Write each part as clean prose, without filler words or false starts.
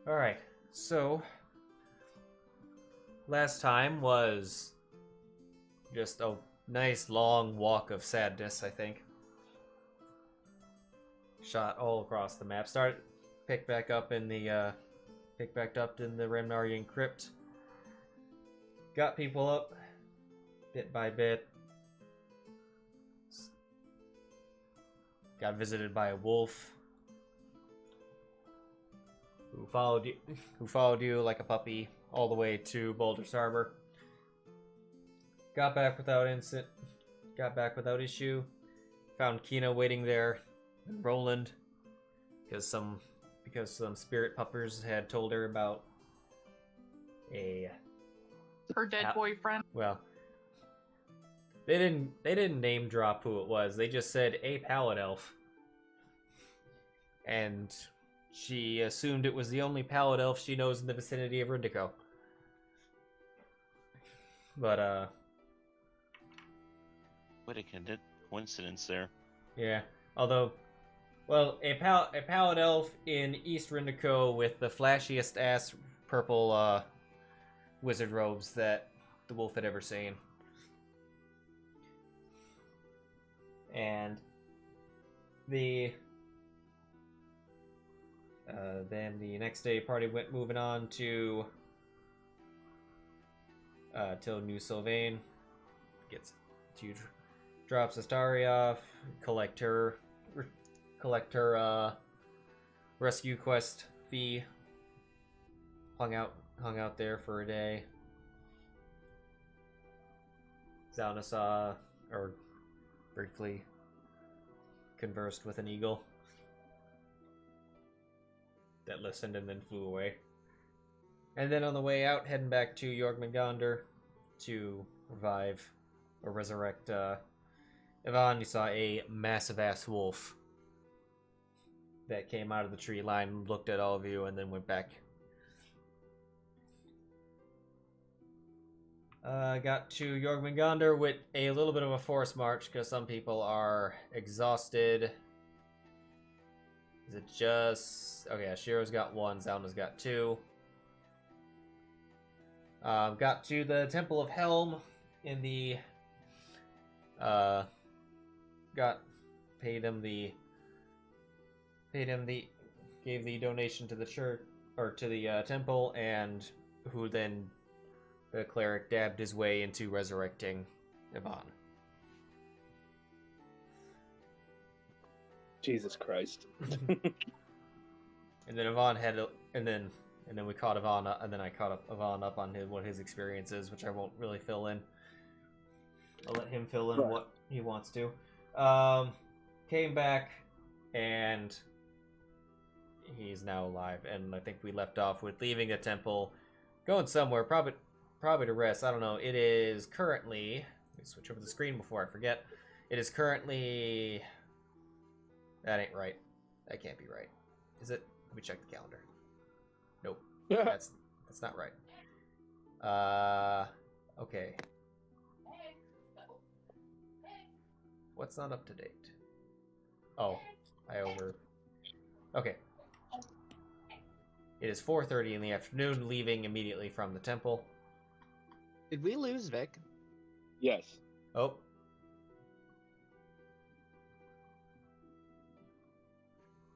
Alright, so last time was just a nice long walk of sadness, I think. Shot all across the map. Picked back up in the Remnarian crypt. Got people up bit by bit. Got visited by a wolf who followed you like a puppy all the way to Boulder's Harbor. Got back without issue. Found Kina waiting there, and Roland, because some spirit puppers had told her about her dead boyfriend. Well, they didn't name drop who it was. They just said a Pallid Elf, and she assumed it was the only Pallid Elf she knows in the vicinity of Rindico. But what a coincidence there. Yeah. Although, well, a Pallid Elf in East Rindico with the flashiest ass purple wizard robes that the wolf had ever seen. And then the next day, party went moving on to till New Sylvain. Drops Astari off, collect her rescue quest fee. Hung out there for a day. Zylna saw, or briefly conversed with an eagle that listened and then flew away. And then on the way out, heading back to Jormungandr to revive or resurrect Yvonne, you saw a massive ass wolf that came out of the tree line, looked at all of you, and then went back. Got to Jormungandr with a little bit of a forced march because some people are exhausted. Is it just... Okay, Sheero's got one, Zylna's got two. Got to the Temple of Helm in the... gave the donation to the church, or to the temple, and who then, the cleric, dabbed his way into resurrecting Yvonne. Jesus Christ. And then Yvonne and then we caught Yvonne up, and then I caught Yvonne up on what his experience is, which I won't really fill in. I'll let him fill in what he wants to. Came back, and he's now alive. And I think we left off with leaving the temple, going somewhere, probably to rest. I don't know. It is currently... Let me switch over the screen before I forget. It is currently... That ain't right. That can't be right. Is it? Let me check the calendar. Nope. That's not right. Okay. What's not up to date? Oh, Okay. It is 4:30 in the afternoon, leaving immediately from the temple. Did we lose Vic? Yes. Oh.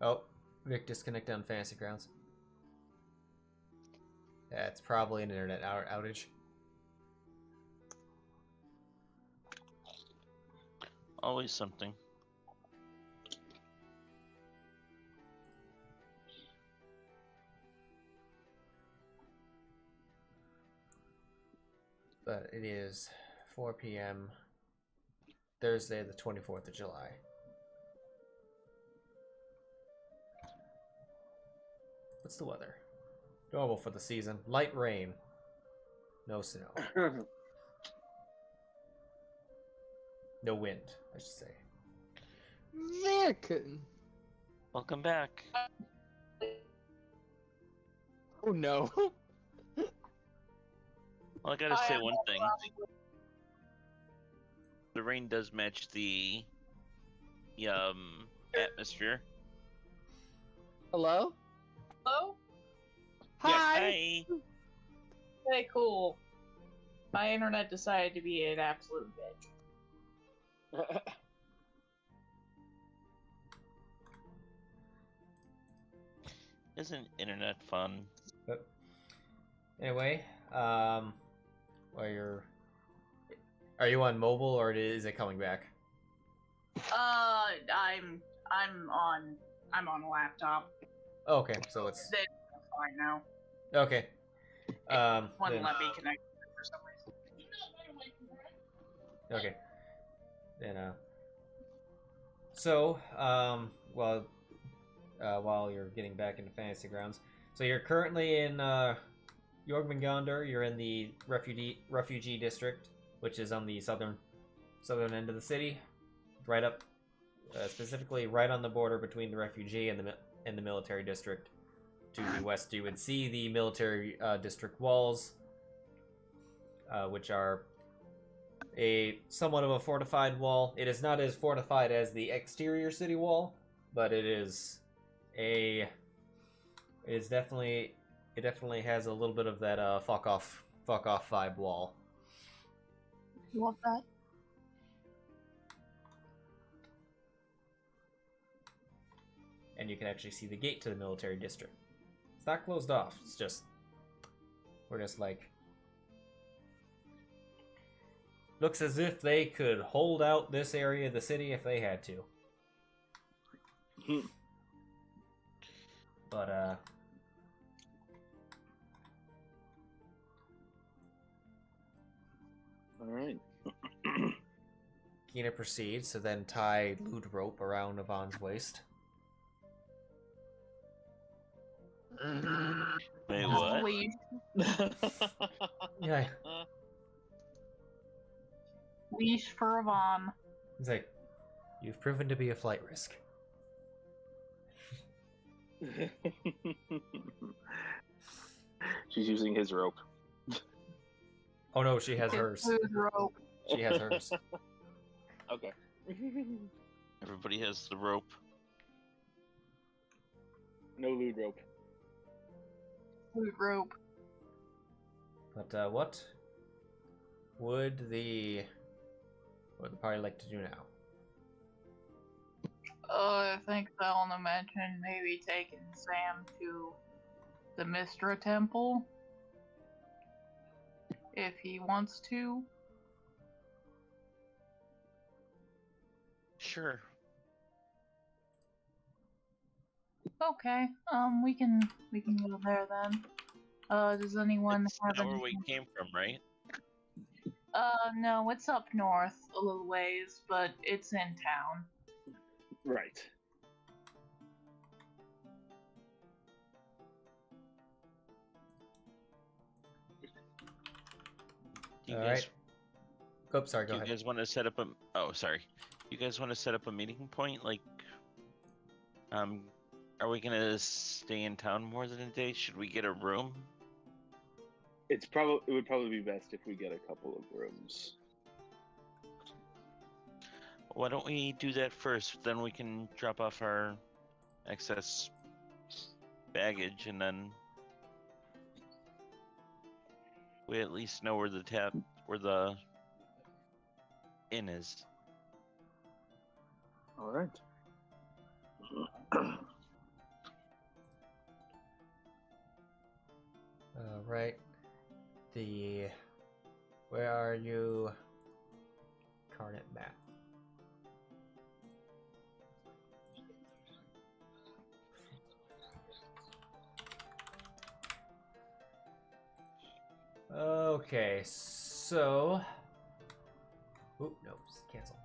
Oh, Vic disconnected on Fantasy Grounds. That's probably an internet outage. Always something. But it is 4 p.m. Thursday, the 24th of July. What's the weather? Normal for the season. Light rain. No snow. No wind, I should say. Vic! Welcome back. Oh no. Well, I gotta say one thing. The rain does match the atmosphere. Hello? Hello? Hi. Hey, cool. My internet decided to be an absolute bitch. Isn't internet fun? But anyway, are you on mobile or is it coming back? I'm on a laptop. Oh, okay, so it's That's fine now. okay. Wouldn't Then, let me connect for some reason. okay. Then so while you're getting back into Fantasy Grounds, so you're currently in Jormungandr. You're in the refugee district, which is on the southern end of the city, right up, specifically right on the border between the refugee and the military district. To the west, you would see the military district walls, which are a somewhat of a fortified wall. It is not as fortified as the exterior city wall, but it definitely has a little bit of that fuck off vibe wall. Love that. And you can actually see the gate to the military district. It's not closed off. It's just we're just like looks as if they could hold out this area of the city if they had to. But All right. Kina proceeds to then tie loot rope around Yvonne's waist. Wait, what? Leash, Yeah, leash for Yvonne. he's like, you've proven to be a flight risk. She's using his rope. Oh no, she has hers. Food rope. She has hers. Okay. Everybody has the rope. No lewd rope. Food rope. But what would the party like to do now? I think Zylna mentioned maybe taking Sam to the Mistra Temple. If he wants to. Sure. Okay. We can go there then. Does anyone It's have not where anything? we came from, right? No, it's up north a little ways, but it's in town. Right. Do you All guys, right. Oh, sorry. Go do you ahead. guys want to set up a? Oh, sorry. You guys want to set up a meeting point? Like, are we gonna stay in town more than a day? Should we get a room? It would probably be best if we get a couple of rooms. Why don't we do that first? Then we can drop off our excess baggage, and then we at least know where the inn is. All right. Right. Where are you? Carnet map. Okay, so. Oop, no, cancel.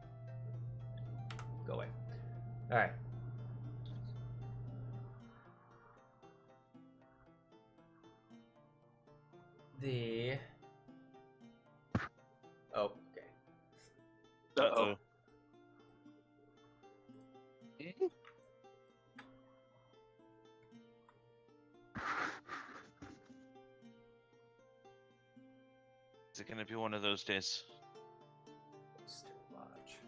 Go away. Alright. Oh, okay. Uh-oh. Is it gonna be one of those days? Still Lodge.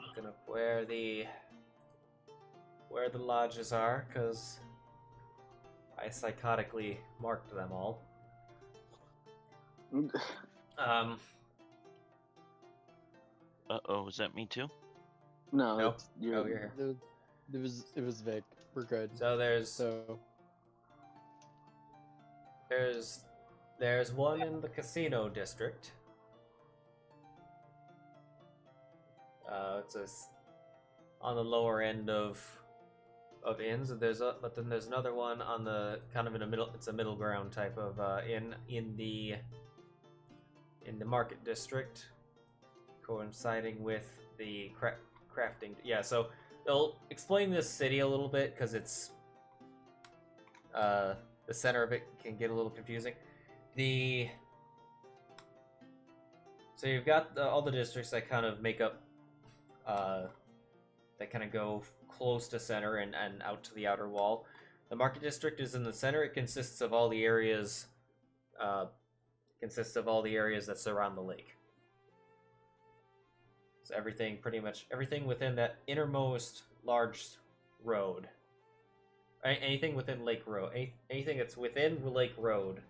Looking up where the lodges are, because I psychotically marked them all. Uh-oh, is that me too? No, Nope. it's, you're, Oh, you're here. It was Vic. We're good. So there's one in the casino district. On the lower end of inns. But then there's another one on the kind of in the middle. It's a middle ground type of inn in the market district, coinciding with the crafting. Yeah, so they'll explain this city a little bit because it's the center of it can get a little confusing. So you've got all the districts that kind of make up, that kind of go close to center and out to the outer wall. The market district is in the center. It consists of all the areas, that surround the lake. So pretty much everything within that innermost large road. Anything within Lake Road, anything that's within Lake Road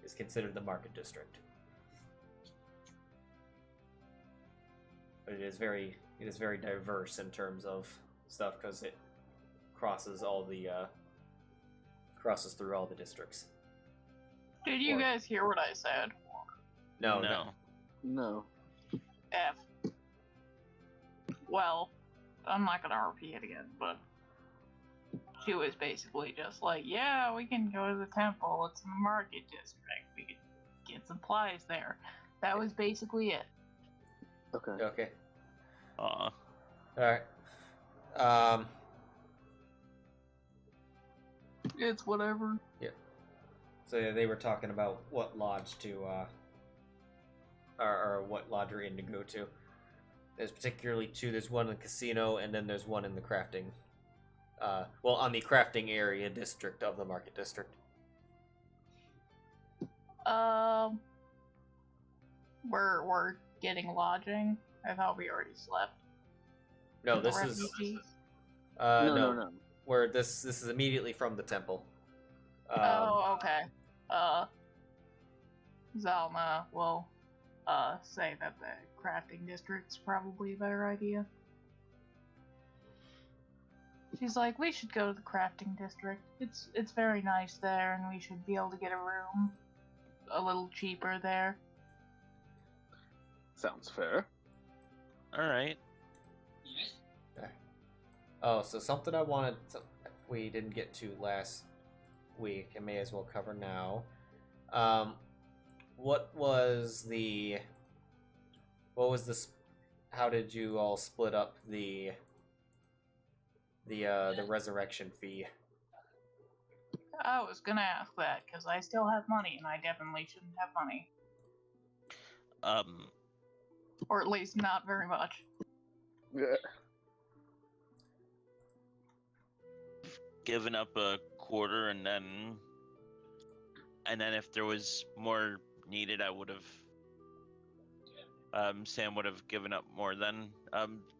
is considered the market district. But it is very diverse in terms of stuff because it crosses through all the districts. Did you guys hear what I said? No. no. F. Well, I'm not gonna repeat it again, but she was basically just like, yeah, we can go to the temple, it's in the market district, we could get supplies there. That was basically it. Okay. Alright. It's whatever. Yeah. So yeah, they were talking about what lodge to, or what lodge or inn to go to. There's particularly two. There's one in the casino, and then there's one in the crafting. On the crafting area district of the market district. We're getting lodging. I thought we already slept. No, this is. No. Where this is immediately from the temple. Okay. Zylna will say that the crafting district's probably a better idea. She's like, we should go to the crafting district. It's very nice there, and we should be able to get a room a little cheaper there. Sounds fair. Alright. Oh, so something we didn't get to last week, and may as well cover now. How did you all split up the resurrection fee? I was gonna ask that, because I still have money, and I definitely shouldn't have money. Or at least not very much. Yeah. Given up a quarter, and then if there was more needed, I would have. Sam would have given up more then.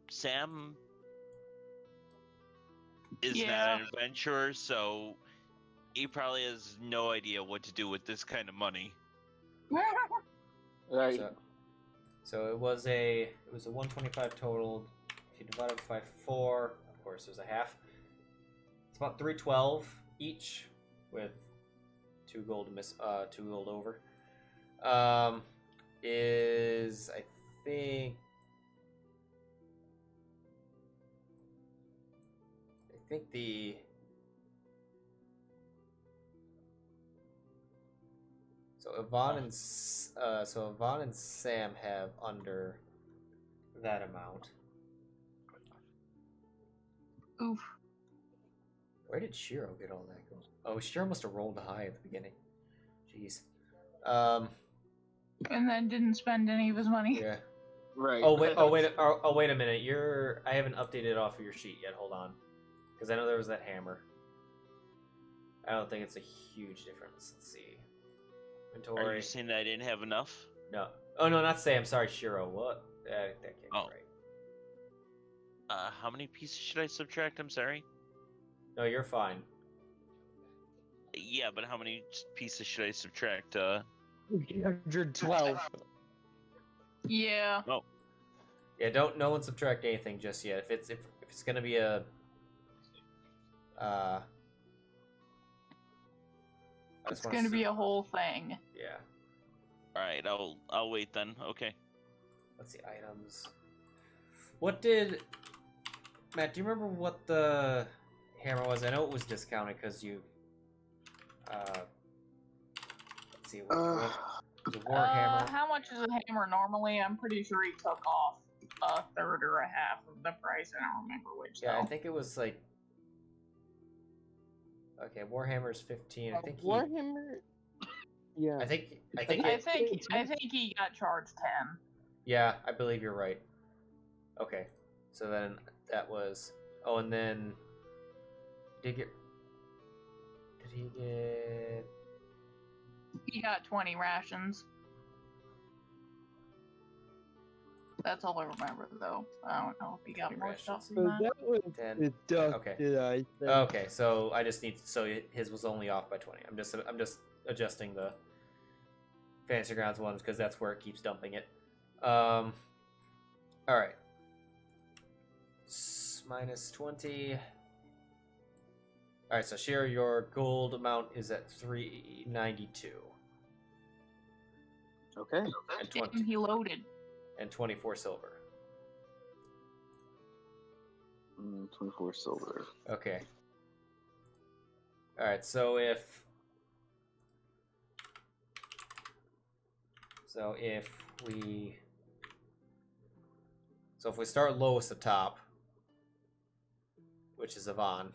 Sam is not an adventurer, so he probably has no idea what to do with this kind of money. Right. So it was a 125 total. If you divide it by 4, of course, there's a half. It's about 312 each, with 2 gold over. Is I think the Yvonne and Sam have under that amount. Oof. Where did Sheero get all that gold? Oh, Sheero must have rolled high at the beginning. Jeez. And then didn't spend any of his money. Yeah. Right. Oh wait a minute. I haven't updated off of your sheet yet. Hold on, because I know there was that hammer. I don't think it's a huge difference. Let's see. Inventory. Are you saying that I didn't have enough? No. Oh no, not Sam. Sorry, Sheero. What? That can't be right. How many pieces should I subtract? I'm sorry. No, you're fine. Yeah, but how many pieces should I subtract? 312. Yeah. Yeah, no one subtract anything just yet. If it's gonna be a It's gonna be a whole thing. Yeah. All right, I'll wait then. Okay. Let's see items. What did Matt? Do you remember what the hammer was? I know it was discounted because you. Let's see. What the warhammer? How much is a hammer normally? I'm pretty sure he took off a third or a half of the price. I don't remember which. Yeah, though. I think it was like. Okay, warhammer's 15. I think he. Warhammer. Yeah. I think I think he got charged 10. Yeah, I believe you're right. Okay, so then that was. Oh, and then did he get? He got 20 rations. That's all I remember, though. I don't know if he got 20 more rations. stuff So than that. that was 10. deducted, I think. Okay, so I just need so his was only off by 20. I'm just adjusting the Fantasy Grounds ones because that's where it keeps dumping it. All right. Minus 20. All right, so Sheero, your gold amount is at 392 Okay. and Damn, 20 he loaded. and 24 silver. 24 silver. Okay. All right, so if we start lowest at top, which is Yvonne.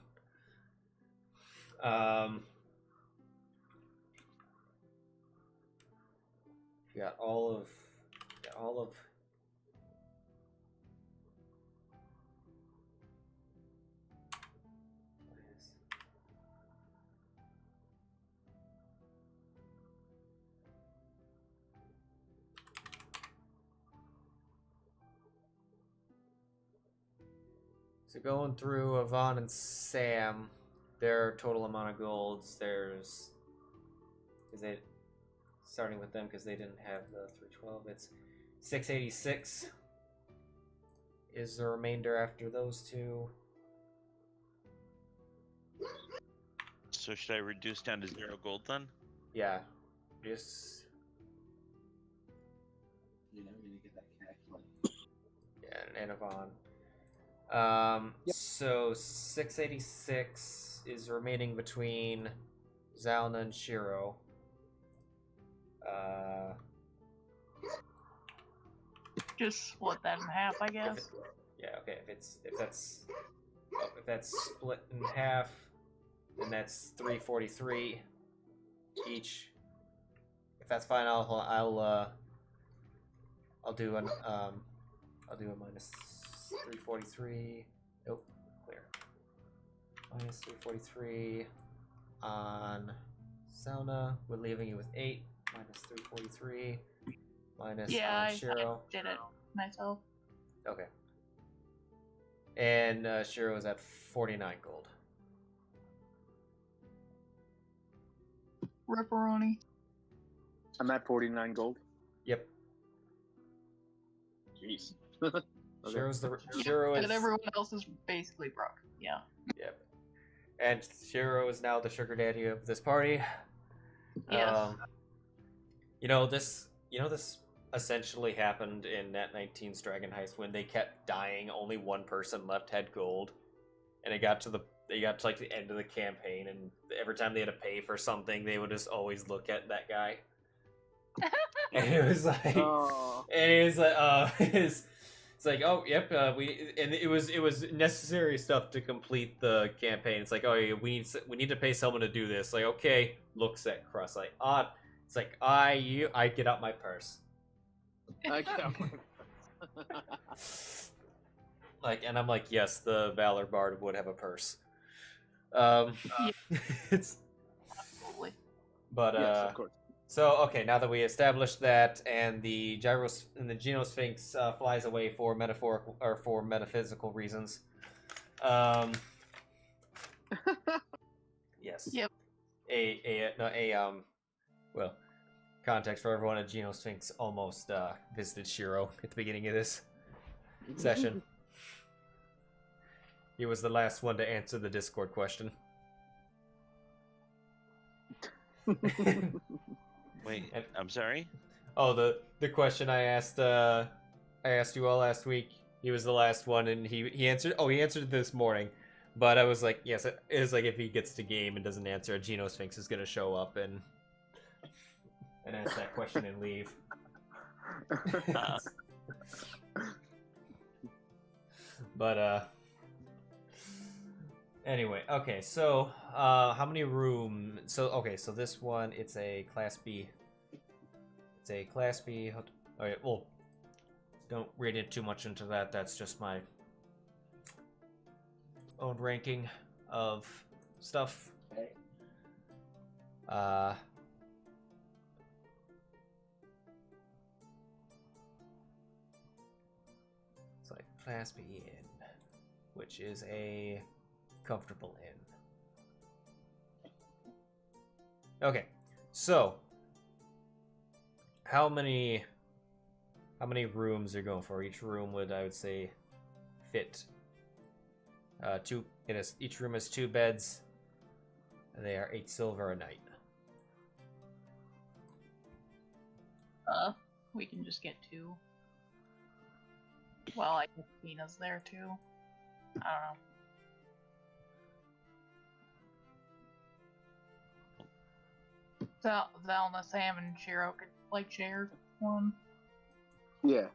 You got all of. So going through Yvonne and Sam, their total amount of golds, starting with them because they didn't have the 312, it's 686 is the remainder after those two. So should I reduce down to 0 gold then? Yeah, just yeah, and Yvonne. Yep. So 686 is remaining between Zylna and Sheero. Just split that in half, I guess. Okay. If that's split in half, then that's 343 each. If that's fine, I'll do a minus 343. Nope, clear. Minus 343 on Zylna. We're leaving you with 8. Minus 343. Minus I Sheero. did it myself. Okay. And Sheero is at 49 gold. Ripperoni. I'm at 49 gold. Yep. Jeez. Sheero is. And everyone else is basically broke. Yeah. Yep. And Sheero is now the sugar daddy of this party. Yes. This essentially happened in Nat 19's Dragon Heist when they kept dying. Only one person left had gold, and they got to like the end of the campaign, and every time they had to pay for something, they would just always look at that guy. And it was like, it's like, oh, yep, it was necessary stuff to complete the campaign. It's like, oh, yeah, we need to pay someone to do this. Like, okay, looks at Crust, like, odd. It's like, I get out my purse. Like, and I'm like, yes, the Valor Bard would have a purse. It's, Absolutely. but Yes, of course. so okay, now that we established that, and the Genosphinx flies away for metaphorical or for metaphysical reasons. Yes. Yep. well, context for everyone, a Genosphinx almost visited Sheero at the beginning of this session. He was the last one to answer the Discord question. Wait, I'm sorry? Oh, the question I asked you all last week. He was the last one, and he answered. Oh, he answered this morning, but I was like, yes, it is like if he gets to game and doesn't answer, a Genosphinx is gonna show up and ask that question and leave. But anyway, okay. So how many room? So okay, so this one it's a Class B. It's a Class B. Okay, well, don't read it too much into that. That's just my own ranking of stuff. It's like Class B Inn, which is a comfortable inn. Okay, so how many rooms are going for? Each room would, I would say, fit two. It is, each room has 2 beds, and they are 8 silver a night. We can just get 2. Well, I guess Tina's there too. I don't know. Zylna, Sam, and Sheero could like share one. Yeah,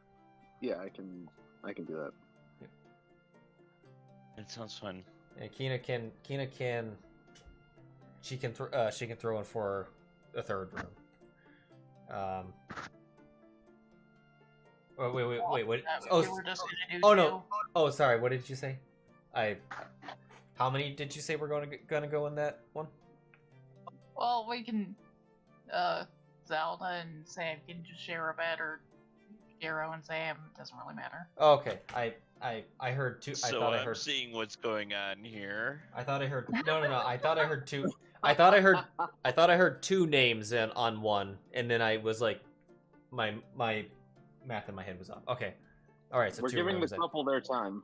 I can do that. It sounds fun. And Kina can throw in for a 3rd room. Oh, wait, what? Oh, we're just gonna do oh 2. no. Oh, sorry. What did you say? How many did you say we're gonna go in that one? Well, we can. Zylna and Sam can just share a bed, or Sheero and Sam. It doesn't really matter. Oh, okay. I heard 2. So I thought I I'm heard. seeing what's going on here. I thought I heard. No. I thought I heard 2. I thought I heard 2 names on one, and then I was like, my math in my head was off. Okay. All right. So we're 2 giving rooms the couple their time.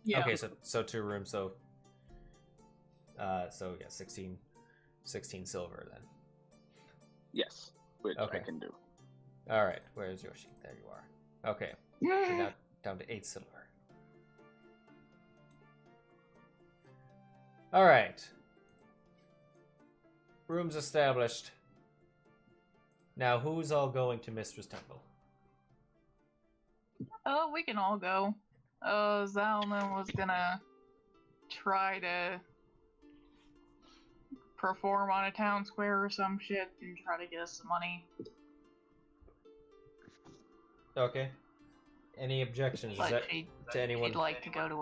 Yeah. Okay. So 2 rooms. So yeah, 16 silver then. Yes, which Okay. I can do. All right. Where's your sheet? There you are. Okay. You're now down to 8 silver. All right. Rooms established. Now, who's all going to Mistress Temple? Oh, we can all go. Zylna was gonna try to perform on a town square or some shit and try to get us some money. Okay. Any objections? Is But that to anyone? she'd like to go to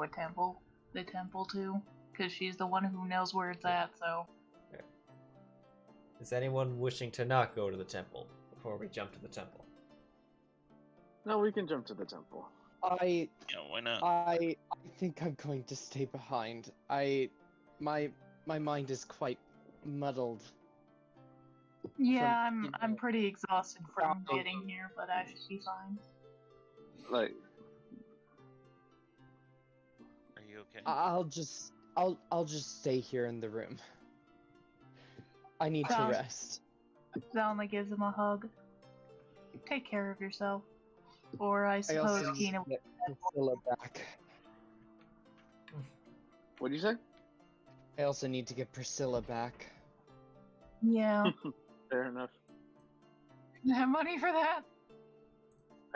the temple too, because she's the one who knows where it's at, so. Is anyone wishing to not go to the temple before we jump to the temple? No, we can jump to the temple. Yeah, why not? I think I'm going to stay behind. My mind is quite muddled. Yeah, From- I'm pretty exhausted from Travel. getting here, but I should be fine. Like, Are you okay? I'll just stay here in the room. I need to Sounds- rest. Zylna gives him a hug. Take care of yourself. Or I I suppose also Tina need to get Priscilla back. what do you say? I also need to get Priscilla back. Yeah. Fair enough. You have money for that?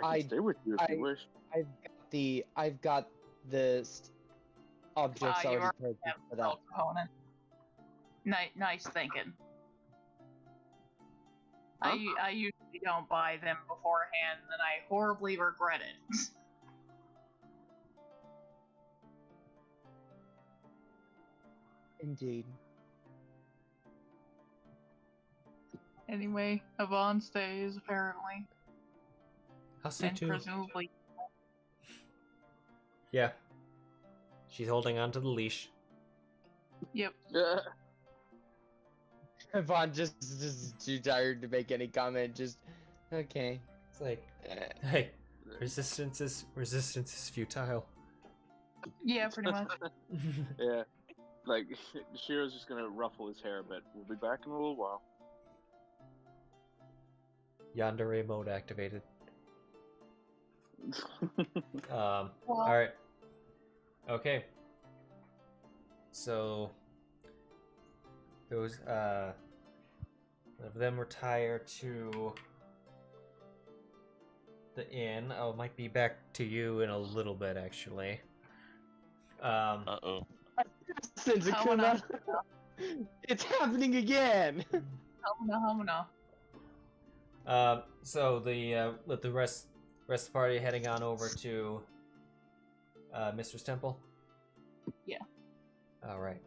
I can stay with you if you wish. I've got the objects You already already purchased have for a that. component. Nice thinking. Huh? I usually don't buy them beforehand, and I horribly regret it. Indeed. Anyway, Yvonne stays, apparently. I'll stay And too. presumably. Yeah. She's holding on to the leash. Yep. Vaughn just too tired to make any comment. Just okay. It's like, hey, resistance is futile. Yeah, pretty much. Yeah. Like, Sheero's just gonna ruffle his hair a bit. We'll be back in a little while. Yandere mode activated. Well, Alright. Okay. So those of them retire to the inn. I might be back to you in a little bit, actually. Uh-oh. Senzakuma, it's happening again. Homina. So with the rest of the party heading on over to Mistress Temple. Yeah. All right.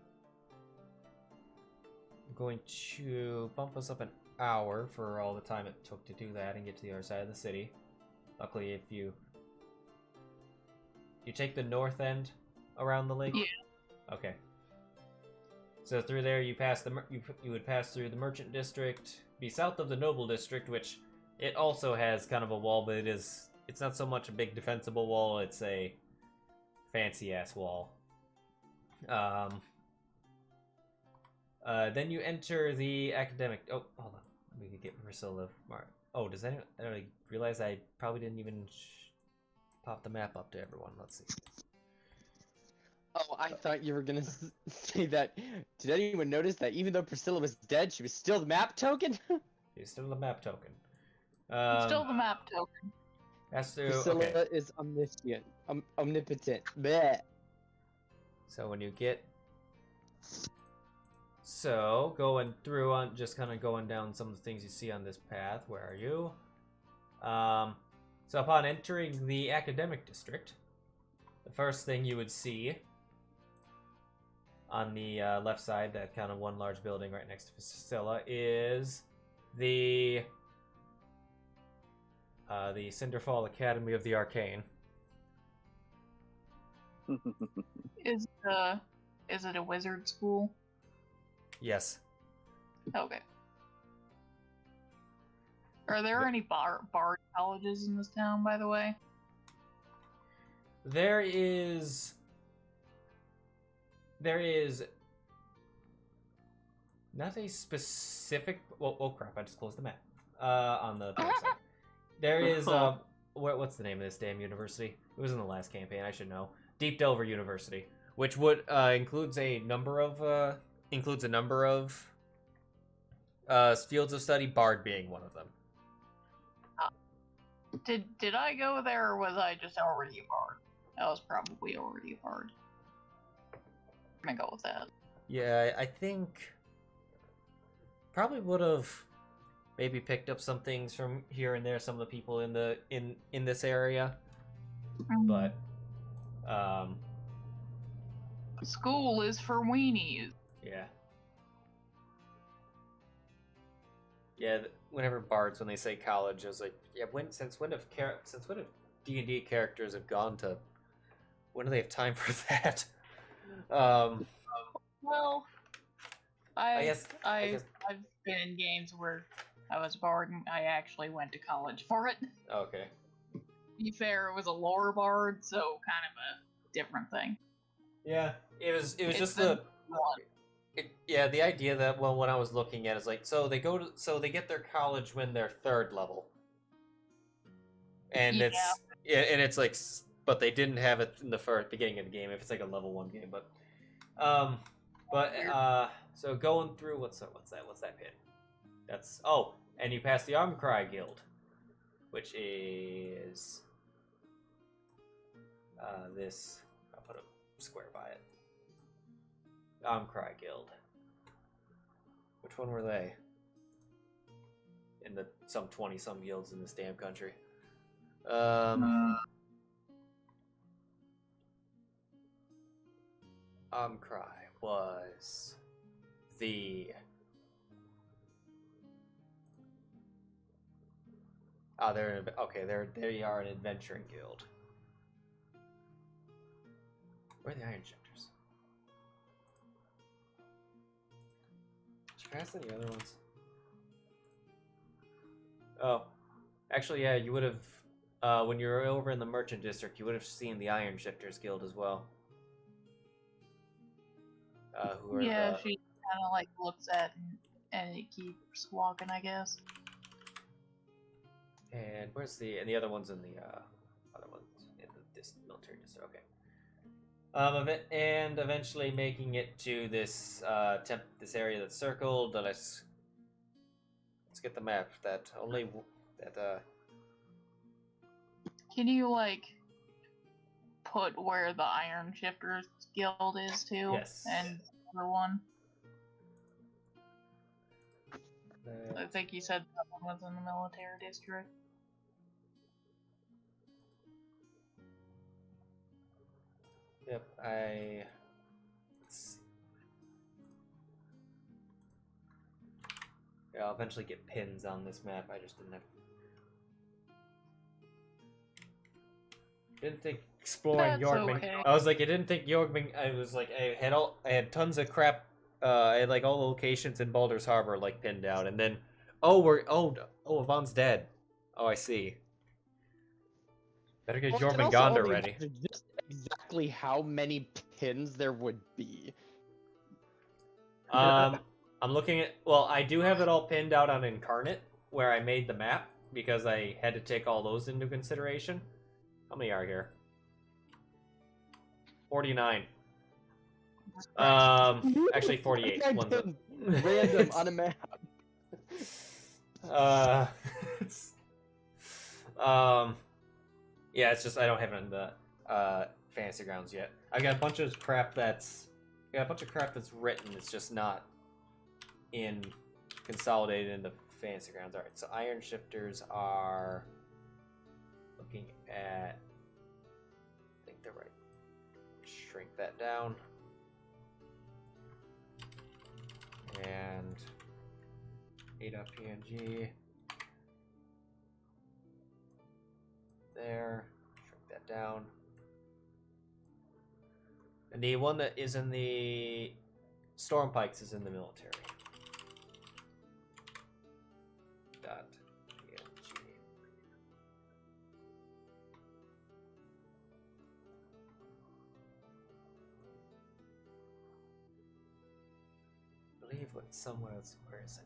I'm going to bump us up an hour for all the time it took to do that and get to the other side of the city. Luckily, if you take the north end around the lake. Yeah. Okay. So through there, you pass you would pass through the Merchant District, be south of the Noble District, which it also has kind of a wall, but it's not so much a big defensible wall. It's a fancy ass wall. Then you enter the academic. Oh, hold on. We could get Priscilla. Oh, does anyone? I realize I probably didn't even pop the map up to everyone. Let's see. Oh, I thought you were gonna say that. Did anyone notice that even though Priscilla was dead, she was still the map token? She's still the map token. Still the map token. That's through. Priscilla Okay. is omniscient, omnipotent. Bleh. So when you get, going through on just kind of going down some of the things you see on this path. Where are you? So upon entering the academic district, the first thing you would see on the left side, that kind of one large building right next to Priscilla, is the Cinderfall Academy of the Arcane. Is it a wizard school? Yes. Okay. Are there any bard colleges in this town, by the way? There is not a specific. Well, oh crap! I just closed the map. On the other side, there is what's the name of this damn university? It was in the last campaign. I should know. Deep Delver University, which would includes a number of fields of study. Bard being one of them. Did I go there, or was I just already a bard? I was probably already a bard. I'm gonna go with that. Yeah, I think probably would have maybe picked up some things from here and there. Some of the people in this area, but school is for weenies. yeah. Whenever bards, when they say college, I was like, yeah. Since when have D&D characters have gone to? When do they have time for that? Well, I guess I've been in games where I was a bard and I actually went to college for it. Okay. To be fair, it was a lore bard, so kind of a different thing. Yeah, it was It's just been the idea that when I was looking at it, is like, so they get their college when they're third level, and Yeah. it's like, but they didn't have it in the first beginning of the game if it's like a level 1 game, so going through what's that pin? That's and you pass the Armcry Guild, which is this. I'll put a square by it. Armcry Guild. Which one were they? In the some 20-some guilds in this damn country. Armcry was the they are an adventuring guild. Where are the Iron Shifters? pass any other ones? Oh, actually, yeah, you would have, when you were over in the Merchant District, you would have seen the Iron Shifters Guild as well. Who are Yeah, she kind of like looks at and it keeps walking, I guess. And where's the other ones in the other ones in this military district? Okay. And eventually making it to this this area that's circled. Let's get the map. Can you like put where the Iron Shifters Guild is too? Yes. And the other one. I think you said that one was in the military district. Yep, let's see. Yeah, I'll eventually get pins on this map. I just didn't think exploring That's Yorkman. okay. I was like, I didn't think Yorkman. I was like, I had tons of crap. I had like all the locations in Baldur's Harbor like pinned down, and then Yvonne's dead. Oh, I see. Better get Jormungandr ready. Just exactly how many pins there would be. I'm looking at. Well, I do have it all pinned out on Incarnate, where I made the map because I had to take all those into consideration. How many are here? 49. Actually 48. One's up. Random on a map. Yeah, it's just I don't have it in the Fantasy Grounds yet. I got a bunch of crap that's written. It's just not in consolidated into Fantasy Grounds. All right, so Iron Shifters are looking at. I think they're right. Shrink that down. And .png. There. Shrink that down. And the one that is in the Storm Pikes is in the military. .png. I believe what somewhere else. Where is it?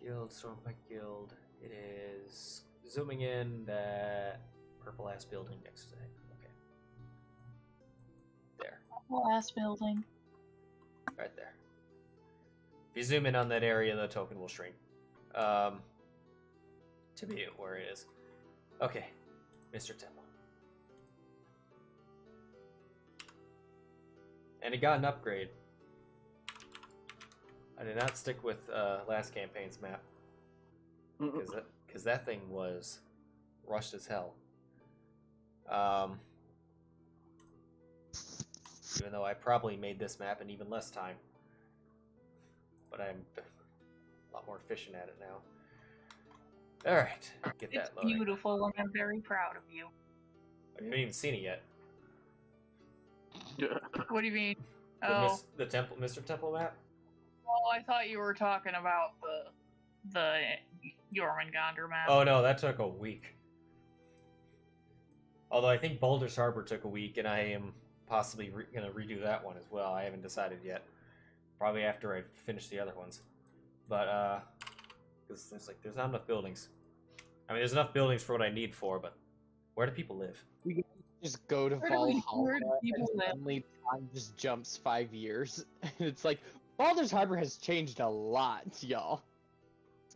Guild, Stormpike Guild. It is zooming in that purple ass building next to it. Okay. There. Last building. Right there. If you zoom in on that area, the token will shrink. To be where it is. Okay. Mr. Temple. And it got an upgrade. I did not stick with last campaign's map. Because that thing was rushed as hell. Even though I probably made this map in even less time. But I'm a lot more efficient at it now. Alright, get that It's loading. beautiful and I'm very proud of you. I haven't even seen it yet. What do you mean? The Temple, Mr. Temple map? Well, I thought you were talking about the Jormungandr map. Oh no, that took a week. Although I think Baldur's Harbor took a week, and I am possibly gonna redo that one as well. I haven't decided yet. Probably after I finish the other ones. But because there's not enough buildings. I mean, there's enough buildings for what I need for, but where do people live? We can just go to Where Valhalla do people and live? suddenly time just jumps 5 years. It's like Baldur's Harbor has changed a lot, y'all.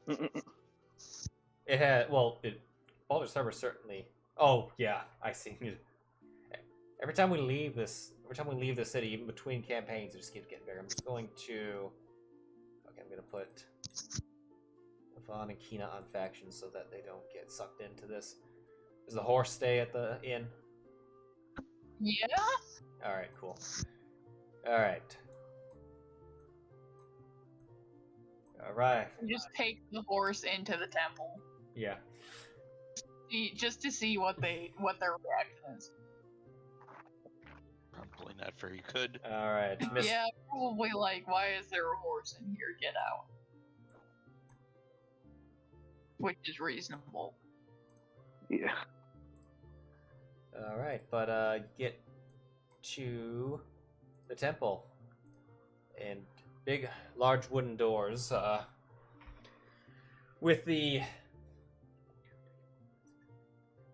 It had Baldur's Harbor certainly. Oh yeah, I see. Every time we leave the city, even between campaigns, it just keeps getting bigger. I'm just going to. Okay, I'm gonna put Yvonne and Kina on factions so that they don't get sucked into this. Does the horse stay at the inn? Yeah? Alright, cool. Alright. Alright. Just take the horse into the temple. Yeah. Just to see what their reaction is. Probably not if he could. All right, Miss. Yeah, probably like, why is there a horse in here? Get out. Which is reasonable. Yeah. All right, but get to the temple and big, large wooden doors. With the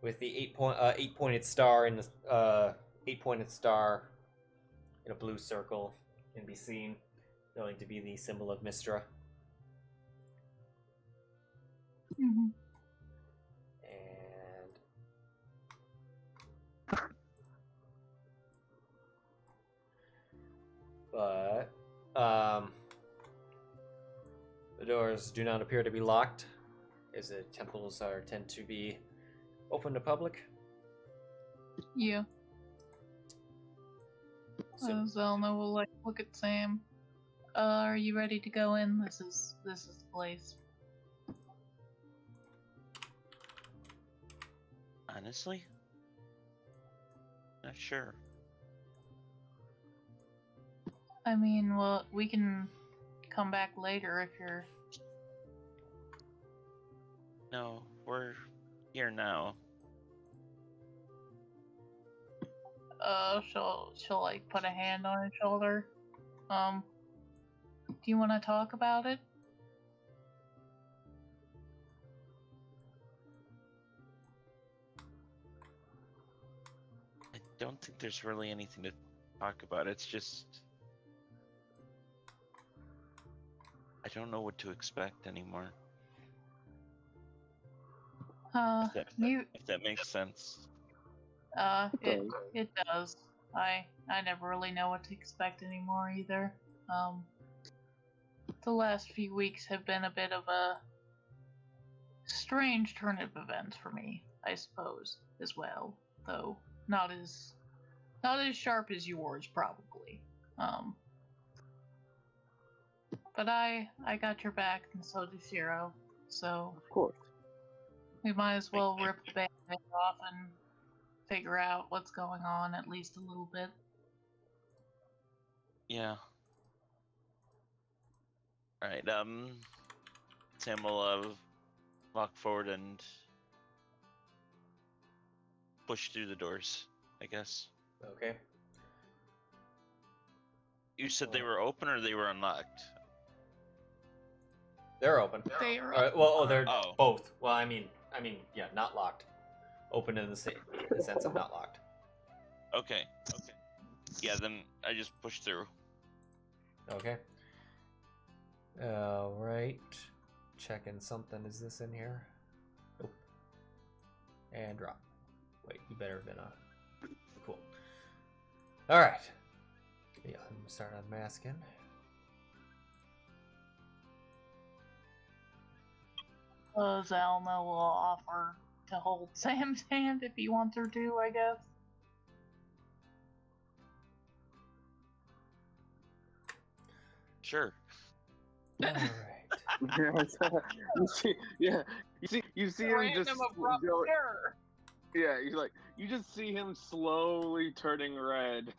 eight-pointed star in the 8-pointed star in a blue circle can be seen, knowing to be the symbol of Mistra. Mm-hmm. And but the doors do not appear to be locked, as the temples tend to be open to public. Yeah. So, Zylna will like look at Sam. Are you ready to go in? This is the place. Honestly, not sure. I mean, well, we can come back later if you're. No, we're here now. She'll like put a hand on his shoulder. Do you want to talk about it? I don't think there's really anything to talk about. It's just I don't know what to expect anymore. If that makes sense. It does. I never really know what to expect anymore either. The last few weeks have been a bit of a strange turn of events for me, I suppose, as well. Though not as sharp as yours, probably. But I got your back, and so did Sheero. So Of course. we might as well rip the band-aid off and figure out what's going on at least a little bit. Yeah. Alright, Sam will walk forward and push through the doors, I guess. okay. You said they were open or they were unlocked? They're open. They are They're Oh. both. Well, I mean, yeah, not locked. Open in the sense of not locked. Okay. Yeah, then I just push through. Okay. All right. Checking something. Is this in here? Nope. And drop. Wait, you better have been on. Cool. All right. Yeah, I'm gonna start unmasking. Zylna will offer to hold Sam's hand if he wants her to, I guess. Sure. All right. you see him just Random abrupt go, terror. yeah, you just see him slowly turning red.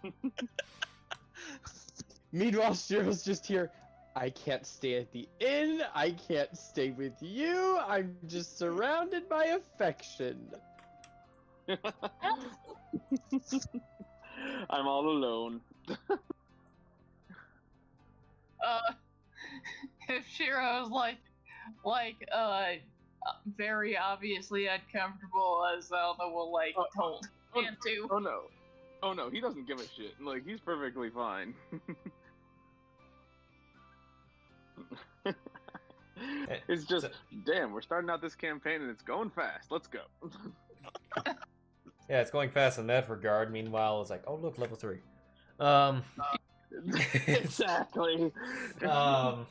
Meanwhile, Sheero's just here. I can't stay at the inn. I can't stay with you. I'm just surrounded by affection. I'm all alone. If Sheero's very obviously uncomfortable, Zylna will hold hand too. Oh no, he doesn't give a shit. Like, he's perfectly fine. It's just, damn, we're starting out this campaign and it's going fast. Let's go. Yeah, it's going fast in that regard. Meanwhile, it's like, oh look, level 3. Exactly. All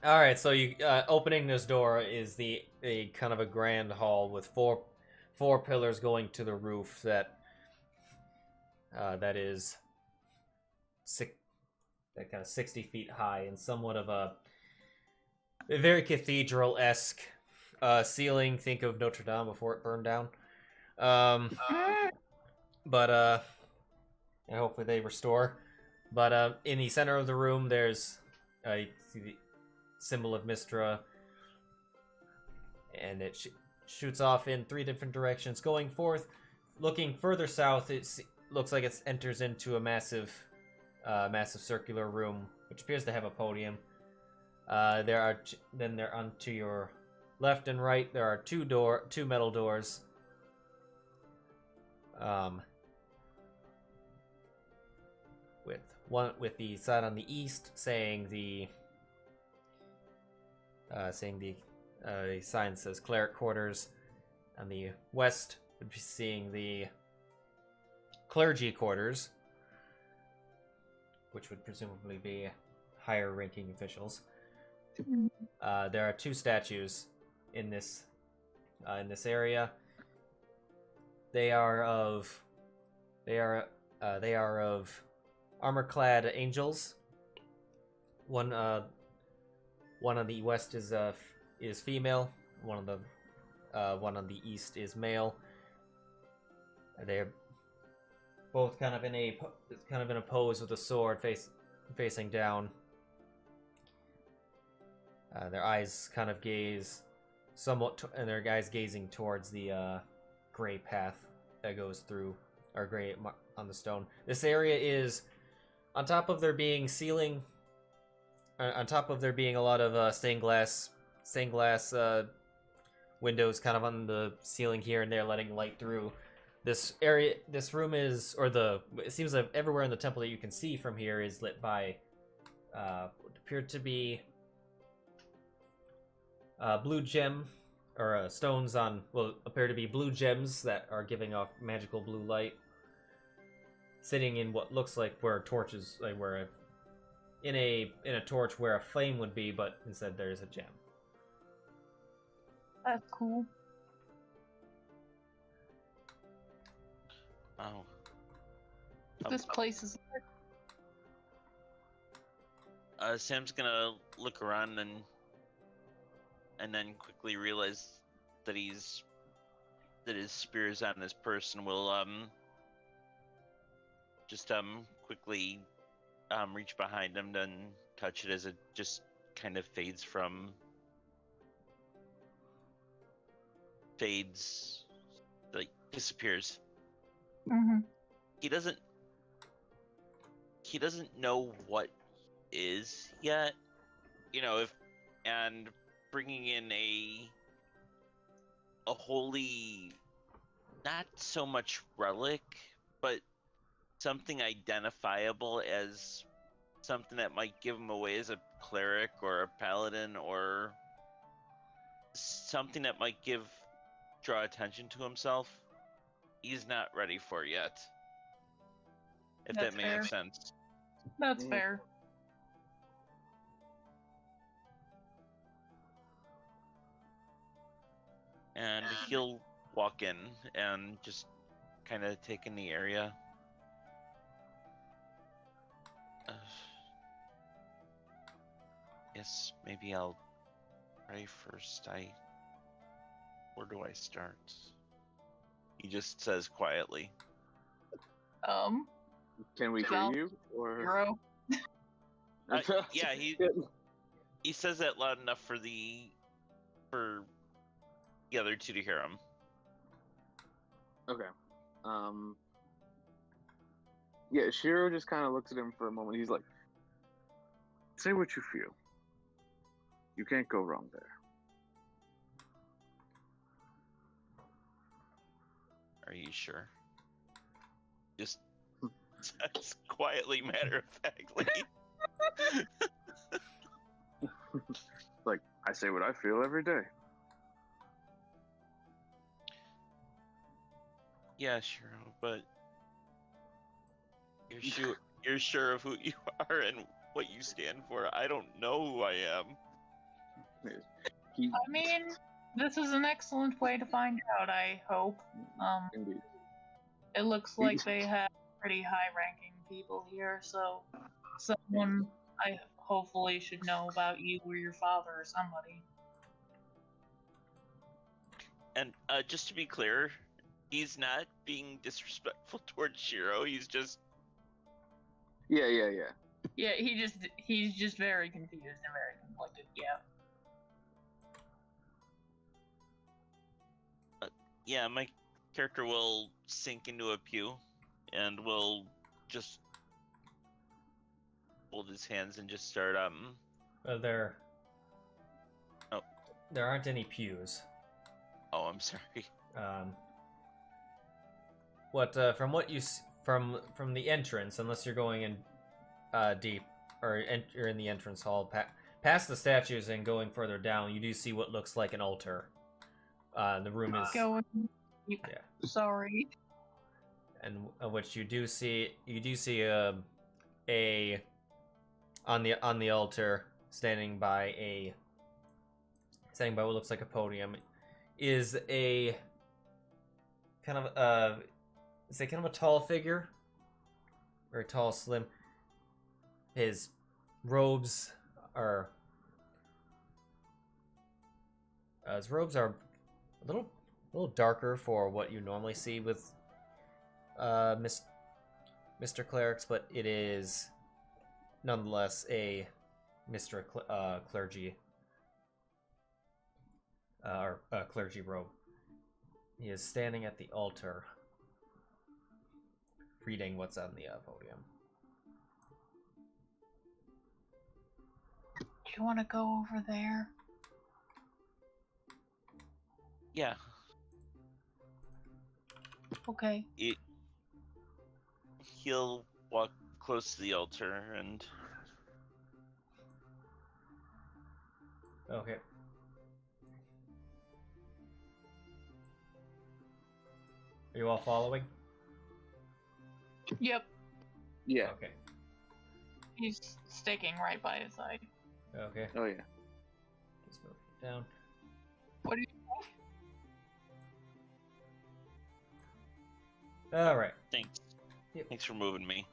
right, so you opening this door is a kind of a grand hall with four pillars going to the roof that is that kind of 60 feet high and somewhat of a very cathedral-esque ceiling. Think of Notre Dame before it burned down. And and hopefully they restore. But in the center of the room, there's you see the symbol of Mistra, and it shoots off in 3 different directions. Going forth, looking further south, it looks like it enters into a massive circular room, which appears to have a podium. Then there on to your left and right, there are 2 metal doors. With the side on the east saying the sign says cleric quarters. On the west would be seeing the clergy quarters, which would presumably be higher ranking officials. There are 2 statues in this area. They are of armor-clad angels. One on the west is female. One on the east is male. They're both kind of in a pose with a sword facing down. Their eyes kind of gaze somewhat, and their eyes gazing towards the gray path that goes through, or gray on the stone. This area is, on top of there being a lot of stained glass windows kind of on the ceiling here and there, letting light through. This room is, it seems like everywhere in the temple that you can see from here is lit by what appeared to be blue gem, or stones on, appear to be blue gems that are giving off magical blue light, sitting in what looks like where torches, like where in a torch where a flame would be, but instead there's a gem. That's cool. Oh. This place is. Sam's gonna look around and then quickly realize that his spear is on his person. Will just quickly reach behind him and touch it as it just kind of disappears. Mm-hmm. He doesn't know what is yet, and bringing in a holy, not so much relic, but something identifiable as something that might give him away as a cleric or a paladin, or something that might draw attention to himself. He's not ready for yet. If That's that makes fair. sense. That's fair. And he'll walk in and just kind of take in the area. Yes, maybe I'll pray first. Where do I start? He just says quietly. Can we hear you? Or Bro. Yeah, he says that loud enough for the other 2 to hear him. Okay. Yeah, Sheero just kind of looks at him for a moment. He's like, "Say what you feel. You can't go wrong there." Are you sure? Just says quietly, matter-of-factly. Like, I say what I feel every day. Yeah, Sheero, but you're sure of who you are and what you stand for. I don't know who I am. I mean, this is an excellent way to find out, I hope. Indeed. It looks like they have pretty high-ranking people here, so someone I hopefully should know about you or your father or somebody. And just to be clear, he's not being disrespectful towards Sheero. He's just Yeah. Yeah, he's just very confused and very conflicted. Yeah. Yeah, my character will sink into a pew and will just fold his hands and just start There. Oh. There aren't any pews. Oh, I'm sorry. From what you from the entrance, unless you're going in deep or you're in the entrance hall, past the statues and going further down, you do see what looks like an altar. The room is Yeah. Sorry. and which you do see a on the altar standing by what looks like a podium is a kind of a tall figure, very tall, slim. His robes are a little darker for what you normally see with Mr. Clerics, but it is nonetheless a Mr. Clergy or clergy robe. He is standing at the altar, reading what's on the podium. Do you want to go over there? Yeah. Okay. He'll walk close to the altar and... Okay. Are you all following? Yep. Yeah. Okay. He's sticking right by his side. Okay. Oh yeah. Just move down. What do you... All right. Thanks. Yep. Thanks for moving me.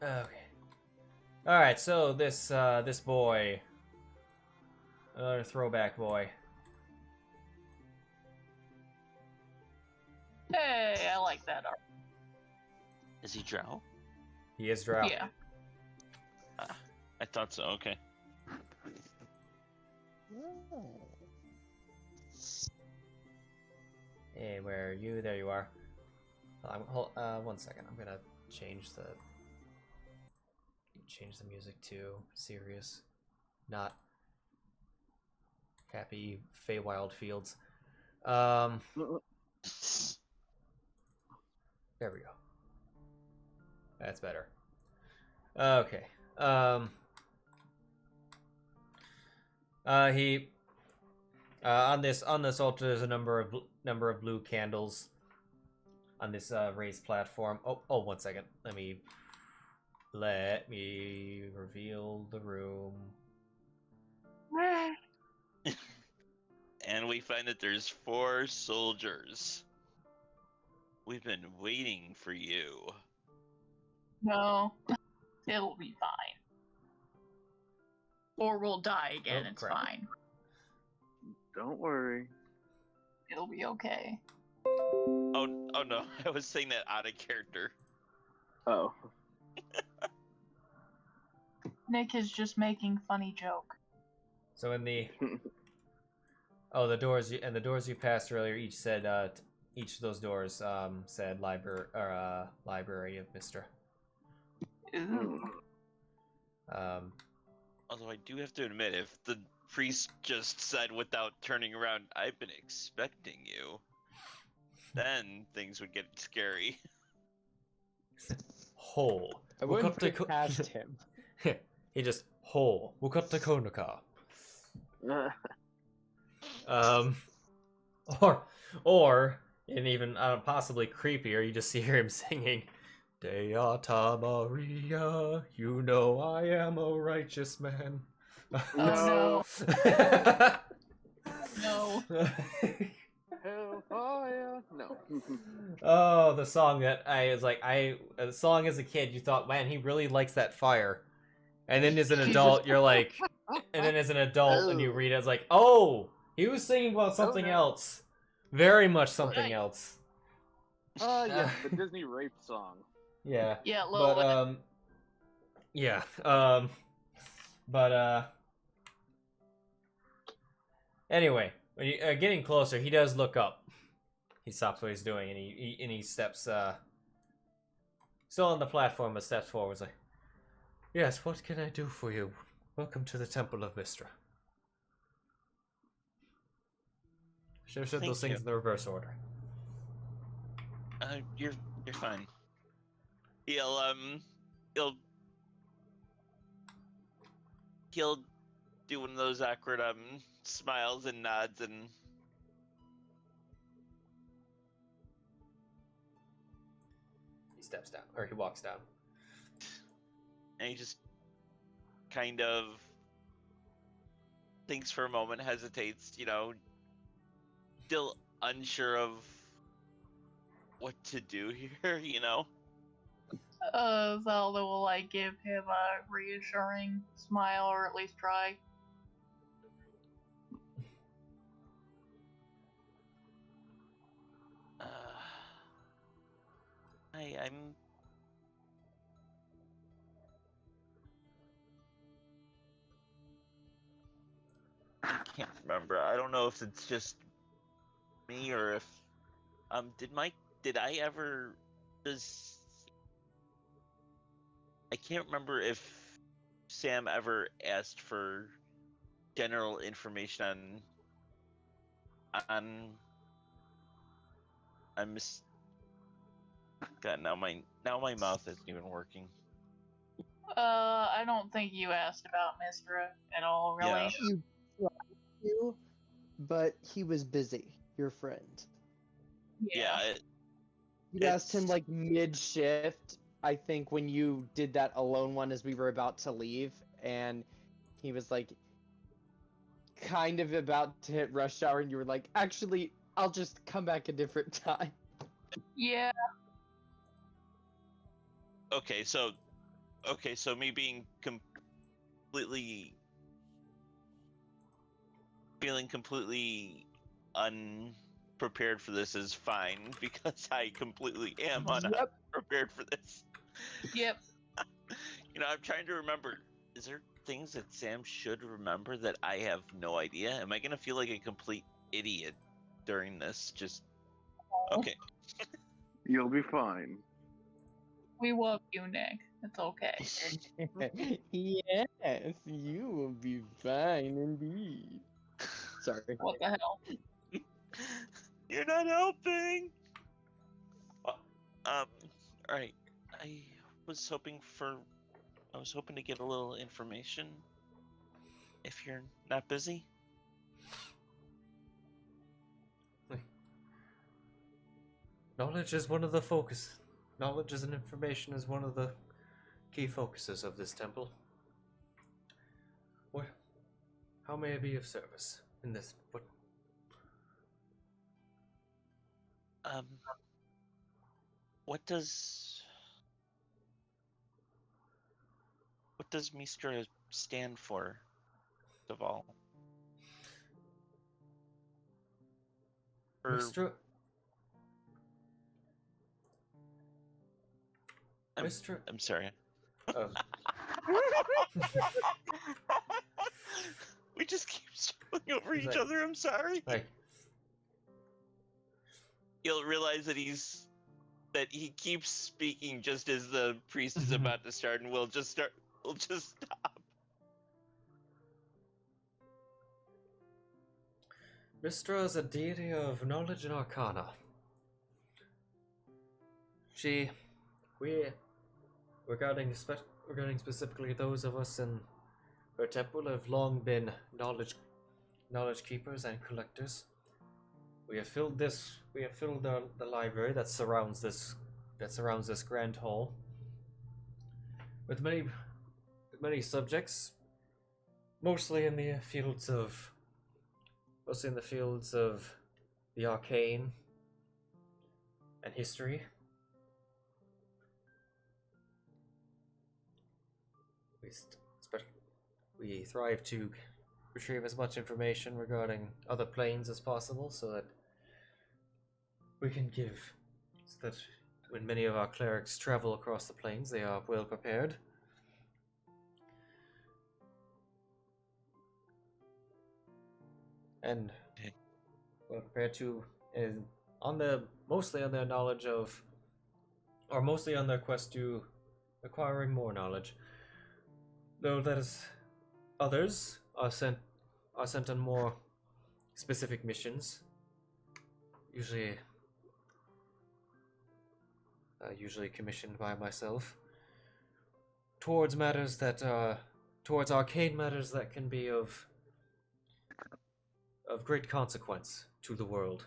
Okay. All right. So this boy, another throwback boy. Hey, I like that art. Is he drow? He is drow. Yeah. I thought so, okay. Hey, where are you? There you are. One second. I'm gonna change the music to serious, not happy Feywild Fields. There we go. That's better. Okay. He on this altar there's a number of blue candles on this raised platform. Oh, 1 second. Let me reveal the room. And we find that there's 4 soldiers. We've been waiting for you. No. It'll be fine. Or we'll die again, it's crap. fine. Don't worry. It'll be okay. Oh no, I was saying that out of character. Oh. Nick is just making funny joke. So in the the doors you passed earlier each said each of those doors said library of Mr. Ooh. Although I do have to admit, if the priest just said without turning around, "I've been expecting you," then things would get scary. Hole. I wouldn't put it past him. He just hole. Wukata Konaka. Or and even possibly creepier, you just hear him singing, Deata Maria, you know I am a righteous man. Oh no. No. Hellfire. No. Oh, the song that the song as a kid, you thought, man, he really likes that fire. And then as an adult, you're like, and you read it, it's like, oh, he was singing about something else. Very much something else. Yeah, the Disney rape song. Yeah. Yeah, But, Yeah. But anyway, when you getting closer, he does look up. He stops what he's doing and he steps still on the platform, but steps forward. He's like, "Yes, what can I do for you? Welcome to the Temple of Mistra." Should have said Thank those things you. in the reverse order. You're fine. He'll do one of those awkward smiles and nods and He steps down, or he walks down. he just kind of thinks for a moment, hesitates, still unsure of what to do here, Zelda will like give him a reassuring smile, or at least try. I'm I can't remember. I don't know if it's just me or if did I ever does I can't remember if Sam ever asked for general information on God, now my mouth isn't even working. I don't think you asked about Mistra at all, really. Yeah. You tried to, but he was busy. Your friend. Yeah, You asked him like mid-shift, I think, when you did that alone one as we were about to leave, and he was like kind of about to hit rush hour, and you were like, actually, I'll just come back a different time. Yeah. okay, so me being feeling completely unprepared for this is fine because I completely am unprepared for this. Yep. I'm trying to remember. Is there things that Sam should remember that I have no idea? Am I gonna feel like a complete idiot during this? Just okay. You'll be fine. We love you, Nick. It's okay. Yes, you will be fine indeed. Sorry. What the hell? You're not helping. Alright. I was hoping to get a little information. If you're not busy. Knowledge is one of the focus. Knowledge and information is one of the key focuses of this temple. What? How may I be of service in this? What does Mistra stand for, first of all? Mistra? I'm sorry. We just keep struggling over each other. I'm sorry. Like, You'll realize that he keeps speaking just as the priest is about to start, and we'll just stop. Mistra is a deity of knowledge and arcana. Regarding specifically those of us in her temple, have long been knowledge keepers and collectors. We have filled the library that surrounds this grand hall with many subjects, mostly in the fields of the arcane and history. We thrive to retrieve as much information regarding other planes as possible, so that when many of our clerics travel across the planes, they are well prepared. and Okay. well prepared to, and mostly on their knowledge of, or mostly on their quest to acquiring more knowledge. Though that is, others are sent on more specific missions. Usually commissioned by myself towards matters that towards arcane matters that can be of great consequence to the world.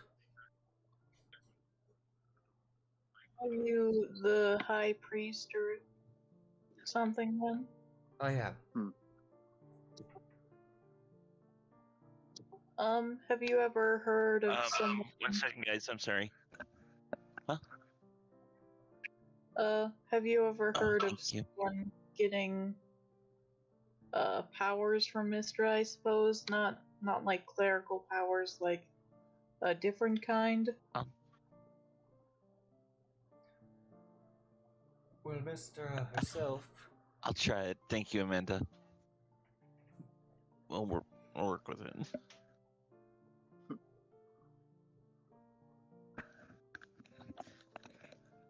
Are you the high priest or something then? I am. Have you ever heard of someone? 1 second, guys. I'm sorry. Have you ever heard of thank you. someone getting powers from Mystra, I suppose? Not like clerical powers, like a different kind? Well, Mr. herself. I'll try it. Thank you, Amanda. We'll work with it.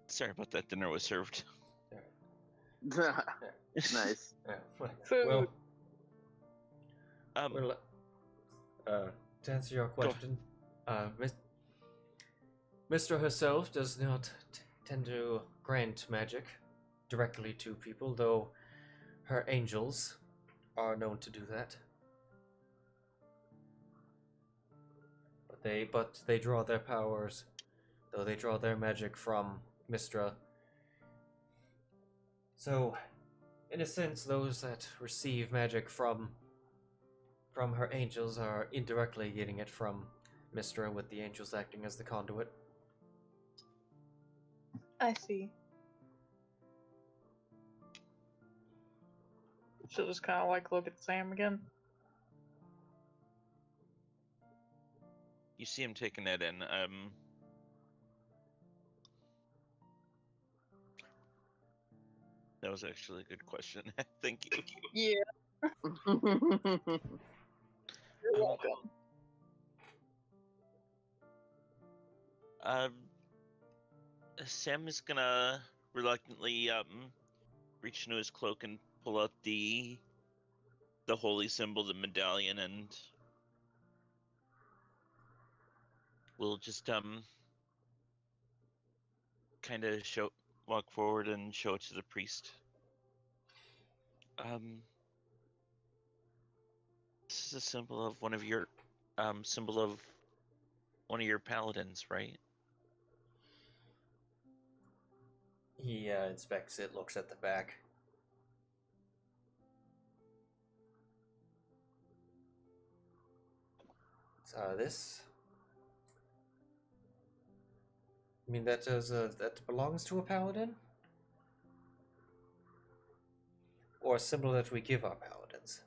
Sorry about that. Dinner was served. Nice. Food. To answer your question, Mr. herself does not tend to grant magic directly to people, though her angels are known to do that. But they draw their powers, though they draw their magic from Mystra. So, in a sense, those that receive magic from her angels are indirectly getting it from Mystra, with the angels acting as the conduit. I see. She'll just kind of like look at Sam again. You see him taking that in. That was actually a good question. Thank you. Yeah. You're welcome. Sam is gonna reluctantly reach into his cloak and pull out the holy symbol, the medallion, and we'll just kind of walk forward and show it to the priest. This is a symbol of one of your paladins, right? He inspects it, looks at the back. This. I mean, that belongs to a paladin, or a symbol that we give our paladins,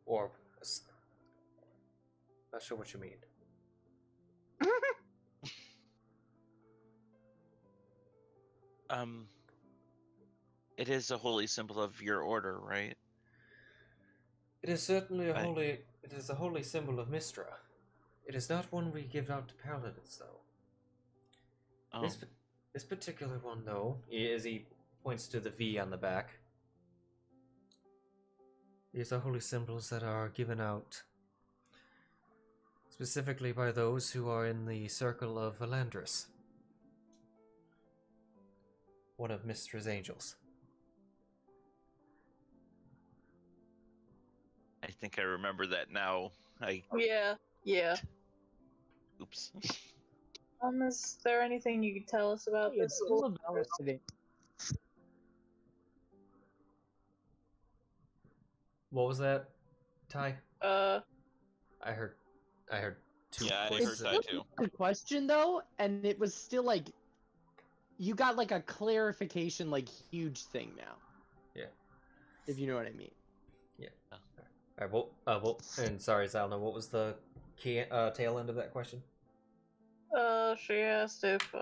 or not sure what you mean. It is a holy symbol of your order, right? It is certainly It is a holy symbol of Mystra. It is not one we give out to paladins, though. Oh. This particular one, though, as he points to the V on the back, these are holy symbols that are given out specifically by those who are in the circle of Valandris, one of Mystra's angels. I think I remember that now. Yeah. Oops. Is there anything you could tell us about this? What was that, Ty? Uh, I heard two. Yeah, I voices. heard that too. The question though, and it was still like, you got like a clarification, like huge thing now. Yeah. If you know what I mean. Yeah. All right. And sorry, Zylna, what was the key tail end of that question? she asked if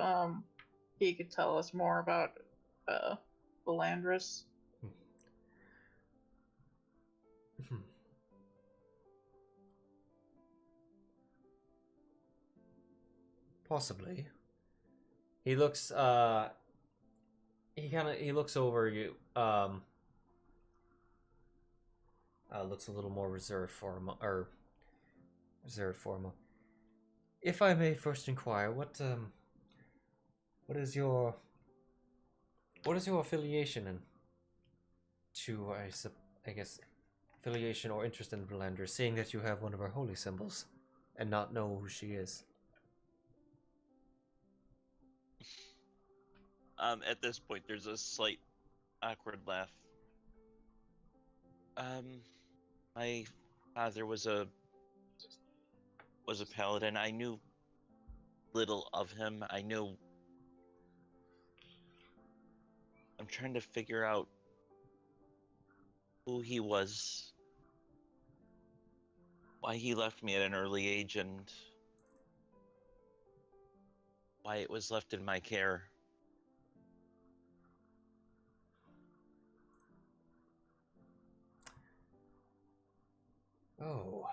he could tell us more about Valandris. Possibly. He looks he looks over you, looks a little more reserved for him, or reserved for him. If I may first inquire, what is your affiliation in to, I guess, affiliation or interest in Valander, seeing that you have one of our holy symbols and not know who she is? At this point, there's a slight awkward laugh. My father was a paladin. I knew little of him. I'm trying to figure out who he was, why he left me at an early age, and why it was left in my care. Oh.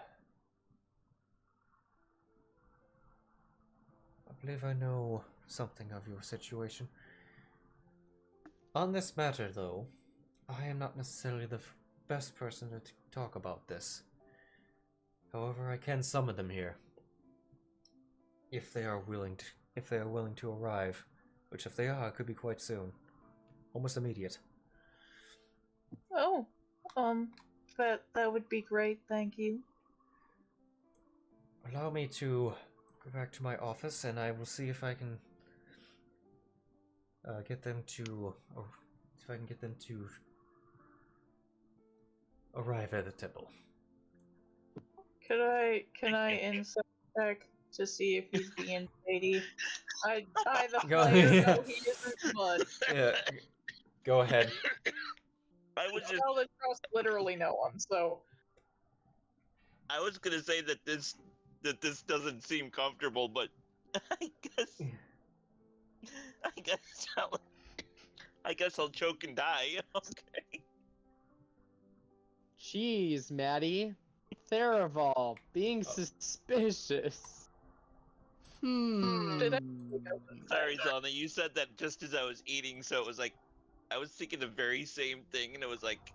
I believe I know something of your situation. On this matter, though, I am not necessarily the best person to talk about this. However, I can summon them here. If they are willing to arrive, which if they are, could be quite soon. Almost immediate. Oh, that would be great, thank you. Allow me to go back to my office, and I will see if I can get them to arrive at the temple. Can I insight check to see if he's being shady? I the Go player ahead. know he isn't, but Yeah, go ahead. I was just tell the trust literally no one. So I was gonna say that this doesn't seem comfortable, but I guess I'll choke and die. Okay. Jeez, Maddie. Theraval, being suspicious. Did I- Sorry, Zylna, you said that just as I was eating, so it was like I was thinking the very same thing, and it was like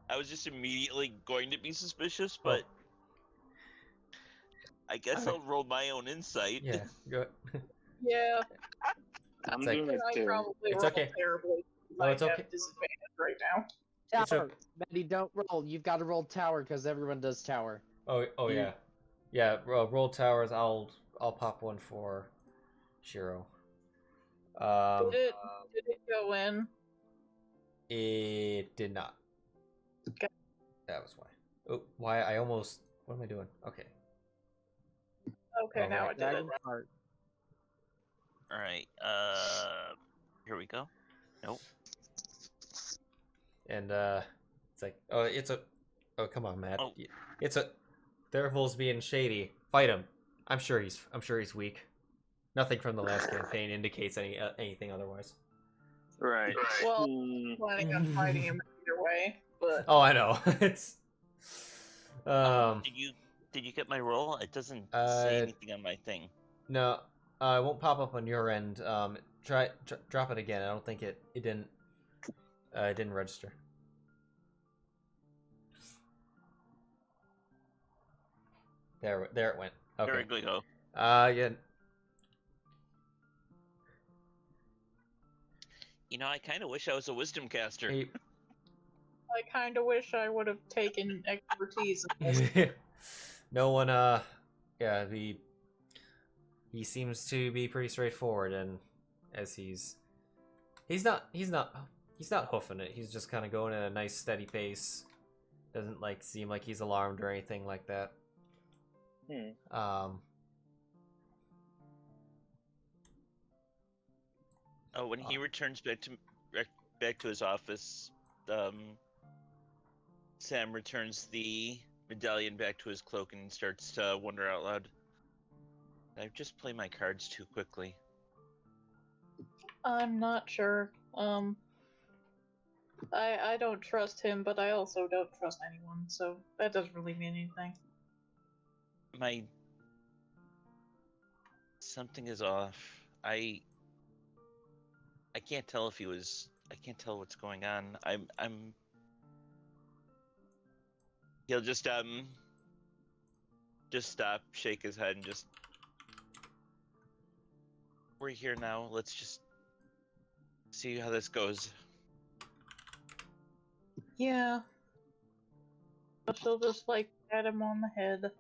I was just immediately going to be suspicious, but I guess I'll roll my own insight. Yeah, go. yeah, I'm It's like- doing it I too. probably It's rolled okay. terribly. Oh, it's I okay. have disadvantage right now. It's Tower. okay. Maddie, don't roll. You've got to roll tower because everyone does tower. Oh You- yeah, yeah. Roll towers. I'll pop one for Sheero. Did it go in? It did not. Okay. That was why. Oh, why I almost. What am I doing? Okay. Okay, Oh, now right. it did it. Dragon heart. All right. Here we go. Nope. And it's like, oh come on, Matt. Oh. It's a Theravol's being shady. Fight him. I'm sure he's weak. Nothing from the last campaign indicates anything otherwise. Right. Well, Mm, planning on fighting him either way, but Oh, I know. It's Did you get my roll? It doesn't Uh, say anything on my thing. no, it won't pop up on your end. Drop it again. I don't think it didn't register. There it went. Okay. There we go. Yeah. You know, I kind of wish I was a wisdom caster. He, I kind of wish I would have taken expertise in this. no one. Yeah. He seems to be pretty straightforward, and as he's not hoofing it. He's just kind of going at a nice steady pace. Doesn't seem like he's alarmed or anything like that. Oh, when he returns back to his office, Sam returns the medallion back to his cloak and starts to wonder out loud. Did I just play my cards too quickly? I'm not sure. I don't trust him, but I also don't trust anyone, so that doesn't really mean anything. Something is off. I can't tell if he was. I can't tell what's going on. I'm. He'll just stop, shake his head, and just. We're here now. Let's just see how this goes. Yeah. But she'll just like pat him on the head.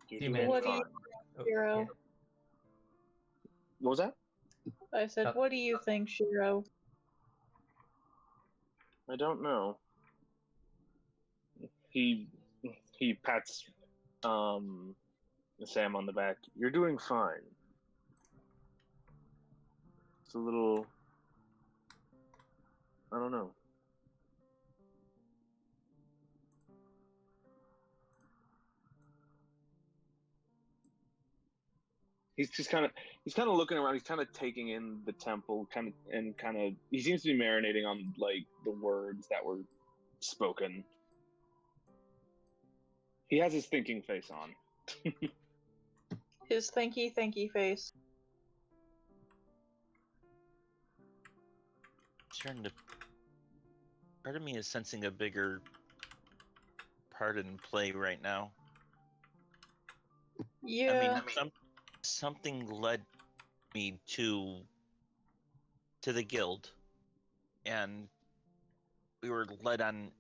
You're Few doing minutes. What do fine. you Oh, Shiro? yeah. What was that? I said, what do you think, Shiro? I don't know. He pats Sam on the back. You're doing fine. It's a little, I don't know. He's kind of looking around. He's kind of taking in the temple, he seems to be marinating on like the words that were spoken. He has his thinking face on. His thinky face. Starting to. Part of me is sensing a bigger part in play right now. Yeah. I mean, something led me to the guild, and we were led on.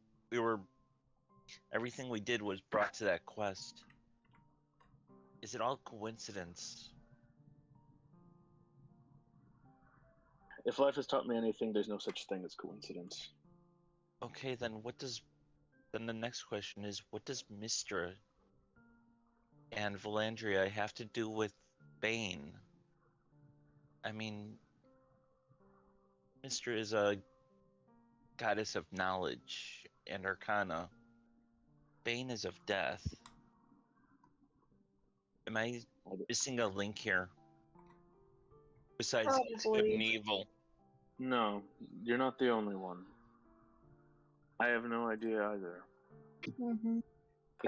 Everything we did was brought to that quest. Is it all coincidence? If life has taught me anything, there's no such thing as coincidence. Okay, then then the next question is, what does Mystra and Valandria have to do with Bane? I mean, Mystra is a goddess of knowledge and arcana. Bane is of death. Am I missing a link here? Besides good Probably. and evil. No, you're not the only one. I have no idea either. Mm-hmm. It's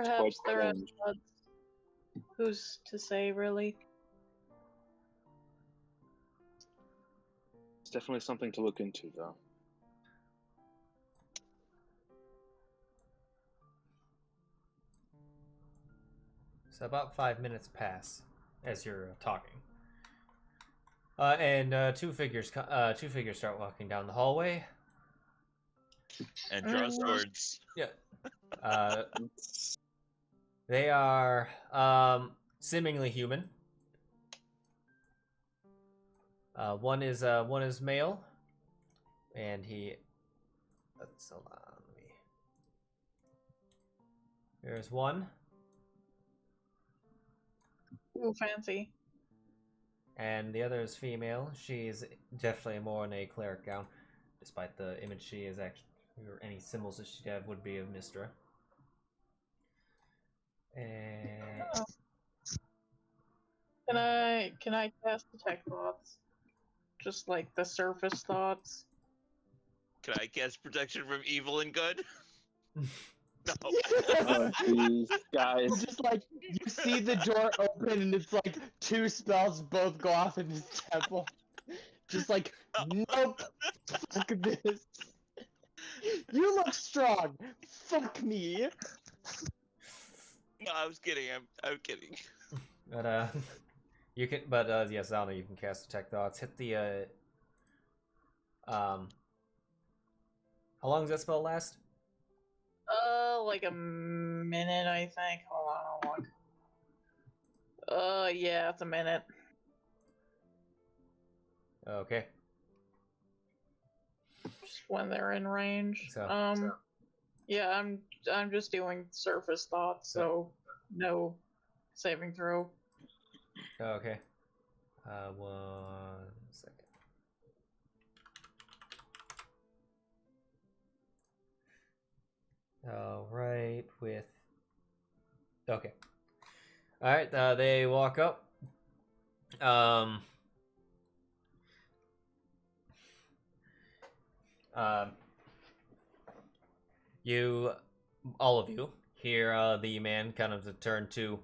Perhaps quite there are strange. gods. Who's to say, really? It's definitely something to look into, though. So about 5 minutes pass as you're talking, and two figures start walking down the hallway. And draw swords. Yeah, they are seemingly human. One is male, and he. Let's hold on. There's one. Ooh, fancy. And the other is female. She's definitely more in a cleric gown, despite the image she is actually, or any symbols that she'd have would be of Mystra. And Can I cast detect thoughts? Just like the surface thoughts. Can I cast protection from evil and good? No. Oh, jeez, guys. It's just like you see the door open and it's like two spells both go off in his temple. Just like, nope, fuck this. You look strong. Fuck me. No, I was kidding. I'm kidding. but you can. But yes, Zylna, you can cast detect thoughts. Hit the How long does that spell last? Like a minute, I think. Hold on, I'll look. Yeah, it's a minute. Okay. Just when they're in range. So- Yeah, I'm just doing surface thoughts, so no saving throw. Okay. 1 second. All right, with. Okay. All right, they walk up. You, all of you, hear the man kind of turn to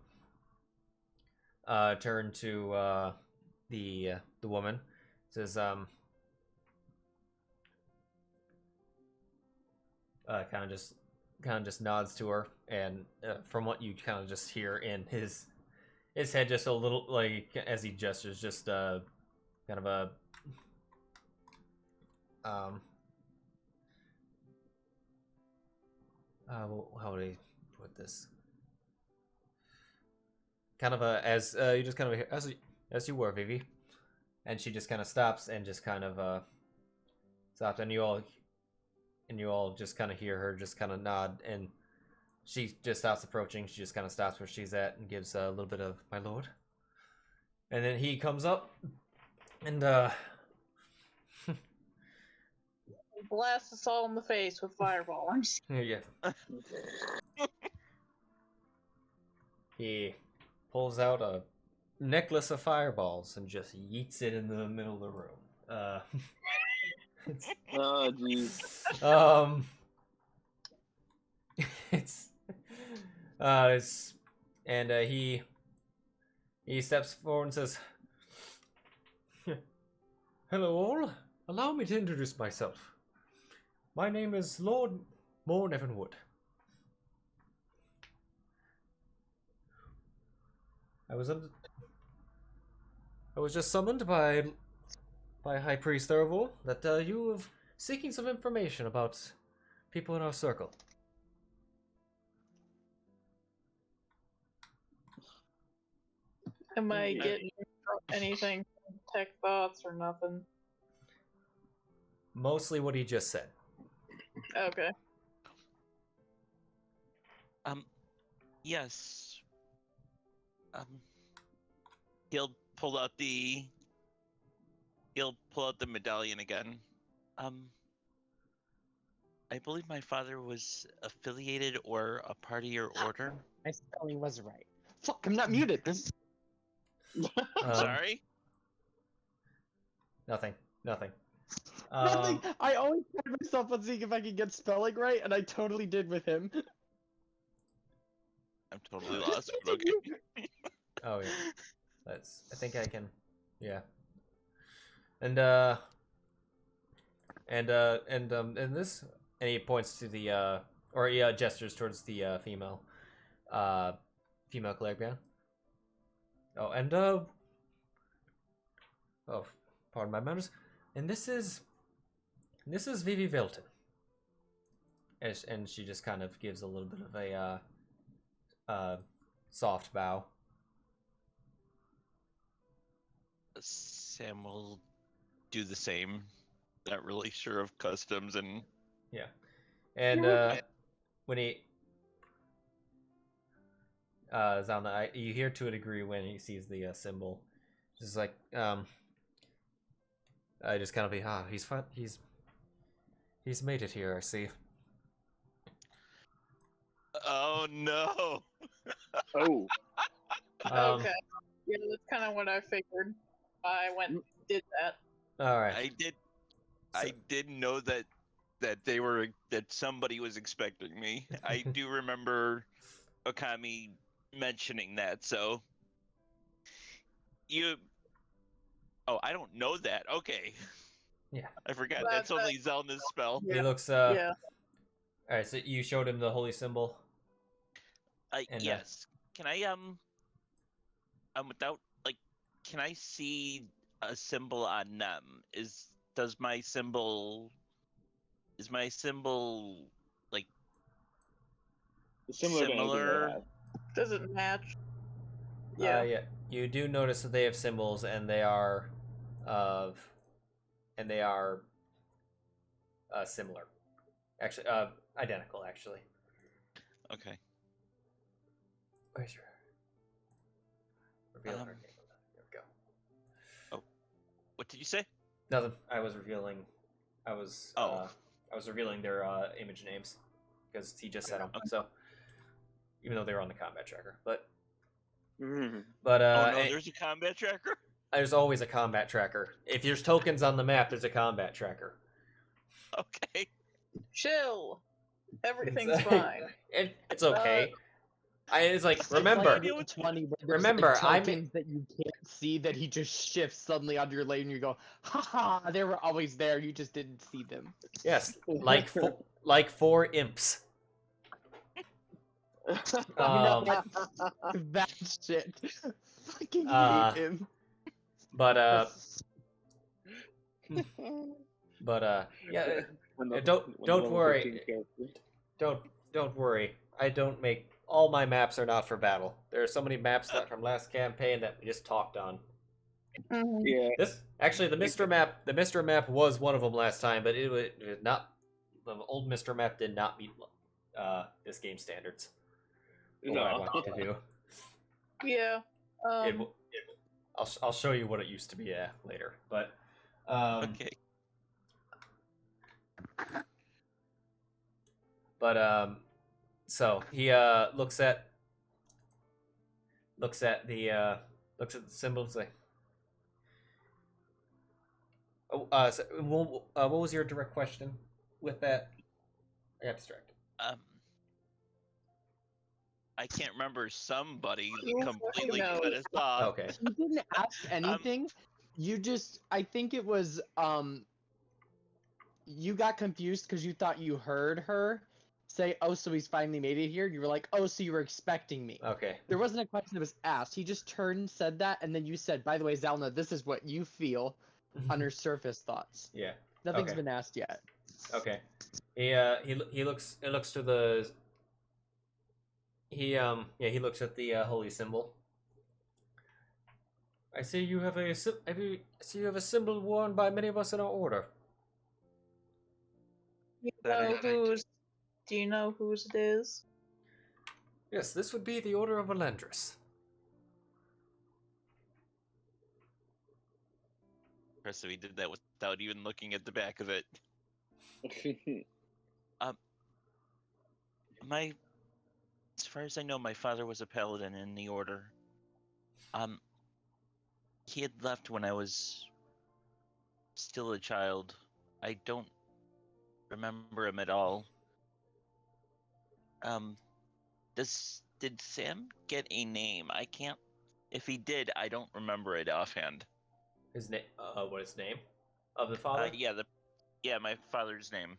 the woman. Says kind of just nods to her, and from what you kind of just hear in his head, just a little like as he gestures, just kind of a how would I put this? Kind of a as you just kind of as you were, Vivi, and she just kind of stops and just kind of stops, and you all just kind of hear her just kind of nod, and she just stops approaching. She just kind of stops where she's at and gives a little bit of "my lord," and then he comes up and blast us all in the face with fireball. I'm just yeah. He pulls out a necklace of fireballs and just yeets it in the middle of the room. Oh, jeez. It's and he steps forward and says, "Hello all. Allow me to introduce myself. My name is Lord Mornevan Wood. I was just summoned by High Priest Thurvul that you were seeking some information about people in our circle." Am I getting anything from tech thoughts or nothing? Mostly what he just said. Okay. Yes. He'll pull out the medallion again. I believe my father was affiliated or a party or order. My spelling was right. Fuck, I'm not muted. Sorry? Nothing. Nothing. I always tried myself on seeing if I could get spelling right, and I totally did with him. I'm totally lost. But okay. Oh yeah. I think I can. Yeah. And this, and he points to the or he gestures towards the female cleric. Oh, and oh, pardon my manners. And this is Vivi Vilton. And she just kind of gives a little bit of a soft bow. Sam will do the same. Not really sure of customs and yeah. And when he Zylna, you hear to a degree when he sees the symbol, just like I just kind of be he's fun. He's made it here. I see. Oh no. Oh. Okay. Yeah, that's kind of what I figured. I went and did that. All right. I did know that somebody was expecting me. I do remember Okami mentioning that. So I don't know that. Okay. Yeah. I forgot. That's only Zylna's spell. Yeah. He looks Yeah. All right, so you showed him the holy symbol. Yes. Can I without can I see a symbol on them? Is my symbol like similar? Does it match? Yeah. Yeah. You do notice that they have symbols, and they are similar. Actually, identical. Actually. Okay. Where's your reveal her name? There we go. Oh, what did you say? Nothing. I was revealing their image names because he just said them. Okay. So even though they were on the combat tracker, but no, there's a combat tracker. There's always a combat tracker. If there's tokens on the map, there's a combat tracker. Okay. Chill. Everything's fine. It's okay. It's like, It's remember, like the 20 where there's, remember, like, tokens that you can't see that he just shifts suddenly onto your lane and you go, haha, they were always there, you just didn't see them. yes, like 4 imps. You know what? That shit. Fucking hate him. But yeah. Don't worry. Don't worry. I don't make all my maps are not for battle. There are so many maps that from last campaign that we just talked on. Yeah. This actually the Mr. map was one of them last time, but it was not. The old Mr. map did not meet this game standards. What I want you to do. Yeah. I'll show you what it used to be later, but Okay. But so he looks at the symbols. Like, so, what was your direct question with that? I got distracted. I can't remember. Somebody Who completely knows? cut us off. Okay. You didn't ask anything. You just, I think it was, you got confused because you thought you heard her say, oh, so he's finally made it here. You were like, oh, so you were expecting me. Okay. There wasn't a question that was asked. He just turned, said that, and then you said, by the way, Zylna, this is what you feel on her surface thoughts. Yeah. Nothing's Okay. been asked yet. Okay. He looks to the. He looks at the holy symbol. I see you have a symbol worn by many of us in our order. Do you know whose it is? Yes, this would be the Order of Valandris. So he did that without even looking at the back of it. As far as I know, my father was a paladin in the order. He had left when I was still a child. I don't remember him at all. Did Sam get a name? I can't. If he did, I don't remember it offhand. His name. What is his name? Of the father? Yeah, my father's name.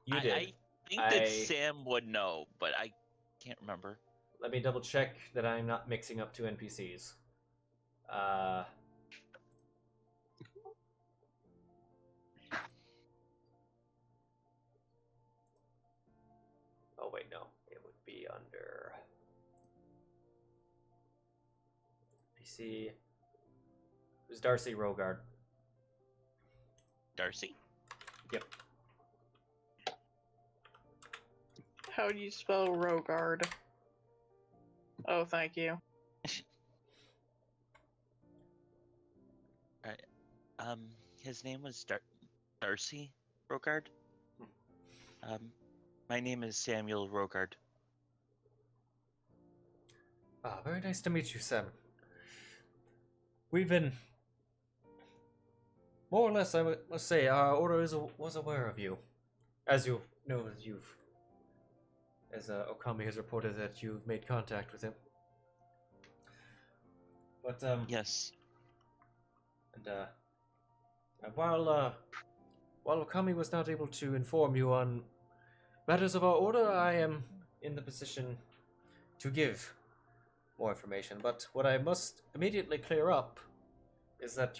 You did. I think that Sam would know, but I can't remember. Let me double check that I'm not mixing up 2 NPCs. Oh wait, no. It would be under NPC. It was Darcy Rogard. Darcy? Yep. How do you spell Rogard? Oh, thank you. His name was Darcy Rogard. My name is Samuel Rogard. Very nice to meet you, Sam. We've been, more or less, I must say, our order was aware of you. As you know, as Okami has reported that you've made contact with him. But, Yes. And while Okami was not able to inform you on matters of our order, I am in the position to give more information. But what I must immediately clear up is that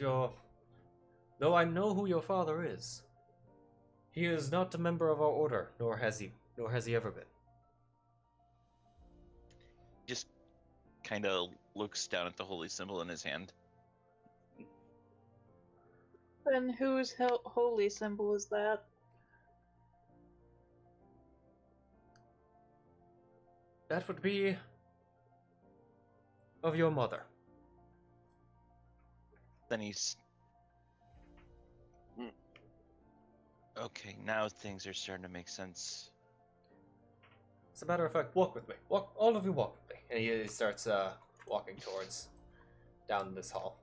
though I know who your father is, he is not a member of our order, nor has he ever been. Just kind of looks down at the holy symbol in his hand. Then whose holy symbol is that? That would be of your mother. Then he's... Okay, now things are starting to make sense. As a matter of fact, walk with me. All of you walk with me. And he starts walking towards down this hall.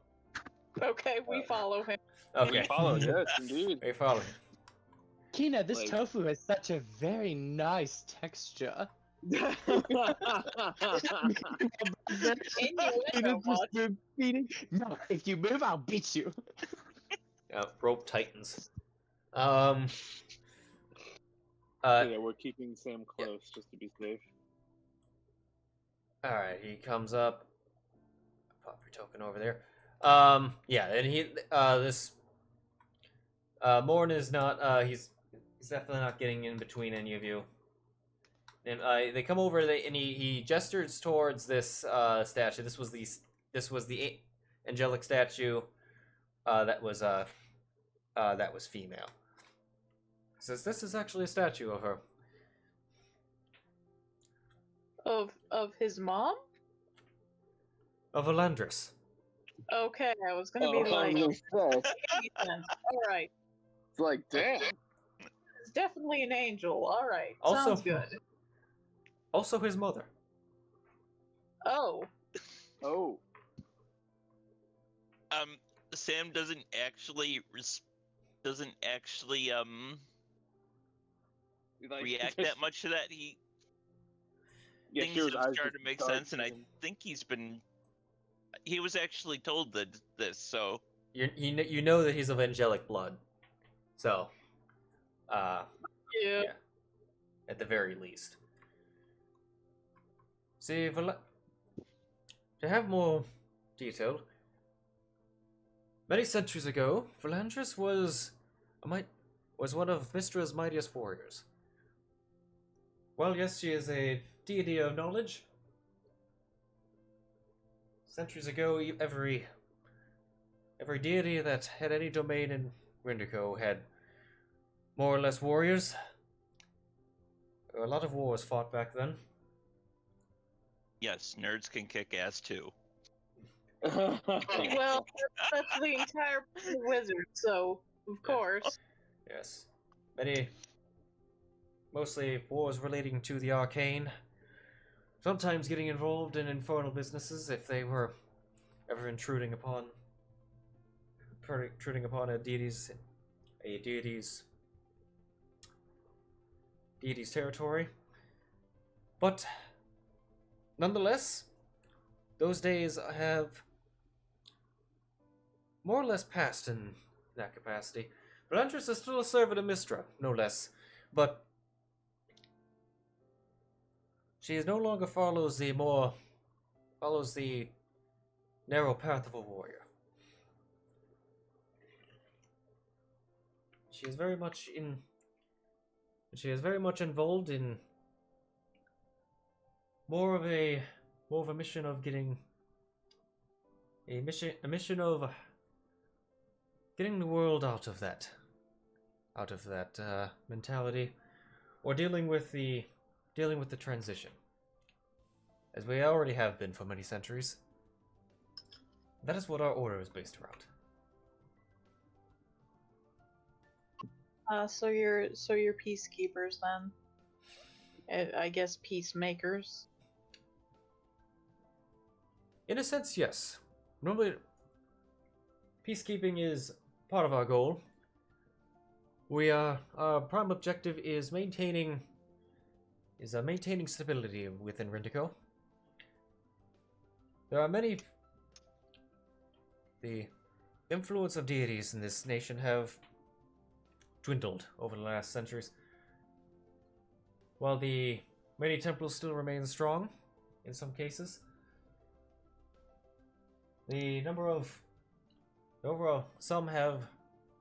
Okay, we follow him. Okay. We follow, yes, indeed. We follow. Kina, this Like- tofu has such a very nice texture. Innuendo, what? No, if you move, I'll beat you. Rope tightens. So yeah, we're keeping Sam close just to be safe. All right, he comes up. Pop your token over there. Yeah, and this Morn is not. He's definitely not getting in between any of you. And they come over. And he gestures towards this statue. This was the angelic statue. That was female. He says this is actually a statue of her. Of his mom? Of Elandris. Okay, I was gonna be like, alright. It's like, damn. It's definitely an angel. Alright. Also- Sounds good. Also his mother. Oh. Oh. Sam doesn't actually Like, react that much to that. Yeah, Things Sheero's have eyes started just to make start sense, and I to- think he was actually told this, so You know that he's of angelic blood. So, Yeah. at the very least. See, to have more detail, many centuries ago, Valandris was one of Mistra's mightiest warriors. Well, yes, she is a deity of knowledge. Centuries ago, every deity that had any domain in Rindico had more or less warriors. A lot of wars fought back then. yes, nerds can kick ass too. Well, that's the entire wizard, so of course. Yes. Mostly wars relating to the arcane. Sometimes getting involved in infernal businesses if they were ever intruding upon a deity's territory. But nonetheless, those days have more or less passed in that capacity. Valandris is still a servant of Mistra, no less, but she no longer follows the narrow path of a warrior. She is very much involved in more of a mission of getting getting the world out of that mentality, or dealing with the transition, as we already have been for many centuries. That is what our order is based around. So you're peacekeepers then? I guess peacemakers. In a sense, yes. Normally, peacekeeping is part of our goal. Our prime objective is maintaining stability within Rindico. There are the influence of deities in this nation have dwindled over the last centuries. While the many temples still remain strong, in some cases, overall, some have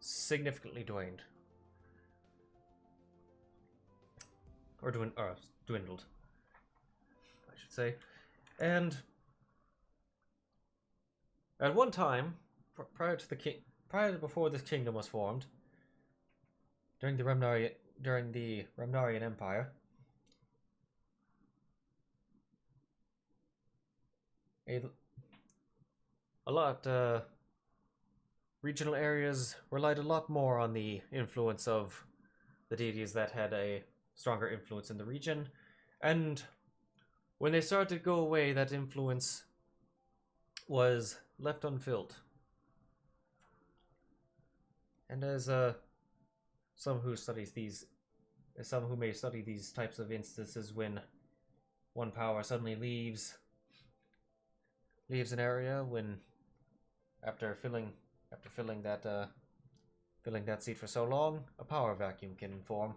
significantly dwindled. Or dwindled, I should say. And at one time, before this kingdom was formed, during the Remnarian Empire, regional areas relied a lot more on the influence of the deities that had a stronger influence in the region, and when they started to go away, that influence was left unfilled. And as some who may study these types of instances when one power suddenly leaves an area when after filling that seat for so long, a power vacuum can form,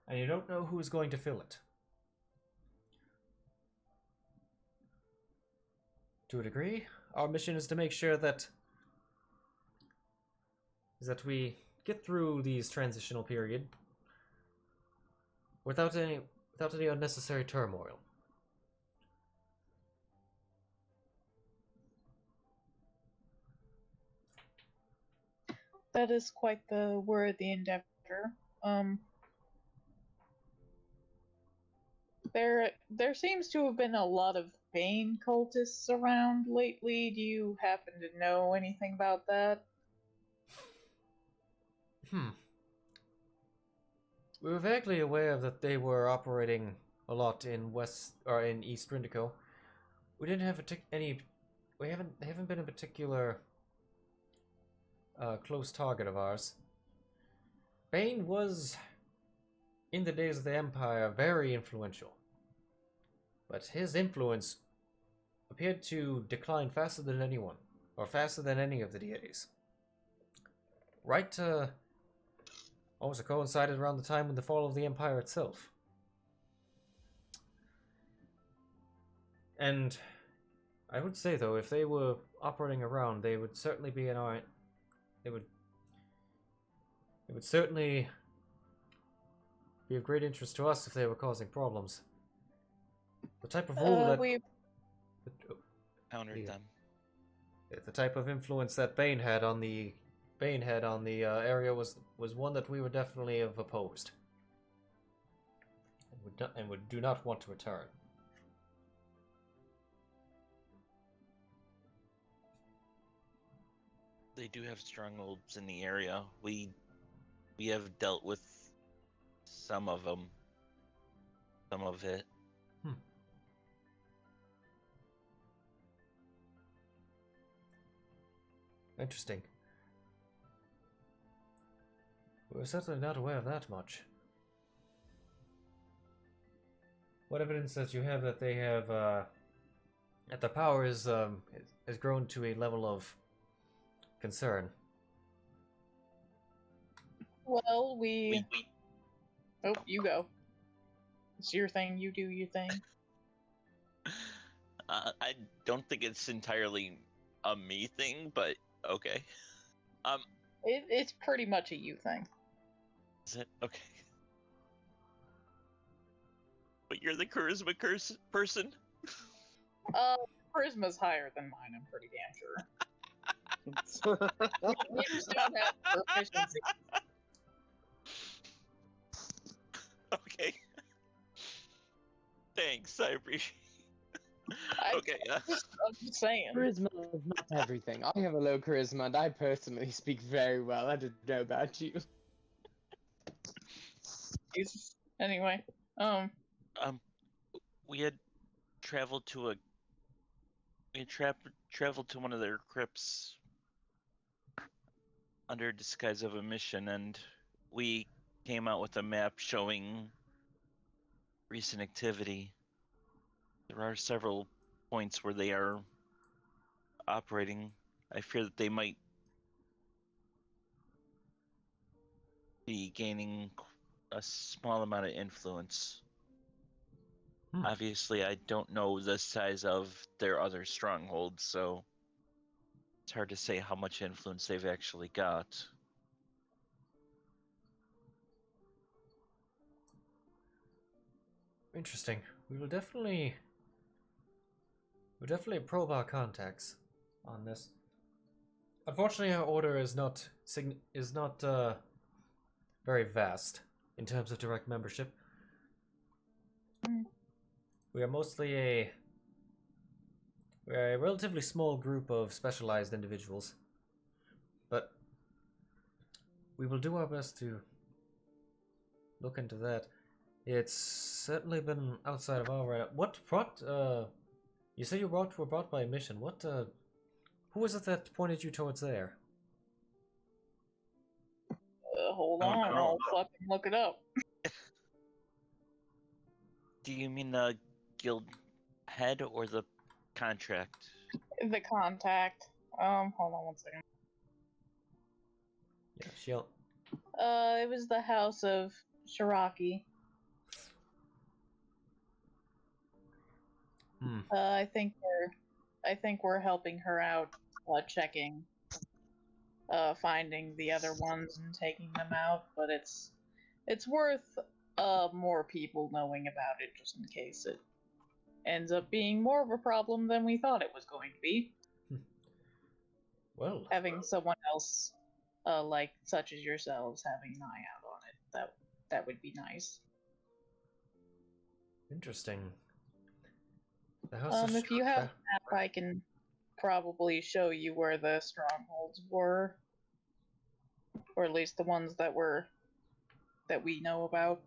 and you don't know who is going to fill it. To a degree, our mission is to make sure that we get through these transitional period without any unnecessary turmoil. That is quite the worthy endeavor. There seems to have been a lot of Bane cultists around lately. Do you happen to know anything about that? We were vaguely aware that they were operating a lot in East Rindico. We didn't have they haven't been a particular close target of ours. Bane was, in the days of the Empire, very influential. But his influence appeared to decline faster than anyone, or faster than any of the deities. Also coincided around the time with the fall of the Empire itself. And I would say, though, if they were operating around, they would certainly be in our... It would certainly be of great interest to us if they were causing problems. The type of rule that... Countered them. The type of influence that Bane had on the area was one that we would definitely have opposed, and would do not want to return. They do have strongholds in the area. We have dealt with some of them. Some of it. Interesting. We're certainly not aware of that much. What evidence does you have that they have that the power has grown to a level of concern? Well, Oh, you go. It's your thing. You do your thing. I don't think it's entirely a me thing, but okay. It's pretty much a you thing. Is it? Okay. But you're the charisma person? Charisma's higher than mine, I'm pretty damn sure. We just don't have proficiency. Okay. Thanks, I appreciate Okay, I'm just saying. Charisma is not everything. I have a low charisma, and I personally speak very well. I didn't know about you. Jesus. Anyway, we had traveled to traveled to one of their crypts under disguise of a mission, and we came out with a map showing recent activity. There are several points where they are operating. I fear that they might be gaining a small amount of influence. Obviously, I don't know the size of their other strongholds, so it's hard to say how much influence they've actually got. Interesting. We'll definitely probe our contacts on this. Unfortunately, our order is not very vast in terms of direct membership. We are mostly a relatively small group of specialized individuals, but we will do our best to look into that. It's certainly been outside of our radar. What brought, you said you were brought by a mission. What, who was it that pointed you towards there? Hold Oh, on, no. I'll fucking look it up. Do you mean the guild head or the contract? The contact. Hold on one second. Yeah, she'll. It was the house of Shiraki. Hmm. I think we're helping her out, checking, finding the other ones and taking them out. But it's worth more people knowing about it, just in case it ends up being more of a problem than we thought it was going to be. Well, Having someone else, like such as yourselves, having an eye out on it, that would be nice. interesting. The house of If you have a map, I can probably show you where the strongholds were, or at least the ones that we know about.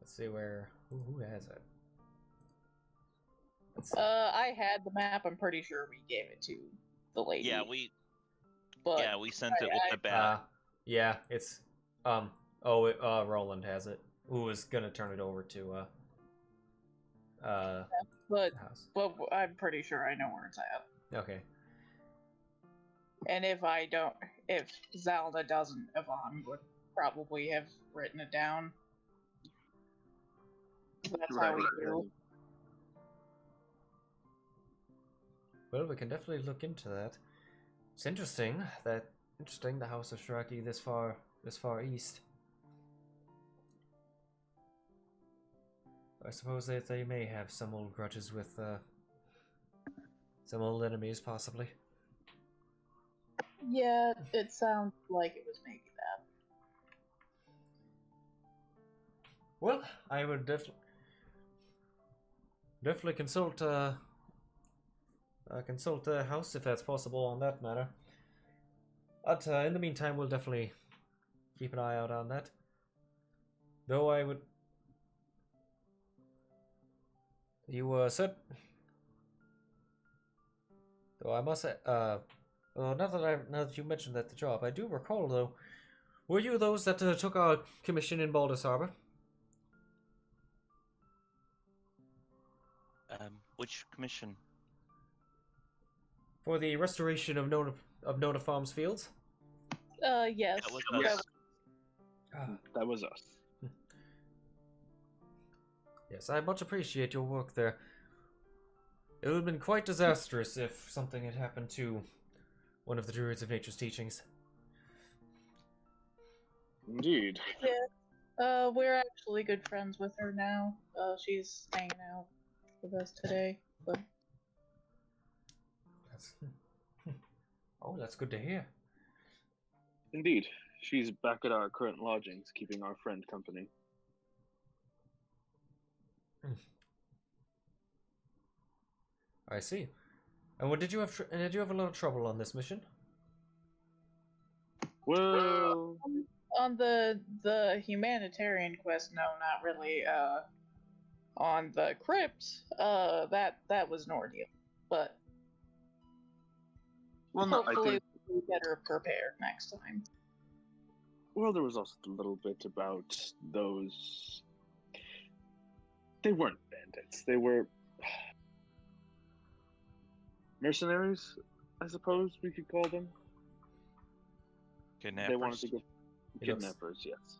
Let's see where. Who has it? Let's see. I had the map. I'm pretty sure we gave it to the lady. Yeah, we sent it with the bat. Yeah, it's Roland has it. Who was gonna turn it over to but the house. I'm pretty sure I know where it's at. Okay. And if Zylna doesn't, Yvonne would probably have written it down. That's how we do. Well, we can definitely look into that. It's interesting the house of Shiraki this far east. I suppose that they may have some old grudges with some old enemies, possibly. Yeah, it sounds like it was maybe that. Well, I would definitely consult the house if that's possible on that matter. But in the meantime, we'll definitely keep an eye out on that. Though I would. You said. Though I must say, well, now that you mentioned that the job, I do recall though. Were you those that took our commission in Baldur's Harbor? Which commission? For the restoration of Nona Farms fields? Yes. That was Yes. us. That was us. Yes, I much appreciate your work there. It would have been quite disastrous if something had happened to one of the Druids of Nature's teachings. Indeed. Yeah. We're actually good friends with her now. She's hanging out with us today. But that's good to hear. Indeed. She's back at our current lodgings, keeping our friend company. I see. And what did you have? Did you have a lot of trouble on this mission? Well, on the humanitarian quest, no, not really. On the crypt, that was an ordeal, but well, no, I hopefully think. we'll be better prepared next time. Well, there was also a little bit about those. They weren't bandits. They were mercenaries, I suppose we could call them. Kidnappers. They wanted to get He looks- kidnappers. Yes.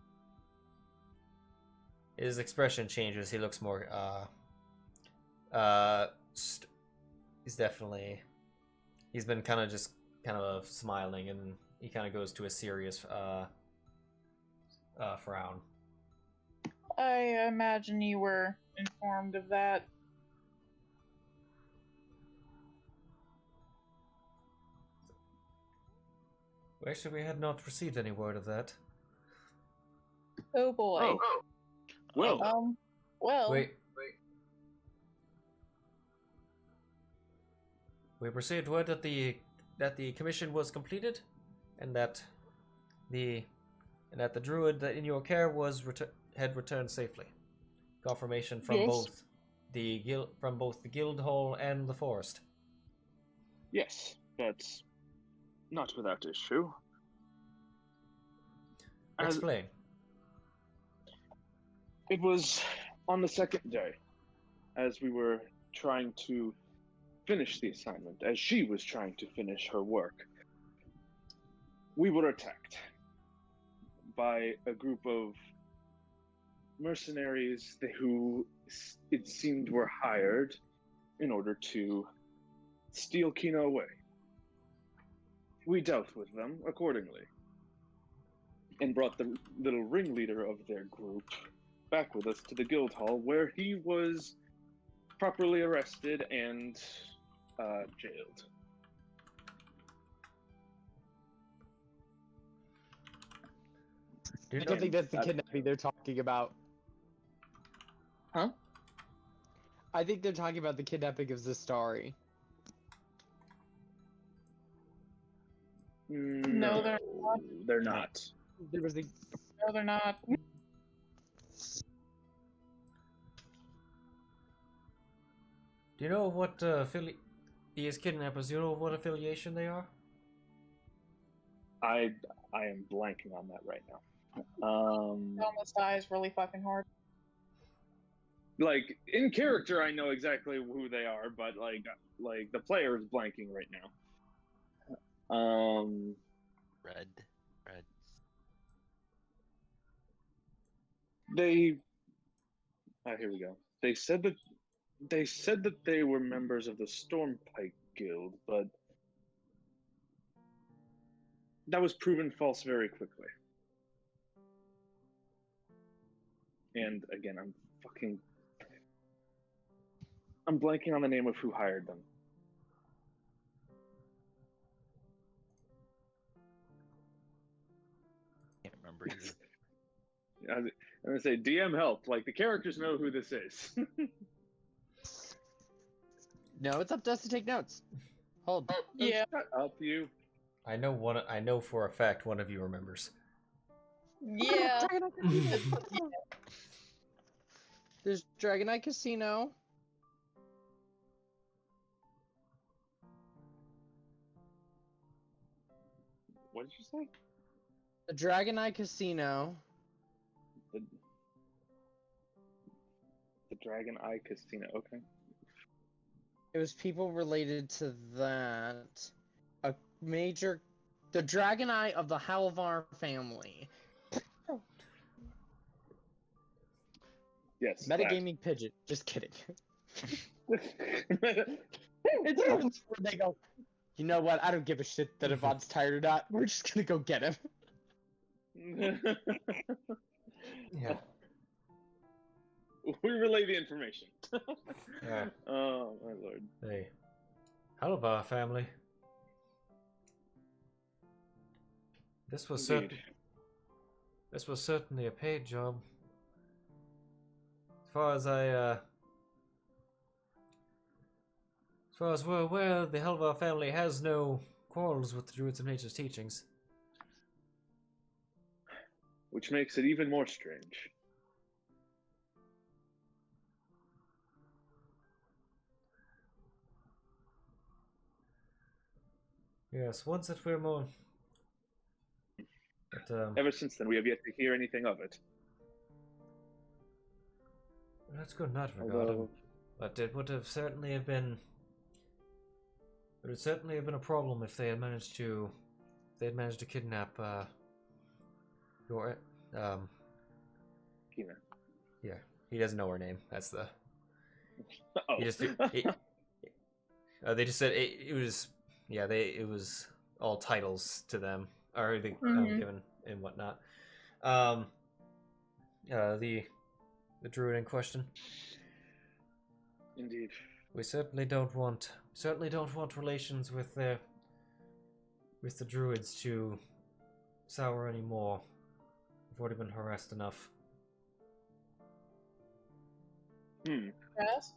His expression changes. He looks more. He's definitely. He's been kind of smiling, and he kind of goes to a serious frown. I imagine you were informed of that. Well, actually, we had not received any word of that. Oh boy. Well, Well. Wait. We received word that the commission was completed, and that the druid that in your care had returned safely. Confirmation from Yes. both the guild hall and the forest. yes, but not without issue. Explain. It was on the second day, as we were trying to finish the assignment, as she was trying to finish her work. We were attacked by a group of mercenaries who, it seemed, were hired in order to steal Kino away. We dealt with them accordingly, and brought the little ringleader of their group back with us to the guild hall, where he was properly arrested and jailed. I don't think that's the kidnapping they're talking about. Huh? I think they're talking about the kidnapping of Zastari. No, they're not. They're not. There was the... No, they're not. Do you know what these kidnappers? Do you know what affiliation they are? I am blanking on that right now. Almost dies really fucking hard. Like in character, I know exactly who they are, but like the player is blanking right now. Red. They. Here we go. They said that they were members of the Stormpike Guild, but that was proven false very quickly. And again, I'm blanking on the name of who hired them. Can't remember either. I'm gonna say DM help. Like the characters know who this is. No, it's up to us to take notes. Hold. Yeah. Shut up, you. I know for a fact one of you remembers. Yeah. There's Dragonite Casino. What did you say? The Dragonite Casino. The Dragon Eye Casino. Okay. It was people related to that. The Dragon Eye of the Halvar family. Yes. Metagaming Pigeon. Just kidding. It's where they go, you know what? I don't give a shit that Yvonne's tired or not. We're just gonna go get him. Yeah. We relay the information. Yeah. Oh my lord. Hey, Halvar family. This was Indeed. certainly a paid job. As far as we're aware, the Halvar family has no quarrels with the Druids of Nature's teachings. Which makes it even more strange. Yes, once that we're more. But, Ever since then, we have yet to hear anything of it. that's good in that regard. Although, But it would certainly have been a problem if they had managed to kidnap your Kina. yeah, he doesn't know her name. That's the Oh. he just they just said it was it was all titles to them or given and whatnot. The druid in question. Indeed. We certainly don't want relations with the druids to sour anymore. We've already been harassed enough. Yes.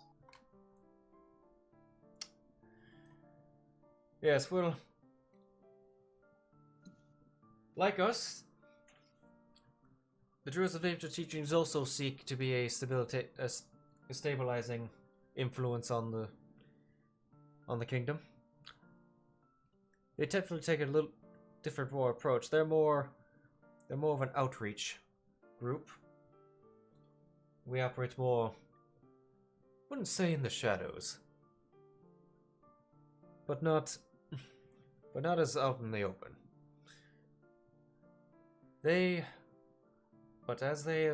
Yes, well, like us, the Druids of Nature teachings also seek to be a stabilizing influence on the kingdom. they definitely take a little different more approach. They're more of an outreach group. We operate more, wouldn't say in the shadows, but not as out in the open. As they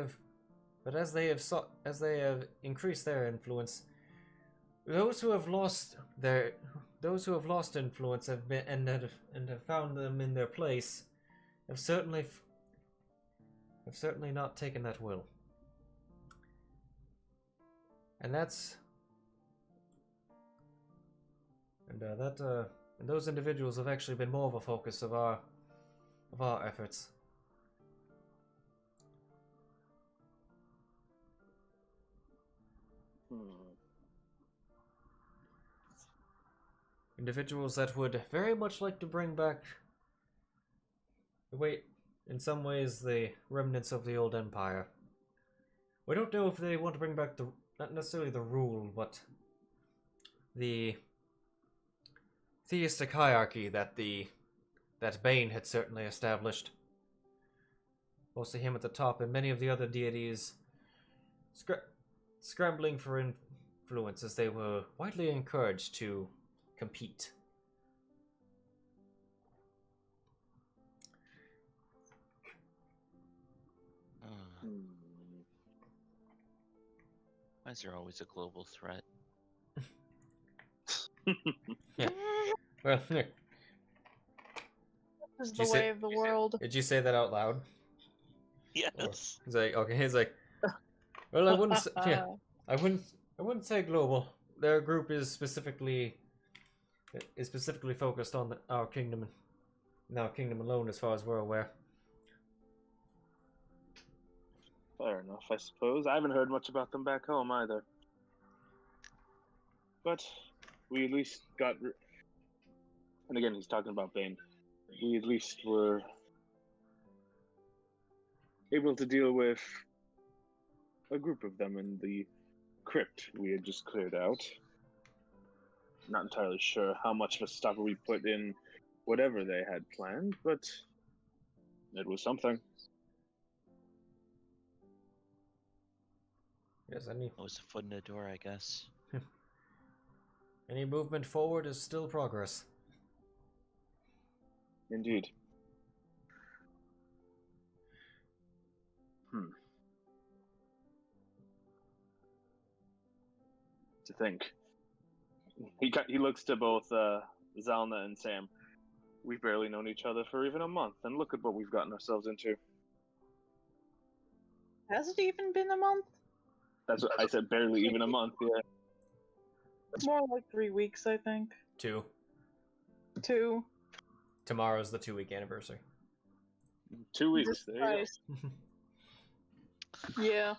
have increased their influence, those who have lost influence have been and have found them in their place have certainly not taken that will. And those individuals have actually been more of a focus of our efforts. Individuals that would very much like to bring back in some ways, the remnants of the old empire. We don't know if they want to bring back not necessarily the rule, but the theistic hierarchy that Bane had certainly established. Mostly him at the top, and many of the other deities scrambling for influence as they were widely encouraged to compete. Why is there always a global threat? Yeah. Well, This is the way of the world. Did you say that out loud? Yes. He's like, okay. He's like, well, I wouldn't. Yeah, I wouldn't say global. Their group is specifically focused on our kingdom, and our kingdom alone, as far as we're aware. Fair enough, I suppose. I haven't heard much about them back home either. But we at least got... And again, he's talking about Bane. We at least were able to deal with a group of them in the crypt we had just cleared out. Not entirely sure how much of a stopper we put in whatever they had planned, but it was something. Yes, It was a foot in the door, I guess. any movement forward is still progress. Indeed. To think. He looks to both Zylna and Sam. We've barely known each other for even a month, and look at what we've gotten ourselves into. Has it even been a month? That's what I said, barely even a month, yeah. It's more like 3 weeks, I think. 2. 2. Tomorrow's the 2-week anniversary. 2 weeks, there you go. Yeah.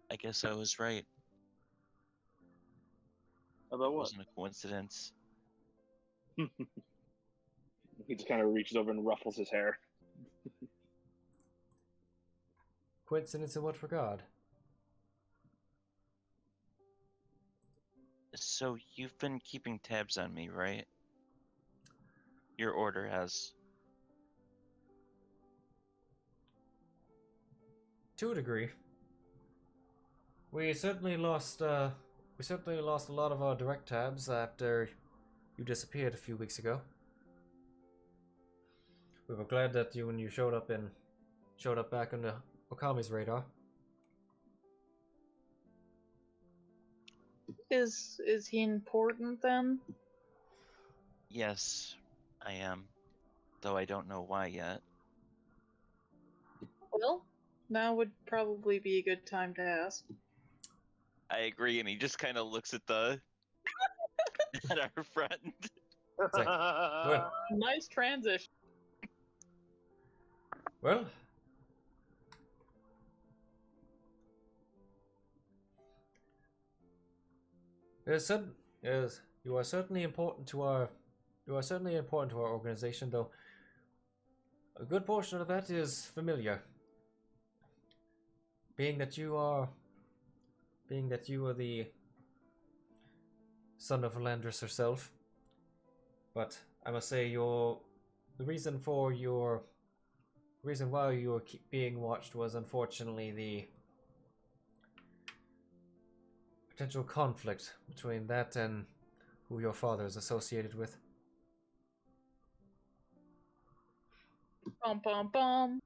I guess I was right. About It what? wasn't a coincidence. He just kind of reaches over and ruffles his hair. Coincidence in what regard? So you've been keeping tabs on me, right? Your order has. To a degree. We certainly lost a lot of our direct tabs after you disappeared a few weeks ago. We were glad that when you showed up back on the Okami's radar. Is he important then? Yes, I am. Though I don't know why yet. Well, now would probably be a good time to ask. I agree, and he just kind of looks at at our friend. It's like, well, Nice transition. well, you are certainly important to our organization, though a good portion of that is familiar. Being that you are the son of Landris herself, But I must say, the reason why you were being watched was unfortunately the potential conflict between that and who your father is associated with. Bum bum bum.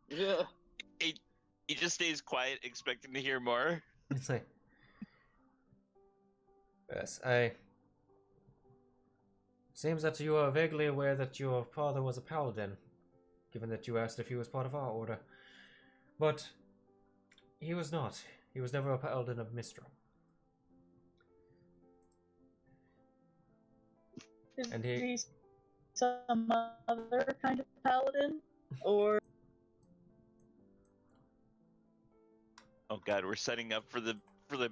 Yeah. He just stays quiet, expecting to hear more. It's like, yes, seems that you are vaguely aware that your father was a paladin, given that you asked if he was part of our order. But he was not. He was never a paladin of Mistral. And he some other kind of paladin, or Oh god, we're setting up for the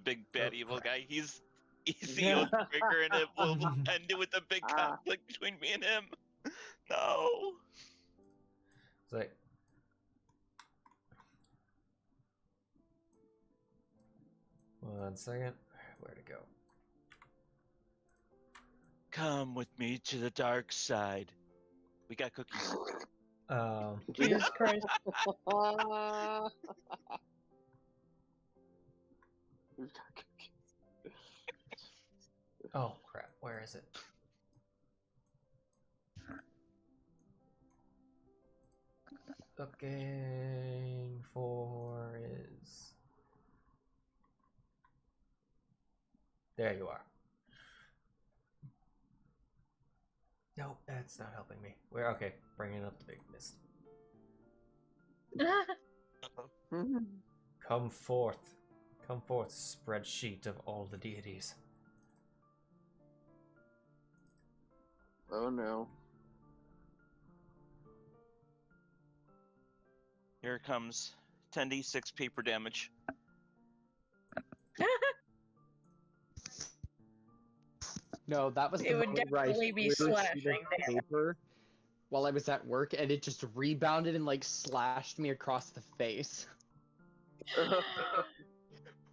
big bad evil guy. He's the Oathbreaker, and it will end it with a big conflict between me and him. No. It's like, one second. Where'd it go? Come with me to the dark side. We got cookies. Jesus Christ. Oh crap! Where is it? Looking for is. There you are. Nope, that's not helping me. Where? Okay, bringing up the big mist. Come forth, spreadsheet of all the deities. Oh no. Here it comes. 10d6 paper damage. No, that was It the would moment where I definitely be threw a sheet slashing of there. paper while I was at work, and it just rebounded and like slashed me across the face.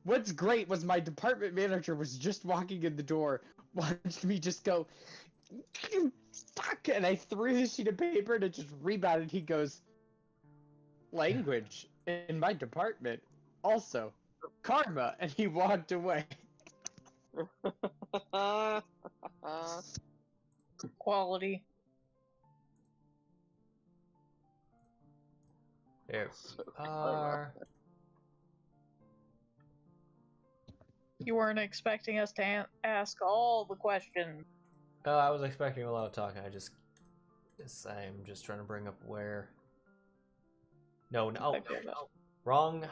What's great was my department manager was just walking in the door, watched me just go, "You fuck!" and I threw the sheet of paper and it just rebounded. He goes, "Language in my department, also karma," and he walked away. Quality. There we are. You weren't expecting us to ask all the questions. I was expecting a lot of talking. I'm just trying to bring up where. No, wrong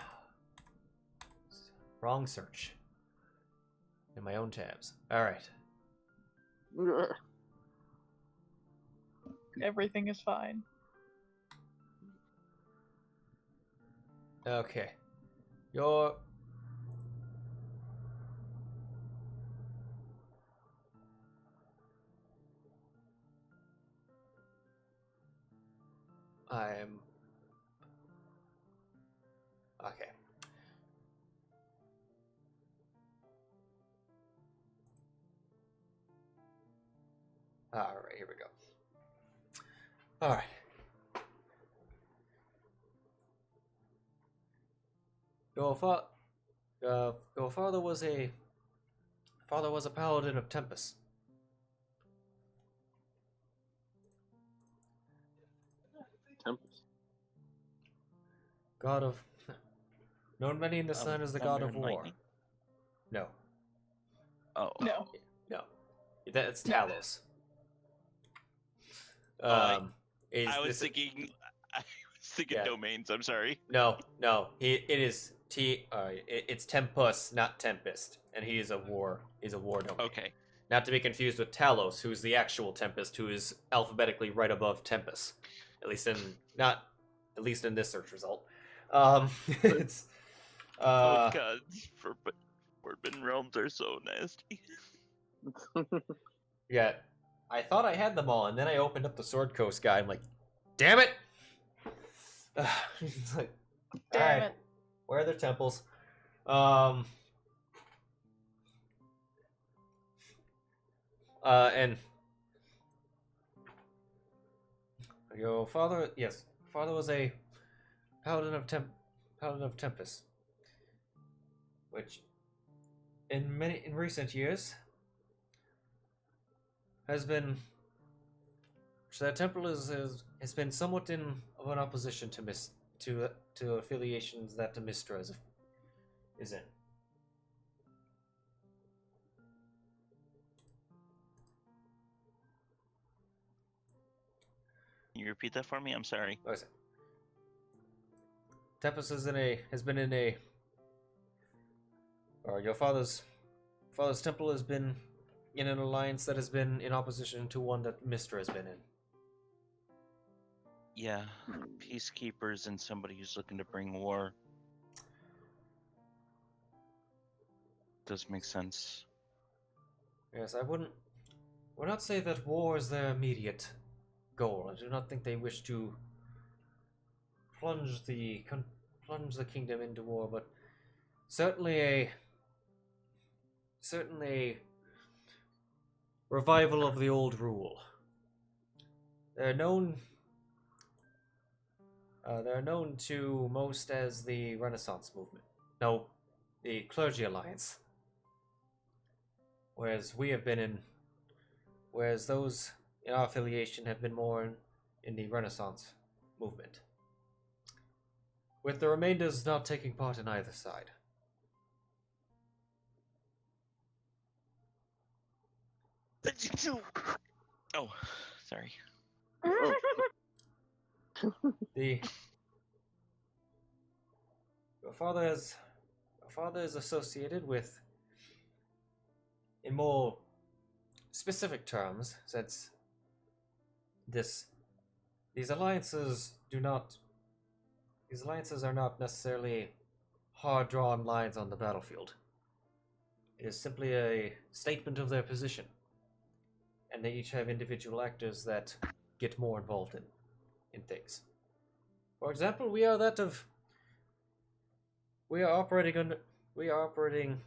search. In my own tabs. All right. Everything is fine. Okay. I'm okay. All right, here we go. All right. Your father was a paladin of Tempest. Tempest. God of known many in this land as the god of war. lightning? No, Oh. No. no, that's Talos. I Is was this- thinking Yeah. domains. I'm sorry. No. It is it's Tempest, not Tempest, and he is a war. He's a war domain. Okay. Not to be confused with Talos, who's the actual Tempest, who is alphabetically right above Tempest. At least in this search result. It's Oh god, Forbidden Realms are so nasty. yeah. I thought I had them all, and then I opened up the Sword Coast guide. I'm like, damn it! It's like, Damn alright, it. where are their temples? And Your father, yes, father was a paladin of Tempest, which in recent years has been. So that temple has been somewhat of an opposition to affiliations that the Mistra is in. Can you repeat that for me? I'm sorry. What is it? Tempest has been in a. Or your father's temple has been in an alliance that has been in opposition to one that Mistra has been in. Yeah, peacekeepers and somebody who's looking to bring war. Does make sense. Yes, I would not say that war is their immediate goal. I do not think they wish to plunge the kingdom into war, but certainly a revival of the old rule. They're known to most as the Renaissance movement. No, the Clergy Alliance. Whereas those in our affiliation have been more in the Renaissance movement. With the remainders not taking part in either side. Oh, sorry. Your father is associated with, in more specific terms, since these alliances are not necessarily hard-drawn lines on the battlefield. It is simply a statement of their position, and they each have individual actors that get more involved in things. For example, we are operating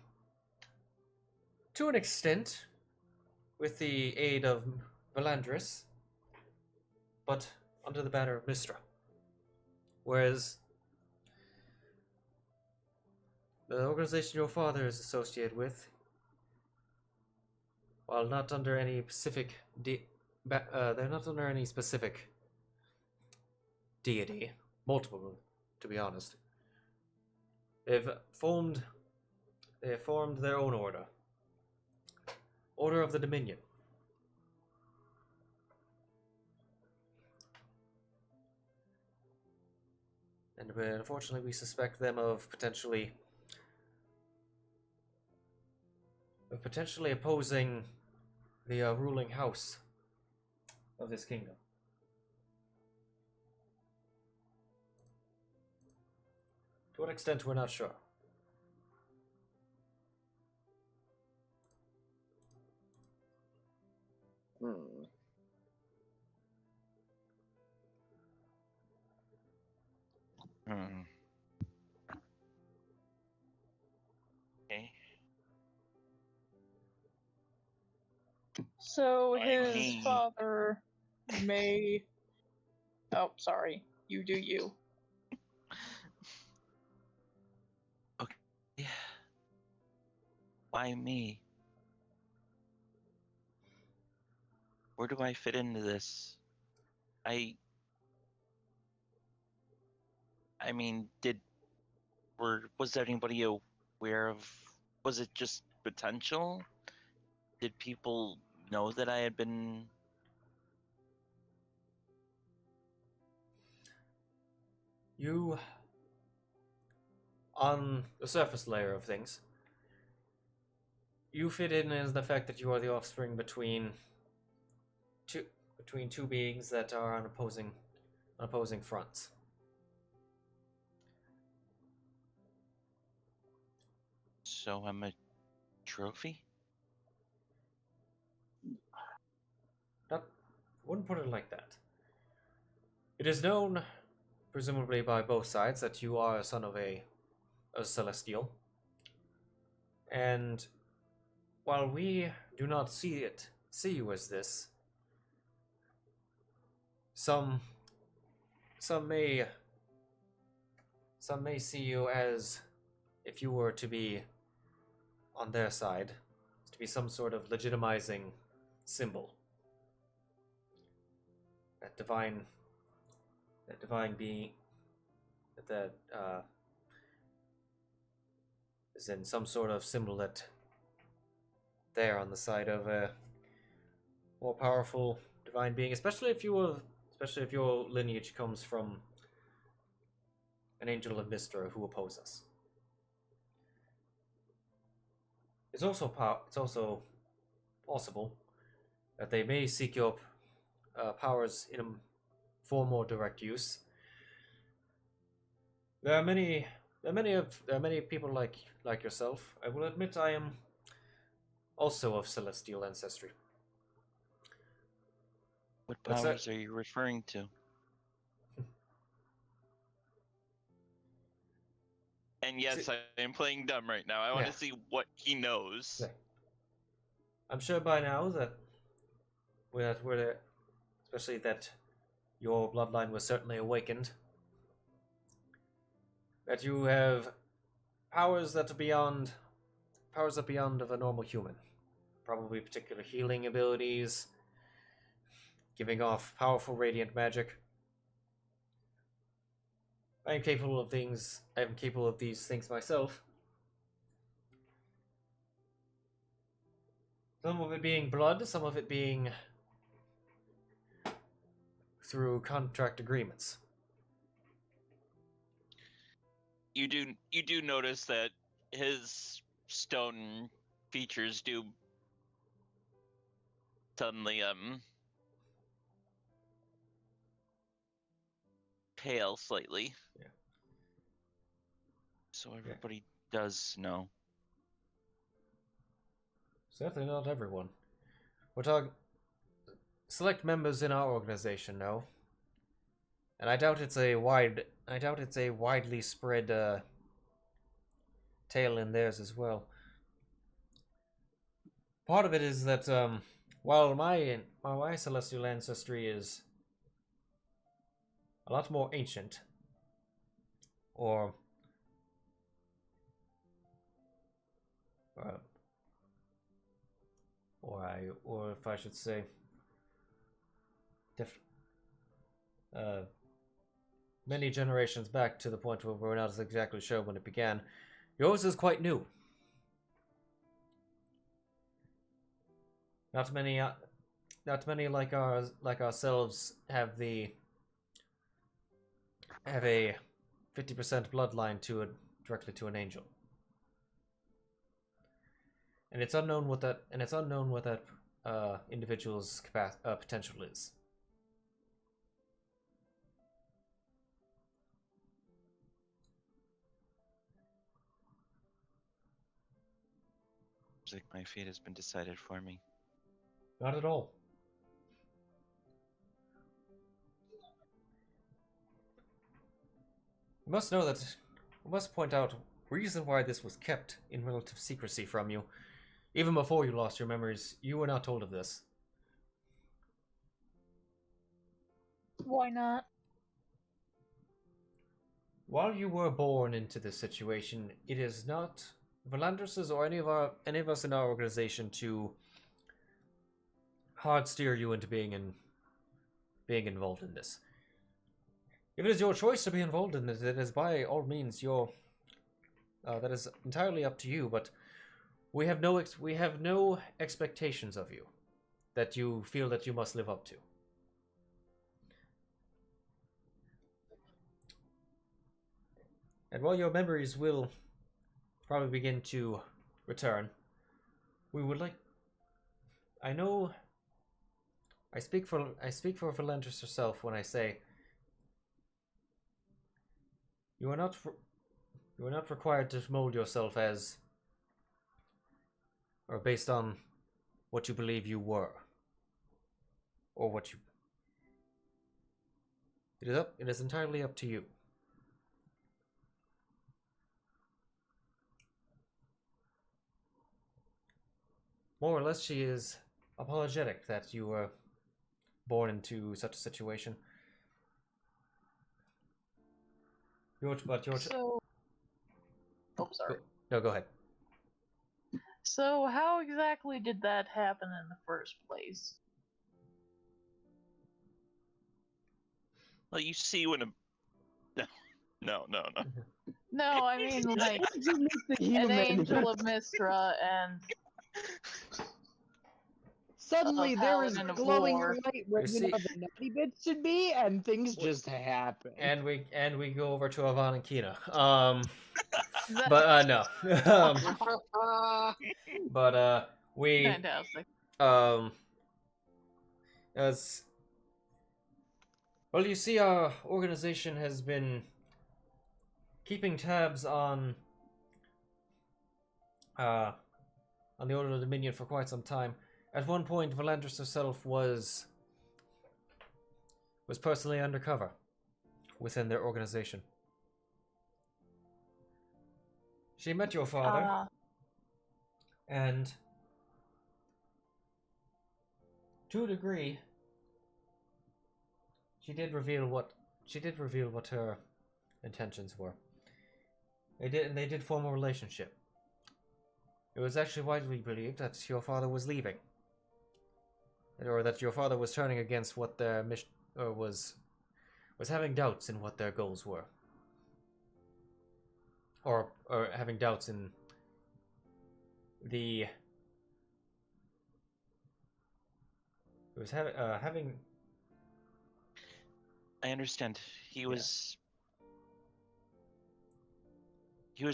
to an extent with the aid of Valandris, but under the banner of Mistra. Whereas the organization your father is associated with, while not under any specific they're not under any specific deity, multiple, to be honest. They've formed their own order of the Dominion. And unfortunately, we suspect them of potentially opposing the ruling house of this kingdom. To what extent, we're not sure. Okay. So his me. father may. Oh, sorry. You do you. Okay. Yeah. Why me? Where do I fit into this? I mean, was anybody aware of? Was it just potential? Did people know that I had been? You, on the surface layer of things, you fit in as the fact that you are the offspring between two beings that are on opposing fronts. So I'm a trophy? Wouldn't put it like that. It is known, presumably by both sides, that you are a son of a celestial. And while we do not see you as this, some some may see you as, if you were to be on their side, to be some sort of legitimizing symbol. That divine being, that is in some sort of symbol that they're on the side of a more powerful divine being, especially if your lineage comes from an angel of Mystra who oppose us. It's also possible that they may seek your powers for more direct use. There are many people like yourself. I will admit I am also of celestial ancestry. What powers are you referring to? And yes, I am playing dumb right now. I want to see what he knows. Yeah. I'm sure by now that especially that your bloodline was certainly awakened, that you have powers that are beyond of a normal human. Probably particular healing abilities, giving off powerful radiant magic. I am capable of these things myself. Some of it being blood, some of it being through contract agreements. You do notice that his stone features do suddenly pale slightly. Yeah. So everybody does know. Certainly not everyone. We're talking select members in our organization know. And I doubt it's a widely spread tale in theirs as well. Part of it is that while my celestial ancestry is a lot more ancient, or if I should say, many generations back, to the point where we're not exactly sure when it began. Yours is quite new. Not many like ourselves have a 50% bloodline directly to an angel. And it's unknown what that individual's potential is. It's like my fate has been decided for me. Not at all. We must point out reason why this was kept in relative secrecy from you. Even before you lost your memories, you were not told of this. Why not? While you were born into this situation, it is not Valandris's or any of us in our organization to hard steer you into being involved in this. If it is your choice to be involved in it, it is by all means that is entirely up to you. But we have no expectations of you that you feel that you must live up to. And while your memories will probably begin to return, we would like. I know. I speak for Valendris herself when I say you are not required to mold yourself as or based on what you believe you were, or what you. It is entirely up to you. More or less, she is apologetic that you were born into such a situation. George. So, oh, sorry. No, go ahead. So, how exactly did that happen in the first place? Well, you see when a no. No, I mean like You miss the an human. angel of Mistra and Suddenly there is paladin of glowing war. light where You you see- know the naughty bits should be, and things just happen. And we go over to Avon and Kina. That- But no. But we Fantastic. as well, you see, our organization has been keeping tabs on the Order of Dominion for quite some time. At one point, Valandris herself was personally undercover within their organization. She met your father, and to a degree, she did reveal what her intentions were. They did form a relationship. It was actually widely believed that your father was leaving, or that your father was turning against what their mission, or was having doubts in what their goals were, or having doubts in the. It was having. I understand. He was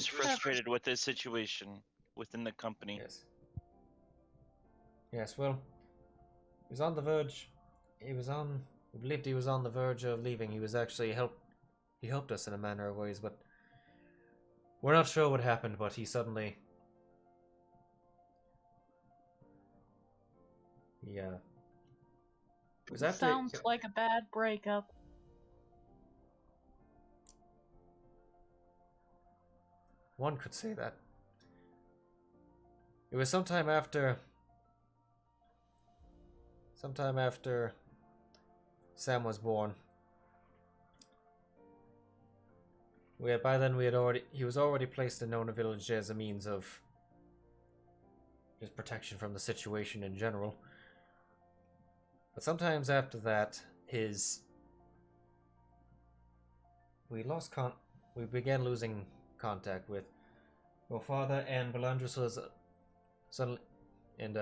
frustrated with his situation within the company. Yes. Yes, well, he was on the verge. We believed he was on the verge of leaving. He was actually he helped us in a manner of ways, but we're not sure what happened, but he suddenly... Yeah. It was after... Sounds like a bad breakup. One could say that. It was sometime after Sam was born. He was already placed in Nona Village as a means of just protection from the situation in general. But sometimes after that, we began losing contact with your father, and Valandris was suddenly, and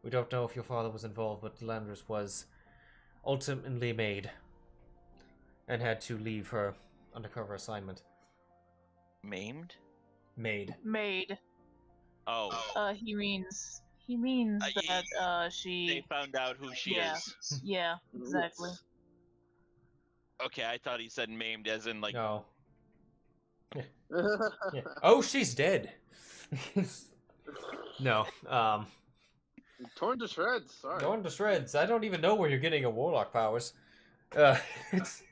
we don't know if your father was involved, but Valandris was ultimately made and had to leave her undercover assignment. Maimed? Made. Oh. He means that she. They found out who she is. Yeah, exactly. Okay, I thought he said maimed as in like. No. Yeah. Oh, she's dead. No. Torn to shreds. Sorry. Torn to shreds. I don't even know where you're getting your warlock powers. It's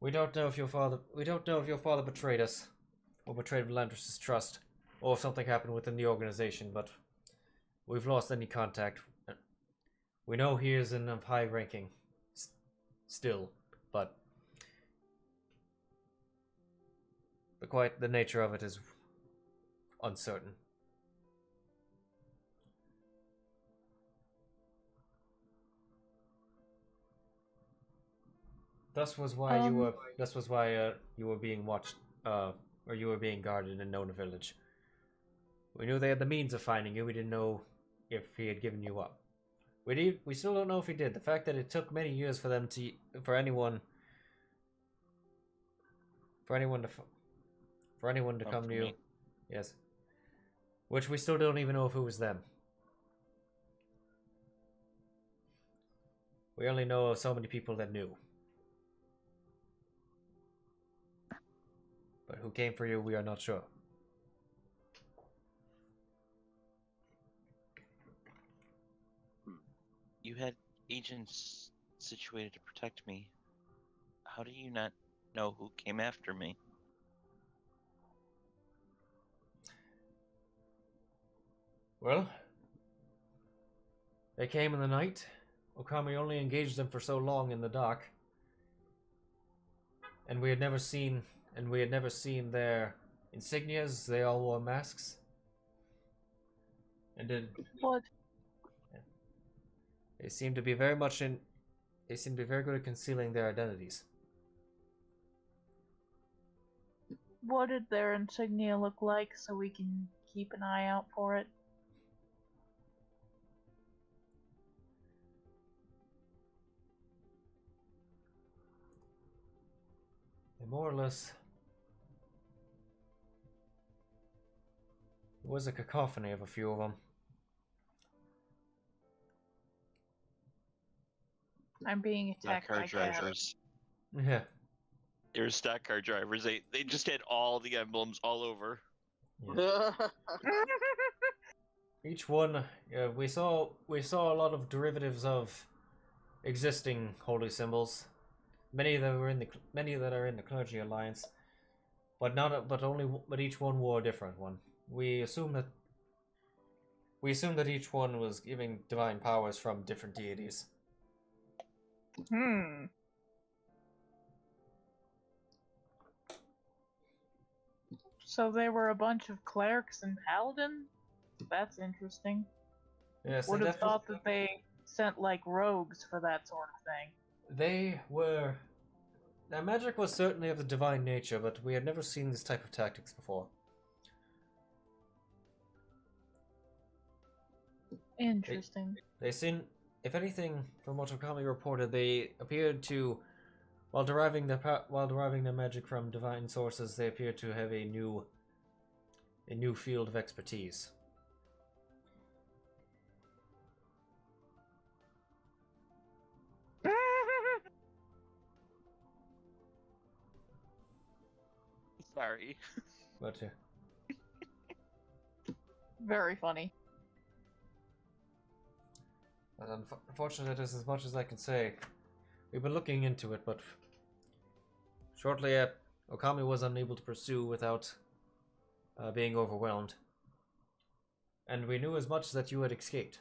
we don't know if your father betrayed us, or betrayed Valandris' trust, or if something happened within the organization, but we've lost any contact. We know he is in high ranking still, but the nature of it is uncertain. This was why you were being watched, or you were being guarded in Nona Village. We knew they had the means of finding you. We didn't know if he had given you up. We still don't know if he did. The fact that it took many years for anyone to come to you, yes. Which we still don't even know if it was them. We only know of so many people that knew. But who came for you, we are not sure. You had agents situated to protect me. How do you not know who came after me? Well, They came in the night. Okami only engaged them for so long in the dark. And we had never seen their insignias. They all wore masks. And What? they seemed to be very good at concealing their identities. What did their insignia look like so we can keep an eye out for it? They more or less... It was a cacophony of a few of them. I'm being attacked Stock car by cats. drivers. Yeah. They were stock car drivers. They just had all the emblems all over. Each one, we saw a lot of derivatives of existing holy symbols. Many that are in the Clergy Alliance, but each one wore a different one. We assume that each one was giving divine powers from different deities. Hmm. So they were a bunch of clerics and paladins? That's interesting. Yes, Would have thought that they sent like rogues for that sort of thing. They were. Their magic was certainly of the divine nature, but we had never seen this type of tactics before. Interesting. They seem, if anything, from what Okami reported, they appeared to, while deriving their magic from divine sources, they appeared to have a new field of expertise. Sorry. But Very funny. unfortunately, that is as much as I can say. We've been looking into it, but shortly Okami was unable to pursue without being overwhelmed. And we knew as much that you had escaped.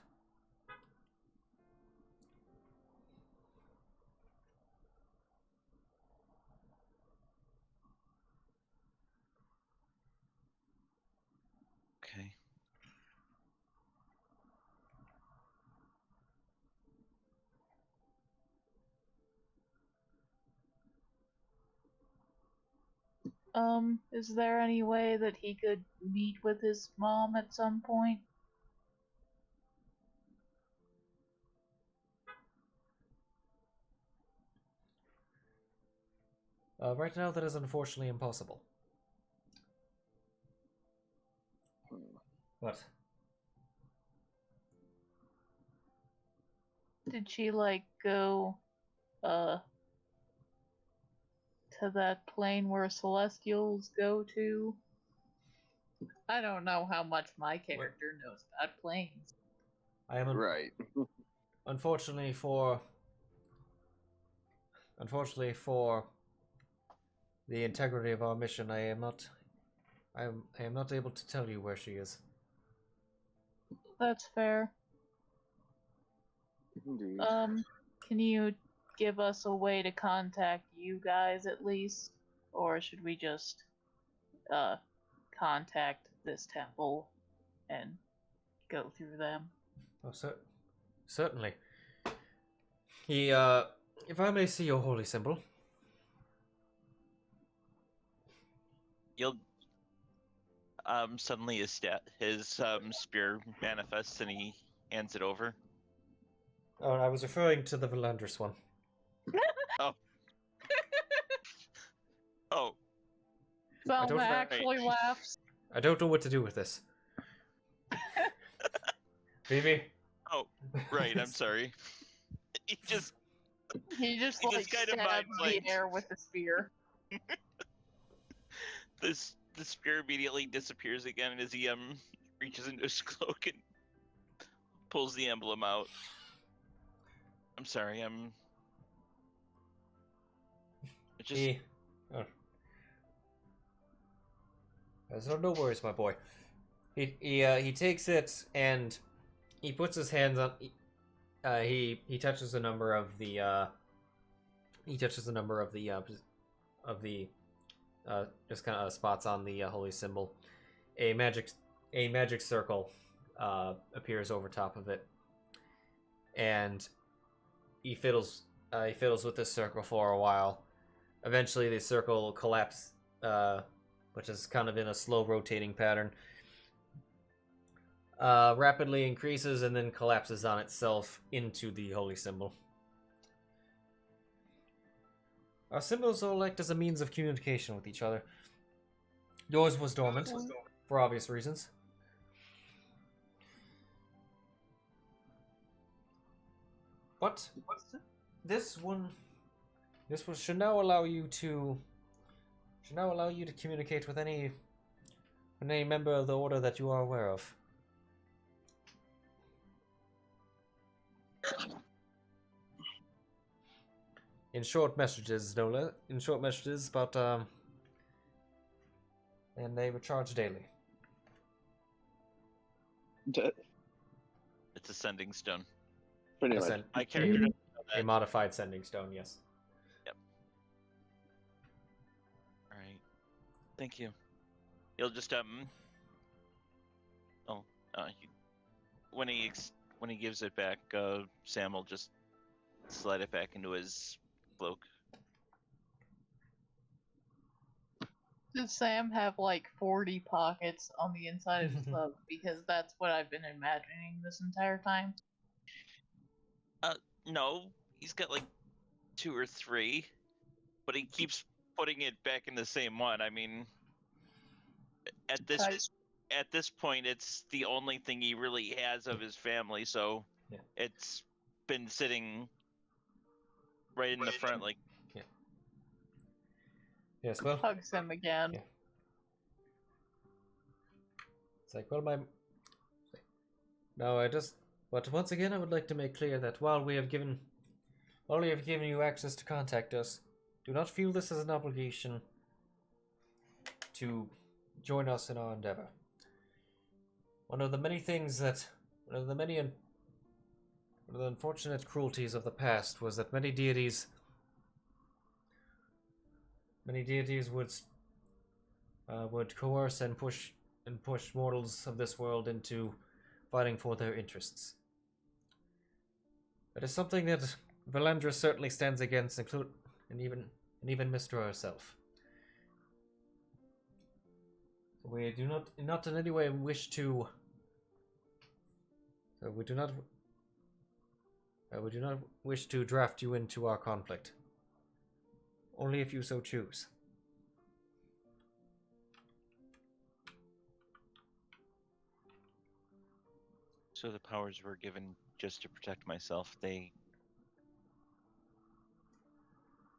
Okay. Is there any way that he could meet with his mom at some point? Right now, that is unfortunately impossible. What? Did she, like, go, to that plane where Celestials go to? I don't know how much my character knows about planes. I am Right. unfortunately for the integrity of our mission, I am not able to tell you where she is. That's fair. Indeed. Can you give us a way to contact you guys at least? Or should we just, contact this temple and go through them? Oh, certainly. He, if I may see your holy symbol. You'll suddenly his spear manifests and he hands it over. Oh, I was referring to the Valandris one. Oh. Zylna actually laughs. I don't know what to do with this. Phoebe? Oh, right, I'm sorry. He just like kind of stabs mind the air with the spear. the spear immediately disappears again as he reaches into his cloak and pulls the emblem out. I'm sorry, So no worries, my boy. He takes it and he puts his hands on. he touches a number of the just kind of spots on the holy symbol. A magic circle appears over top of it, and he fiddles with this circle for a while. Eventually, the circle collapses, which is kind of in a slow rotating pattern. Rapidly increases and then collapses on itself into the holy symbol. Our symbols all act as a means of communication with each other. Yours was dormant, for obvious reasons. But this should now allow you to communicate with any member of the order that you are aware of. In short messages, Nola. In short messages, but and they were charged daily. It's a sending stone. Pretty much. My character doesn't know A that. modified sending stone, yes. All right. Thank you. He'll just when he gives it back, Sam will just slide it back into his cloak. Does Sam have like 40 pockets on the inside of his cloak? Because that's what I've been imagining this entire time. No, he's got like 2 or 3, but he keeps putting it back in the same one. I mean, at this point, it's the only thing he really has of his family, so yeah. It's been sitting right in the front, like. Yeah. Yes, well. Hugs him again. Yeah. It's like, well, no, but once again, I would like to make clear that while we have given you access to contact us, do not feel this as an obligation to join us in our endeavor. One of the unfortunate cruelties of the past was that many deities would coerce and push mortals of this world into fighting for their interests. That is something that Valandra certainly stands against, and even Mystra herself. We do not in any way wish to. We do not wish to draft you into our conflict. Only if you so choose. So the powers were given just to protect myself.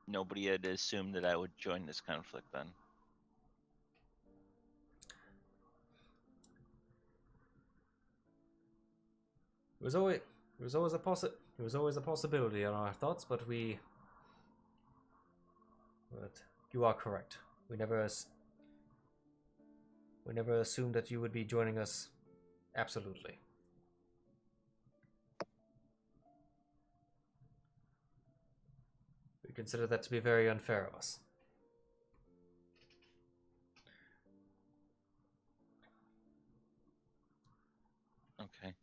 Nobody had assumed that I would join this conflict then. It was always a possibility in our thoughts, but you are correct. We never assumed that you would be joining us. Absolutely. We consider that to be very unfair of us. Okay.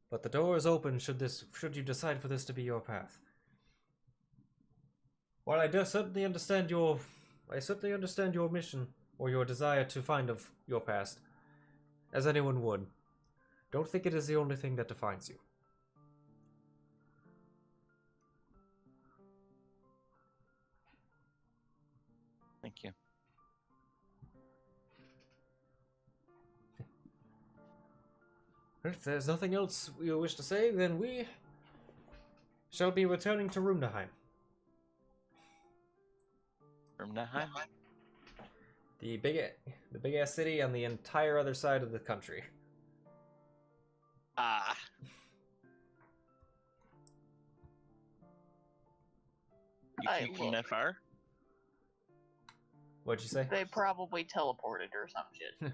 But the door is open should you decide for this to be your path. While I certainly understand your mission or your desire to find of your past, as anyone would, don't think it is the only thing that defines you. Thank you. If there's nothing else you wish to say, then we shall be returning to Rumnaheim. Rumnaheim? The big ass city on the entire other side of the country. Ah. You came from that far? What'd you say? They probably teleported or some shit.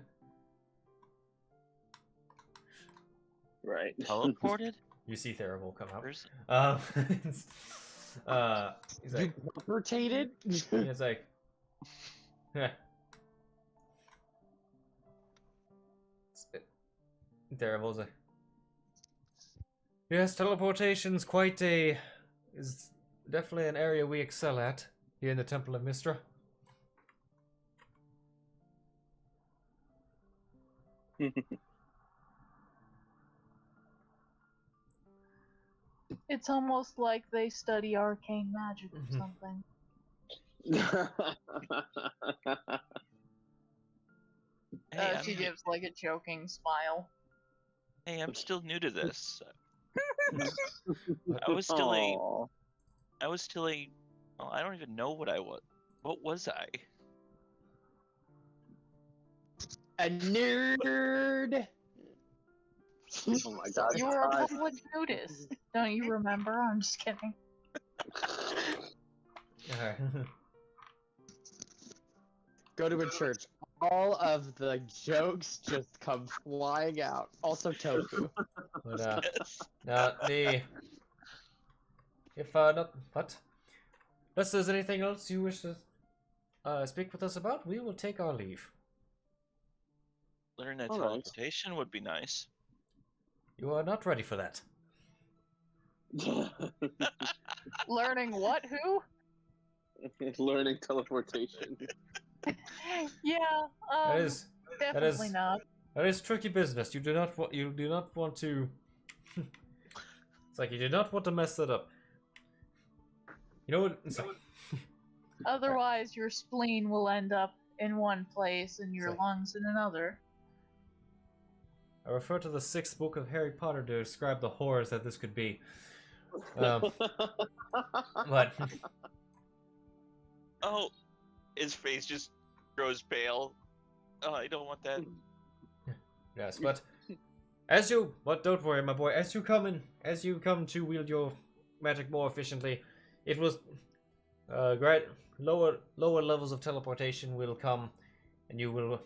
Right. Teleported? You see Therival come out. Where's- He's like, Portrayed? he's like, heh. Therival's like, yes, teleportation's is definitely an area we excel at here in the Temple of Mystra. It's almost like they study arcane magic or something. Hey, She gives like a joking smile. hey, I'm still new to this. I was still a. Aw. Well, I don't even know what I was. What was I? A nerd! Oh my god. You were a public nudist. Don't you remember? I'm just kidding. Alright. Go to a church. All of the jokes just come flying out. Also tofu. But, if not, what? Unless there's anything else you wish to speak with us about, we will take our leave. Learn that All right. teleportation would be nice. You are not ready for that. Learning what? Who? Learning teleportation. Yeah. That is Definitely not. that is tricky business. You do not want to. It's like you do not want to mess that up. You know what? It's like, Otherwise, your spleen will end up in one place and your Sorry. lungs in another. I refer to the 6th book of Harry Potter to describe the horrors that this could be. But Oh, his face just grows pale. Oh, I don't want that. yes, but don't worry, my boy. As you come to wield your magic more efficiently, it was lower levels of teleportation will come, and you will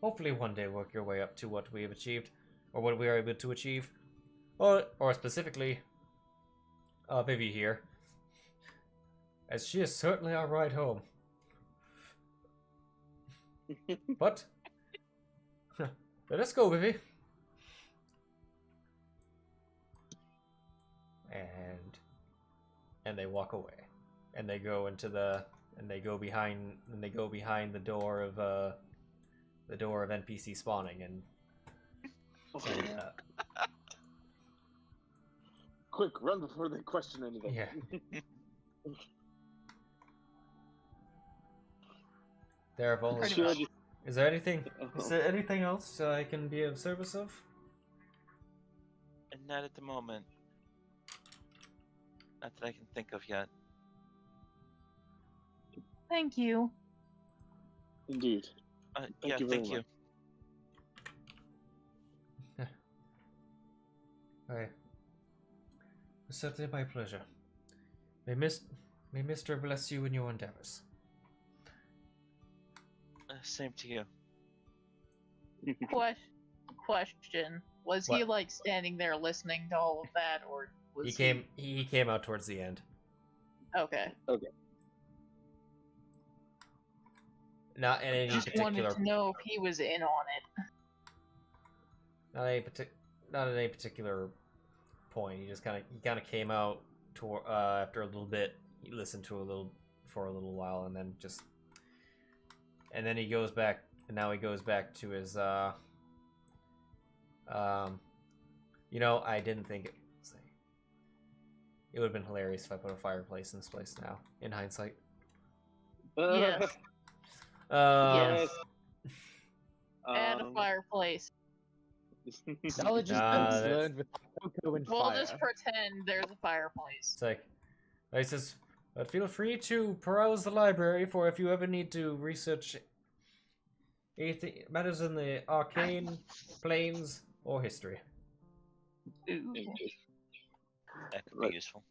hopefully one day work your way up to what we have achieved, or what we are able to achieve, or specifically, Vivi here, as she is certainly our ride home. But let's go, Vivi. And they walk away, and they go behind the door of NPC spawning, and Quick, run before they question anything. yeah. Therival, Pretty Sure, much. is there anything else I can be of service of? And not at the moment. Not that I can think of yet. Thank you. Indeed. Yeah, you very thank you. Alright. It's certainly my pleasure. May Mr. bless you in your endeavors. Same to you. Question. Was he What? like standing there listening to all of that, or was He came out towards the end. Okay. Not in any Just wanted particular to know if he was in on it. not at any particular point. He just kind of came out to after a little bit. He listened to for a little while, and then he goes back. And now he goes back to his I didn't think it would have been hilarious if I put a fireplace in this place now. In hindsight. Yes. Yes. Add a fireplace. Knowledge is Nah, best that's- learned with cocoa and We'll fire. just pretend there's a fireplace. It's like, he says, but feel free to peruse the library for if you ever need to research anything matters in the arcane, planes, or history. Ooh. That could Right. be useful.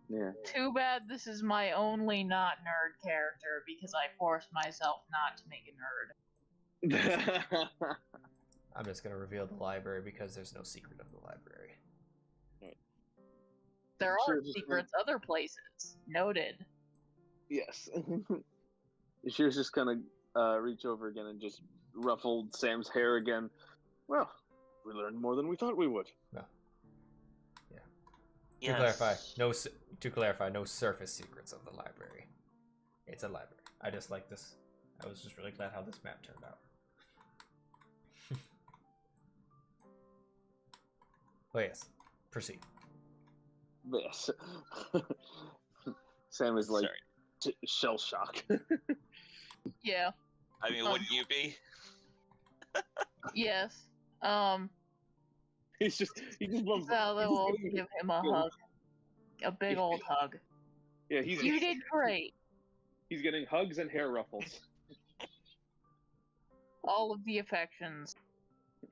Yeah. Too bad this is my only not nerd character because I forced myself not to make a nerd. I'm just gonna reveal the library because there's no secret of the library. There Sure, are just secrets other places. Noted. Yes. She was just gonna reach over again and just ruffled Sam's hair again. Well, we learned more than we thought we would. No. Yeah. Yes. To clarify, no surface secrets of the library. It's a library. I just like this. I was just really glad how this map turned out. Oh yes, proceed. Yes. Sam is like shell shock. Yeah. I mean, wouldn't you be? Yes. he just loves. Vala will give him a hug. A big old hug. Yeah, You did great. He's getting hugs and hair ruffles. All of the affections.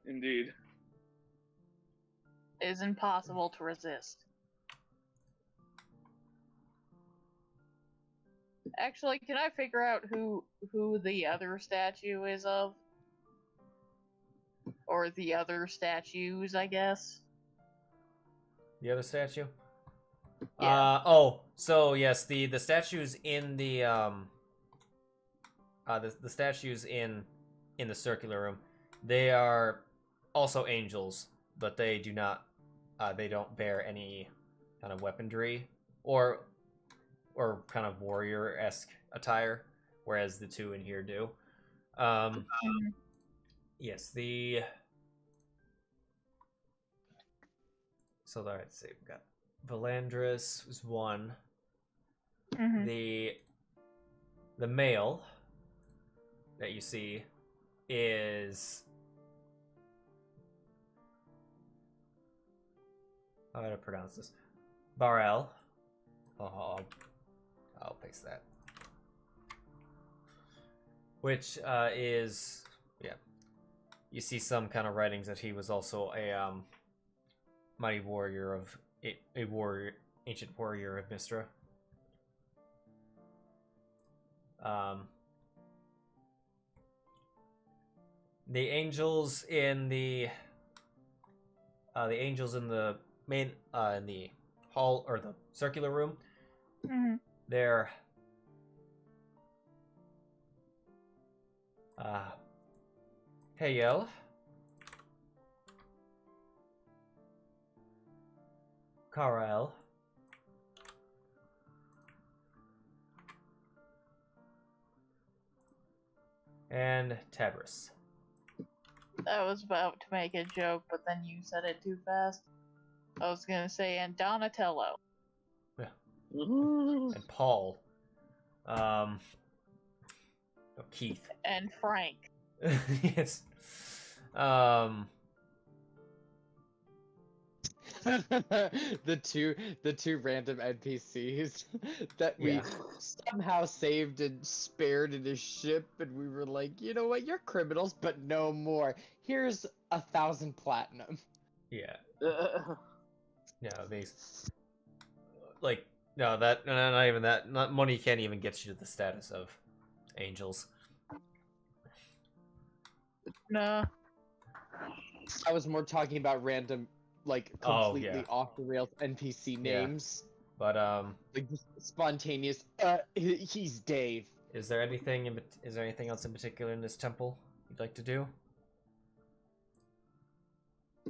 Indeed. It is impossible to resist. Actually, can I figure out who the other statue is of? Or the other statues, I guess. The other statue? Yeah. So yes, the statues in the statues in the circular room, they are also angels, but they do not they don't bear any kind of weaponry or kind of warrior-esque attire, whereas the two in here do. Yes, so let's see, we've got Valandris was one. Mm-hmm. The male that you see is how do I pronounce this? Barel. Oh, I'll paste that. Which is you see some kind of writings that he was also a mighty warrior of a warrior, ancient warrior of Mistra. The angels in the main in the hall or the circular room. Mm-hmm. They're Hayel, Karael, and Tabris. I was about to make a joke, but then you said it too fast. I was gonna say, and Donatello. And Paul. Keith. And Frank. Yes. the two random NPCs that we somehow saved and spared in his ship, and we were like, you know what, you're criminals, but no more. Here's 1,000 platinum. Yeah. No, these not even that. Not money can't even get you to the status of angels. No. I was more talking about random, like, completely off the rails NPC names. But like just spontaneous. He's Dave. Is there anything else in particular in this temple you'd like to do?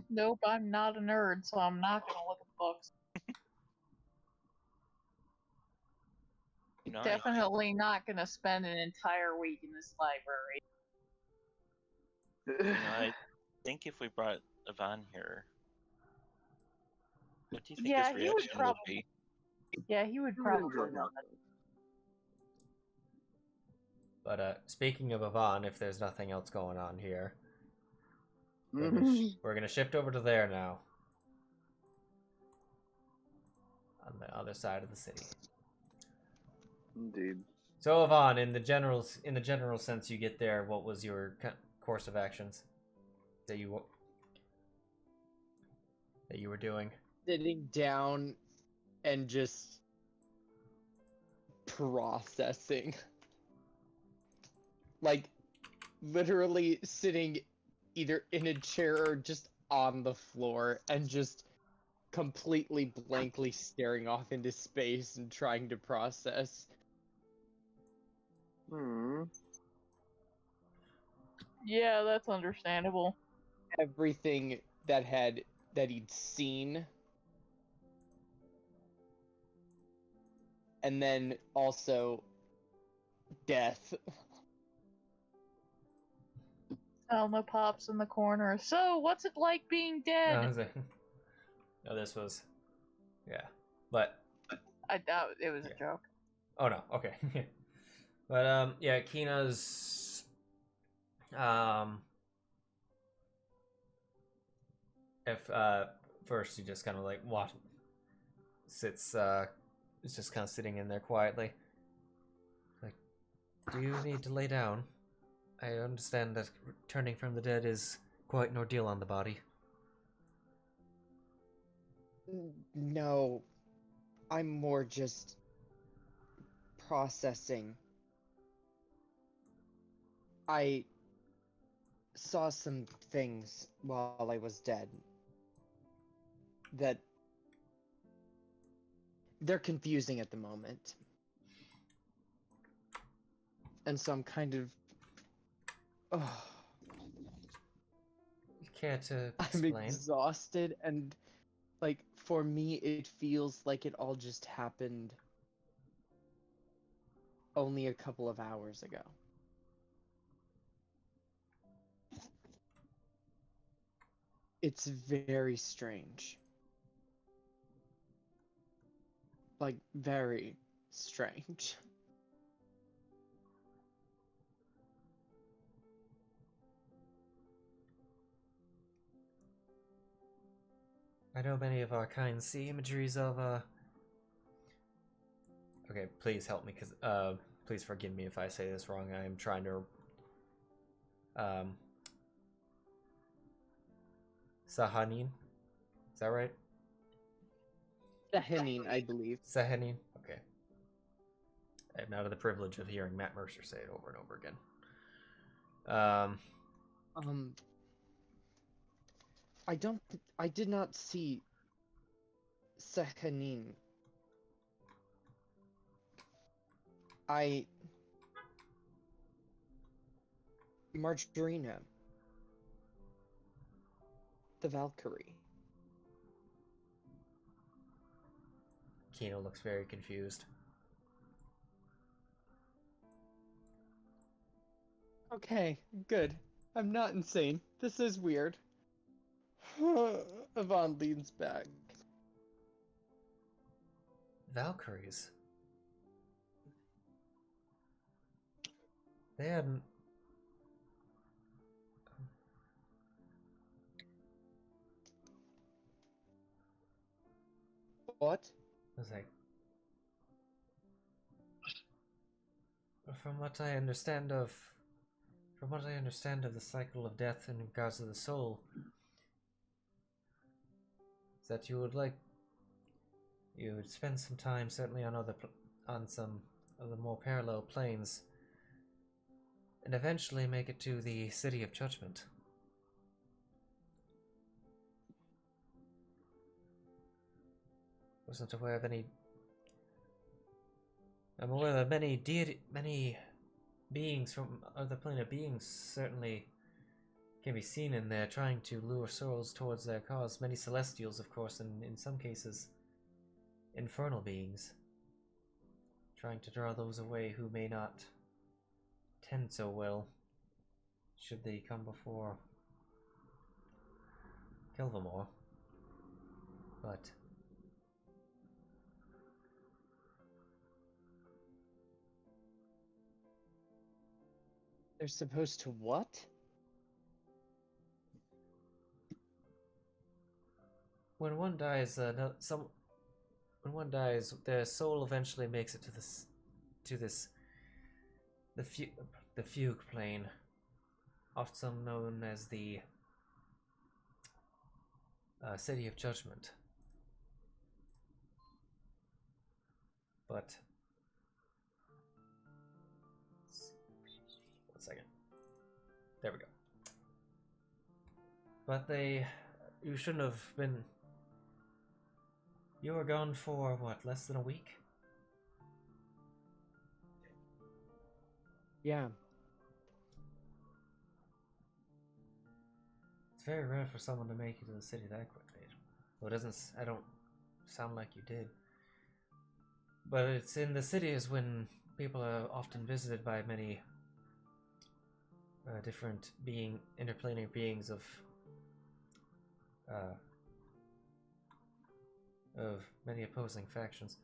Nope, I'm not a nerd, so I'm not gonna look at books. Definitely not gonna spend an entire week in this library. I think if we brought Yvonne here, what do you think Yeah, his he would reaction would be? Yeah, he would probably love it. But speaking of Yvonne, if there's nothing else going on here, we're gonna shift over to there now, on the other side of the city. Indeed. So Yvonne, in the general sense, you get there. What was your course of actions that you were doing? Sitting down and just processing. Like, literally sitting either in a chair or just on the floor and just completely blankly staring off into space and trying to process. Yeah, that's understandable. Everything that he'd seen, and then also death. Zylna pops in the corner. So, what's it like being dead? No, this was, yeah, but I doubt it was a joke. oh no, okay, but yeah, Kina's if first he just kind of like sits is just kind of sitting in there quietly. Like, do you need to lay down? I understand that returning from the dead is quite an ordeal on the body. No, I'm more just processing. I saw some things while I was dead that they're confusing at the moment. And so I'm kind of... You care to I'm explain? exhausted, and like for me it feels like it all just happened only a couple of hours ago. It's very strange. Like, very strange. I know many of our kind see imageries of Okay, please help me, because please forgive me if I say this wrong. I am trying to Sahanin, is that right? Sahanin, I believe. Sahanin. Okay. I have now had the privilege of hearing Matt Mercer say it over and over again. I did not see Sahanin. Margarina. The Valkyrie. Kino looks very confused. Okay, good. I'm not insane. This is weird. Yvonne leans back. Valkyries? They hadn't... What? I was like... From what I understand of the cycle of death in regards to the soul, is that you would spend some time, certainly on some of the more parallel planes, and eventually make it to the City of Judgment. Wasn't aware of any. I'm aware that many beings from other plane of beings certainly can be seen in there, trying to lure souls towards their cause. Many celestials, of course, and in some cases, infernal beings, trying to draw those away who may not tend so well, should they come before Kilvamore. But they're supposed to what? when one dies, their soul eventually makes it to the fugue plane, often known as the City of Judgment. But one second. There we go. But you shouldn't have been. You were gone for, what, less than a week? Yeah. It's very rare for someone to make it to the city that quickly. Well, it doesn't... I don't sound like you did. But it's in the cities when people are often visited by many different interplanar beings of many opposing factions.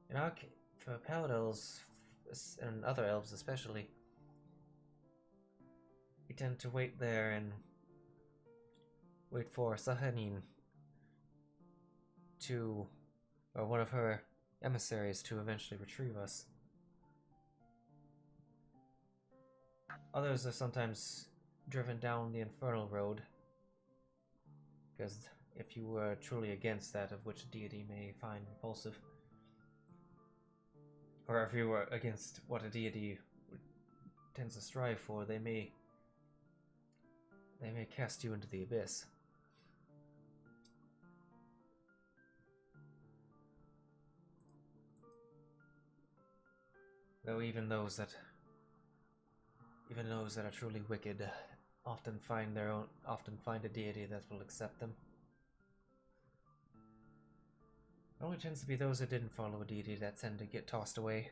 In our case, for Pallid Elves and other elves especially, we tend to wait there and wait for Sahanin to, or one of her emissaries to eventually retrieve us. Others are sometimes driven down the infernal road, because if you were truly against that of which a deity may find repulsive, or if you were against what a deity tends to strive for, they may cast you into the abyss. Though even those that are truly wicked often find a deity that will accept them. It only tends to be those that didn't follow a deity that tend to get tossed away.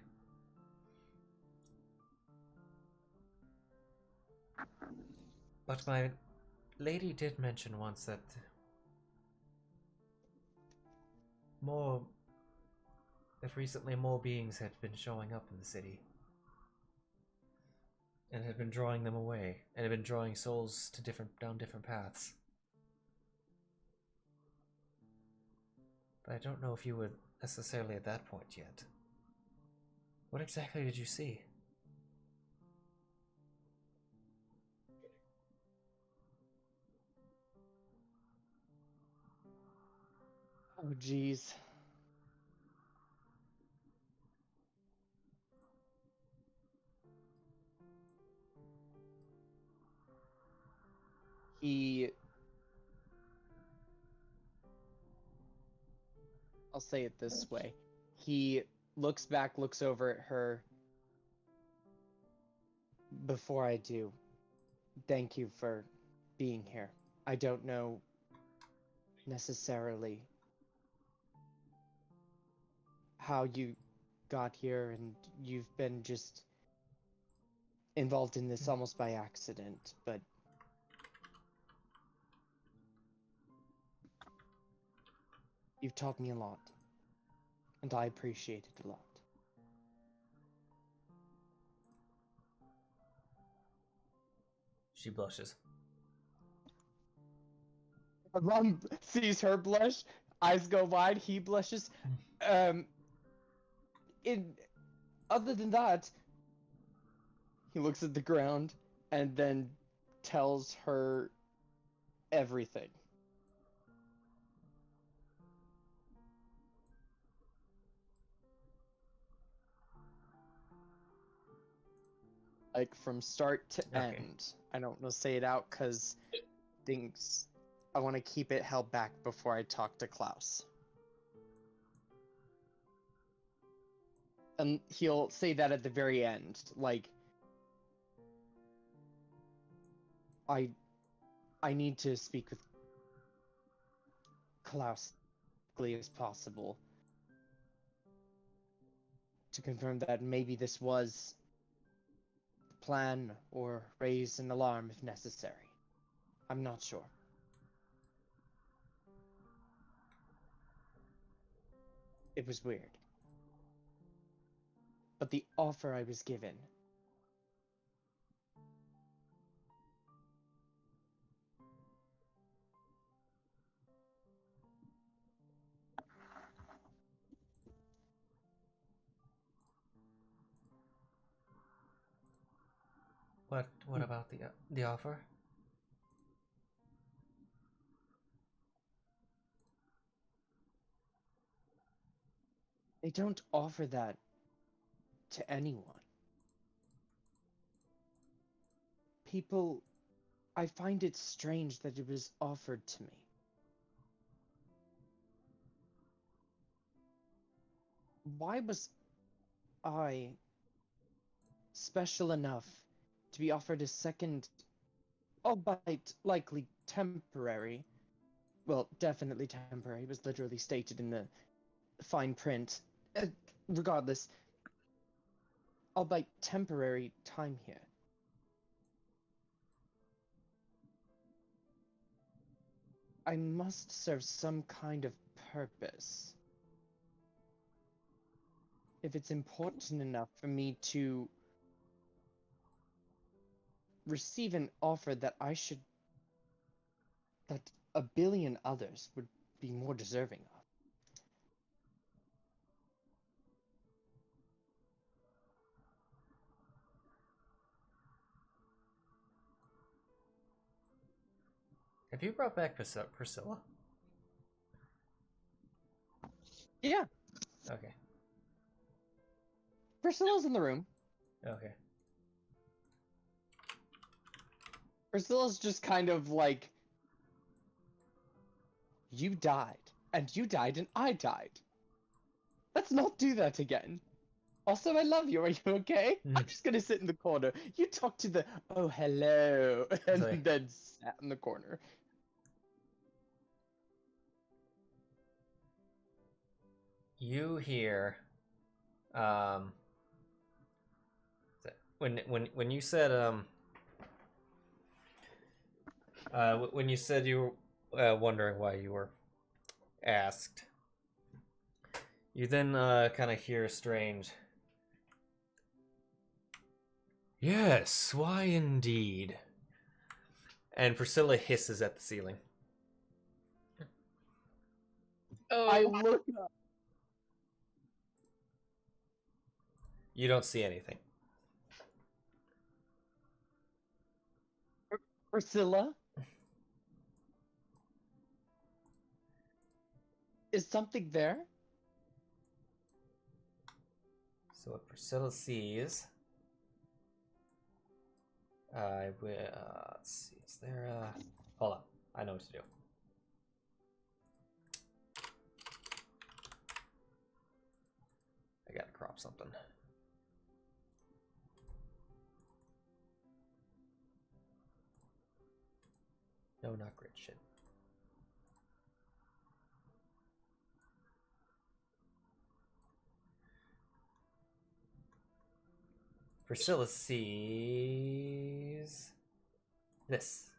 But my lady did mention once that recently more beings had been showing up in the city. And had been drawing them away, and had been drawing souls to down different paths. But I don't know if you were necessarily at that point yet. What exactly did you see? Oh, jeez. I'll say it this way. He looks back, looks over at her. Before I do, thank you for being here. I don't know necessarily how you got here, and you've been just involved in this almost by accident, but you've taught me a lot, and I appreciate it a lot. She blushes. Ron sees her blush, eyes go wide, he blushes. Other than that, he looks at the ground and then tells her everything. Like, from start to end. I don't want to say it out because I want to keep it held back before I talk to Klaus. And he'll say that at the very end, like, I need to speak with Klaus as quickly as possible to confirm that maybe this was the plan, or raise an alarm if necessary. I'm not sure. It was weird. But the offer I was given... What about the offer? They don't offer that to anyone. People... I find it strange that it was offered to me. why was I special enough to be offered a second, albeit likely temporary, well, definitely temporary, it was literally stated in the fine print, regardless, albeit temporary time here? I must serve some kind of purpose. If it's important enough for me to receive an offer that that a billion others would be more deserving of. Have you brought back Priscilla? Yeah, Okay. Priscilla's in the room. Okay. Priscilla's just kind of like, you died, and I died. Let's not do that again. Also, I love you. Are you okay? I'm just gonna sit in the corner. You talk to the, oh, hello, and Like- then sat in the corner. You hear, when you said when you said you were wondering why you were asked, you then kind of hear a strange, yes, why indeed, and Priscilla hisses at the ceiling. Oh, I look up. You don't see anything. Priscilla? Is something there? So what Priscilla sees, I will, let's see, is there hold on, I know what to do. I gotta crop something. No, not grid shit. Priscilla sees this.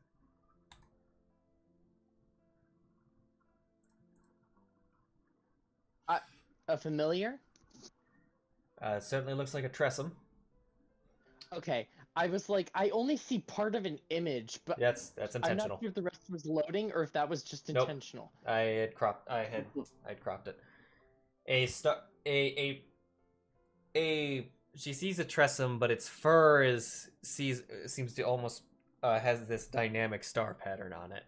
A familiar? It certainly looks like a Tressum. Okay, I was like, I only see part of an image, but That's I'm intentional. not sure if the rest was loading or if that was just Nope. intentional. I'd cropped it. She sees a Tressum, but its fur seems to almost has this dynamic star pattern on it.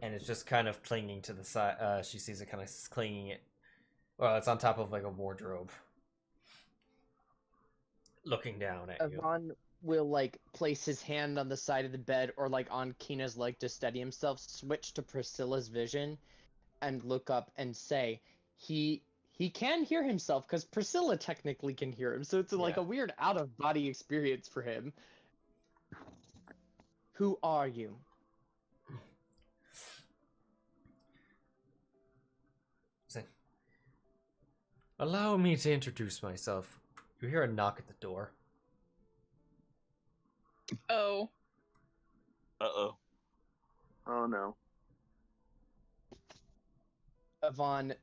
And it's just kind of clinging to the side. She sees it kind of clinging it. Well, it's on top of like a wardrobe, looking down at you. Yvonne will like place his hand on the side of the bed or like on Kina's leg to steady himself, switch to Priscilla's vision, and look up and say, he can hear himself because Priscilla technically can hear him, so it's like Yeah. a weird out of body experience for him. Who are you? Allow me to introduce myself. You hear a knock at the door. oh. Uh-oh. Oh no. Yvonne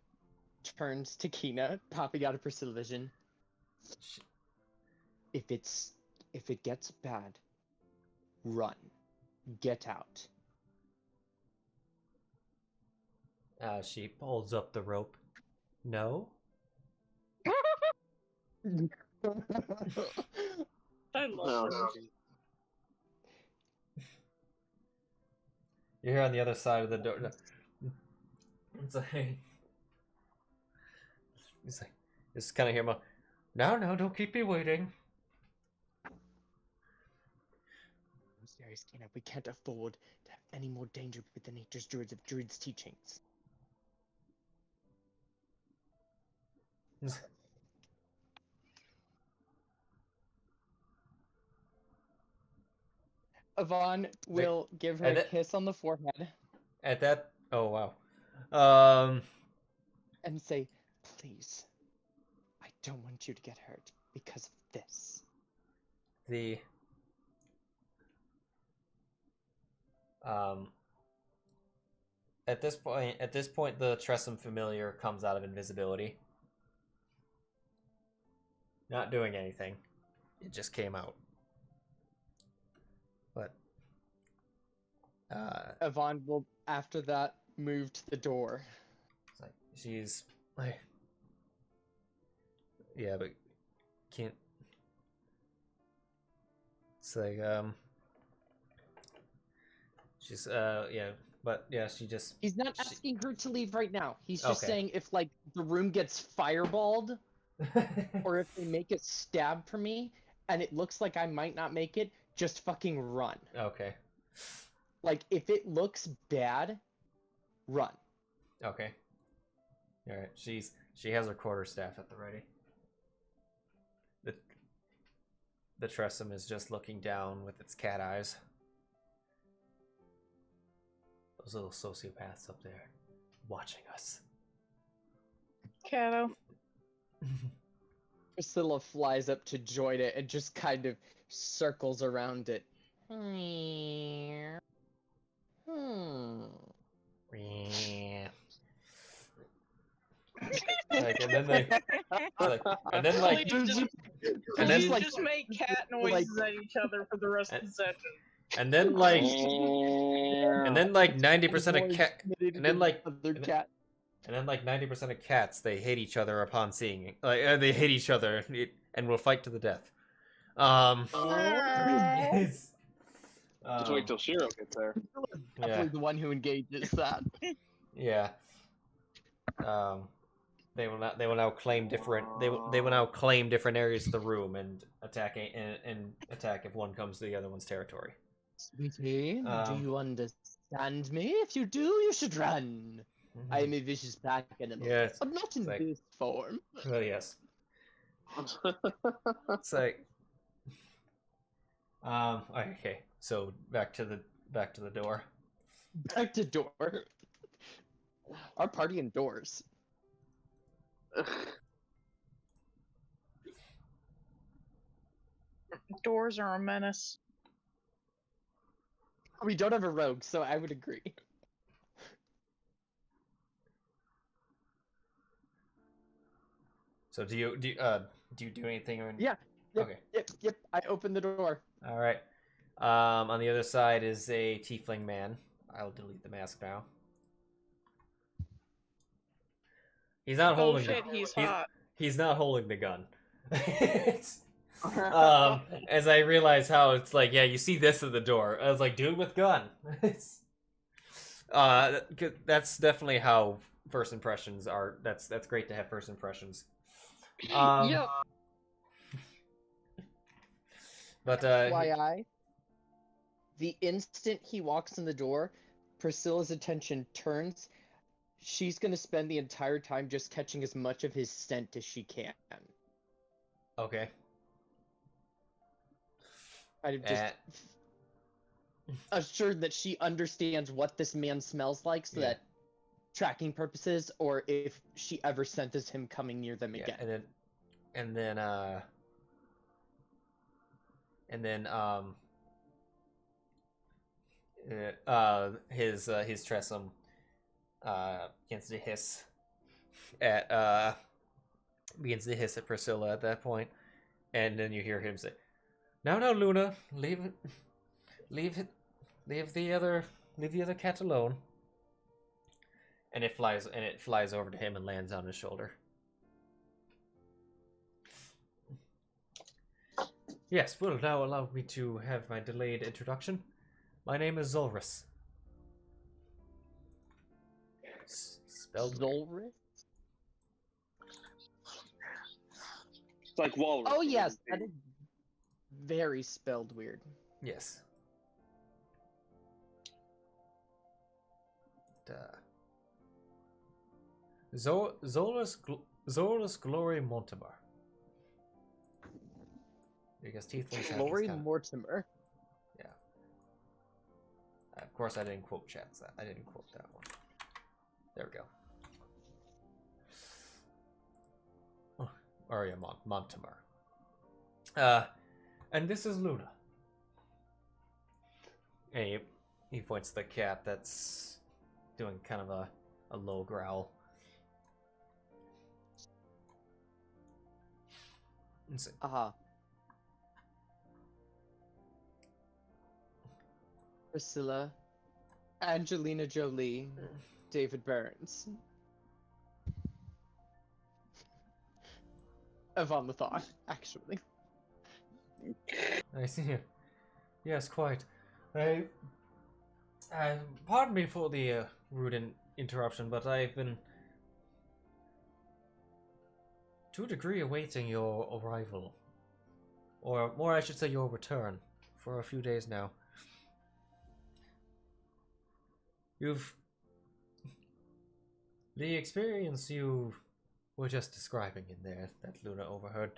turns to Kina, popping out of Priscilla's vision. Sh- If it gets bad, run. Get out. She pulls up the rope. No? I love No. this. You hear on the other side of the door. It's like, just kind of hear my. No, don't keep me waiting. monasteries, Kina. We can't afford to have any more danger with the nature's druids of druids' teachings. Yvonne will give her a kiss on the forehead. At that, oh wow. And say, please, I don't want you to get hurt because of this. At this point, the Tressum Familiar comes out of invisibility. Not doing anything. It just came out. But Yvonne will, after that, move to the door. She's like, yeah, but can't. It's like, she's, yeah, but yeah, she just. He's not asking her to leave right now. He's just Okay. saying if, like, the room gets fireballed, or if they make a stab for me, and it looks like I might not make it, just fucking run. Okay. Like, if it looks bad, run. Okay. All right. She has her quarterstaff at the ready. The Tressum is just looking down with its cat eyes. Those little sociopaths up there, watching us. Cato. Priscilla flies up to join it and just kind of circles around it. Like, and then they, like, and then like, and then Like, just make cat noises at each other for the rest of the session. and then like 90% of cat, and then like cat. And then, like 90% of cats, they hate each other upon seeing it. Like, they hate each other and will fight to the death. Just wait till Sheero gets there. Definitely the one who engages that. Yeah. They will now claim different. They will now claim different areas of the room and attack if one comes to the other one's territory. Sweetie, do you understand me? If you do, you should run. I am a vicious pack animal, Yes, but not in like, this form. Well, yes. It's like, okay. So back to the door. Back to door. Our party indoors. Doors are a menace. We don't have a rogue, so I would agree. So do you do anything? Or... Yeah. Yep, Okay. Yep. I opened the door. All right. On the other side is a tiefling man. I'll delete the mask now. He's not holding. Bullshit, he's hot. He's not holding the gun. As I realize how it's like, yeah, you see this at the door. I was like, dude with gun. That's definitely how first impressions are. That's great to have first impressions. Yep. But FYI, the instant he walks in the door, Priscilla's attention turns. She's going to spend the entire time just catching as much of his scent as she can. Okay. I'm just assured that she understands what this man smells like, so that tracking purposes, or if she ever senses him coming near them again. And then his Tressum begins to hiss at Priscilla at that point, and then you hear him say, "Now, Luna, leave the other cat alone." And it flies over to him and lands on his shoulder. Yes, well, now allow me to have my delayed introduction. My name is Zulrus. Spelled Zulrus? It's like walrus. Oh yes, that is very spelled weird. Yes. Zola's Glory Mortimer. Because tieflings have Glory these kind of... Mortimer. Yeah. Of course, I didn't quote chats. I didn't quote that one. There we go. Oh, Aria Mortimer. And this is Luna. And he points to the cat that's doing kind of a low growl. Priscilla, Angelina Jolie, David Burns. Yvonne the Thought, actually. I see. Yes, quite. Pardon me for the rude interruption, but I've been, to a degree, awaiting your arrival. Or more, I should say, your return, for a few days now. The experience you were just describing in there, that Luna overheard,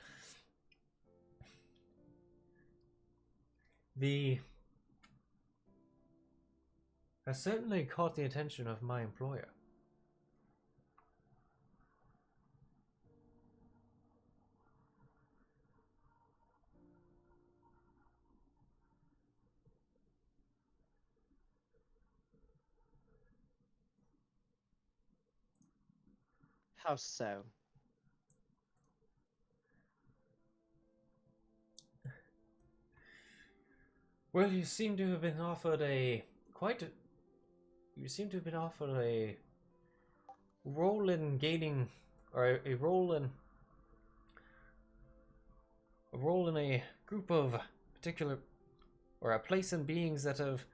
has certainly caught the attention of my employer. How so? Well, you seem to have been offered a role in gaining, or a role in a group of particular, or a place in beings that have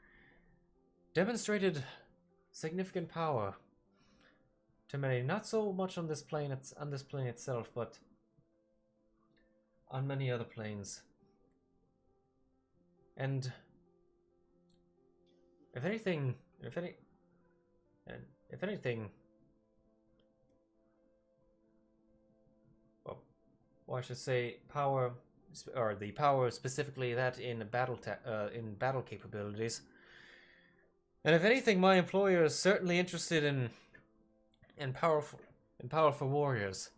demonstrated significant power to many. Not so much on this plane itself, but on many other planes. And if anything, well, I should say power, or the power specifically that in battle capabilities. And if anything, my employer is certainly interested in powerful warriors.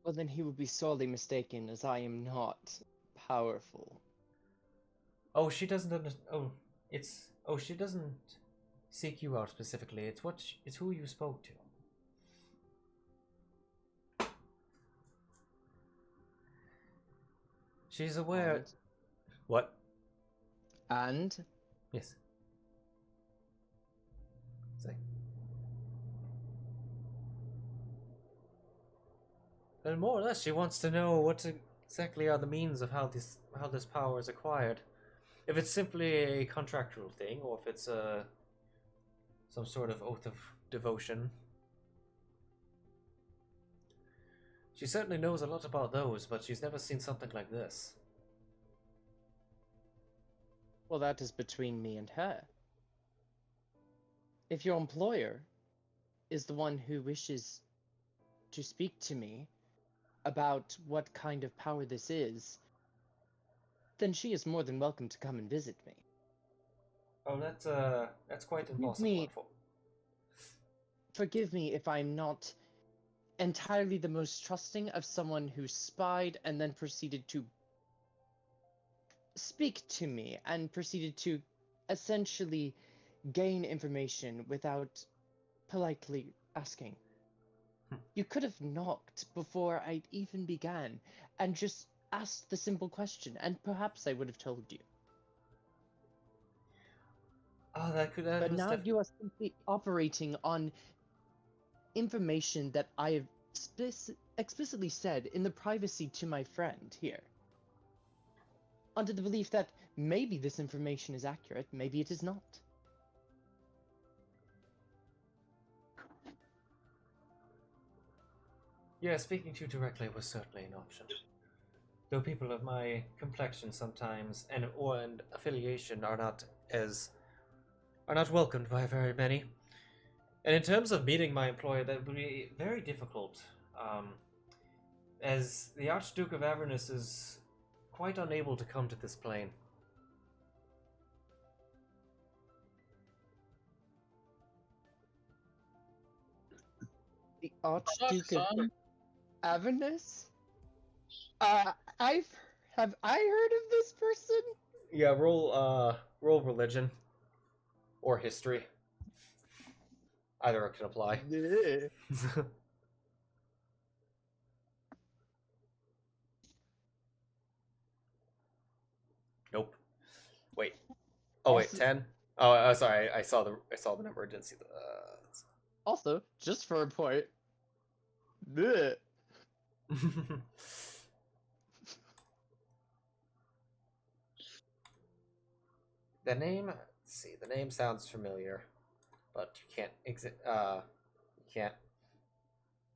Well, then he would be sorely mistaken, as I am not powerful. Oh, she doesn't. She doesn't seek you out specifically. It's who you spoke to. She's aware. And? What? And? Yes. Say. And more or less, she wants to know what exactly are the means of how this power is acquired. If it's simply a contractual thing, or if it's some sort of oath of devotion. She certainly knows a lot about those, but she's never seen something like this. Well, that is between me and her. If your employer is the one who wishes to speak to me about what kind of power this is, then she is more than welcome to come and visit me. Oh, that's quite impossible. Forgive me if I'm not entirely the most trusting of someone who spied and then proceeded to speak to me and proceeded to essentially gain information without politely asking. You could have knocked before I'd even began and just asked the simple question, and perhaps I would have told you. Oh, but now you are simply operating on information that I have explicitly said in the privacy to my friend here. Under the belief that maybe this information is accurate, maybe it is not. Yeah, speaking to you directly was certainly an option. though people of my complexion sometimes and affiliation are not welcomed by very many. And in terms of meeting my employer, that would be very difficult, as the Archduke of Avernus is quite unable to come to this plane. The Archduke of son. Avernus? Have I heard of this person? Yeah, roll religion or history. Either can apply. Yeah. Nope. Wait. Oh wait, Also- 10. Oh, sorry. I saw the number. I didn't see the. Also, just for a point. Bleh. The name. Let's see. The name sounds familiar, but you can't you can't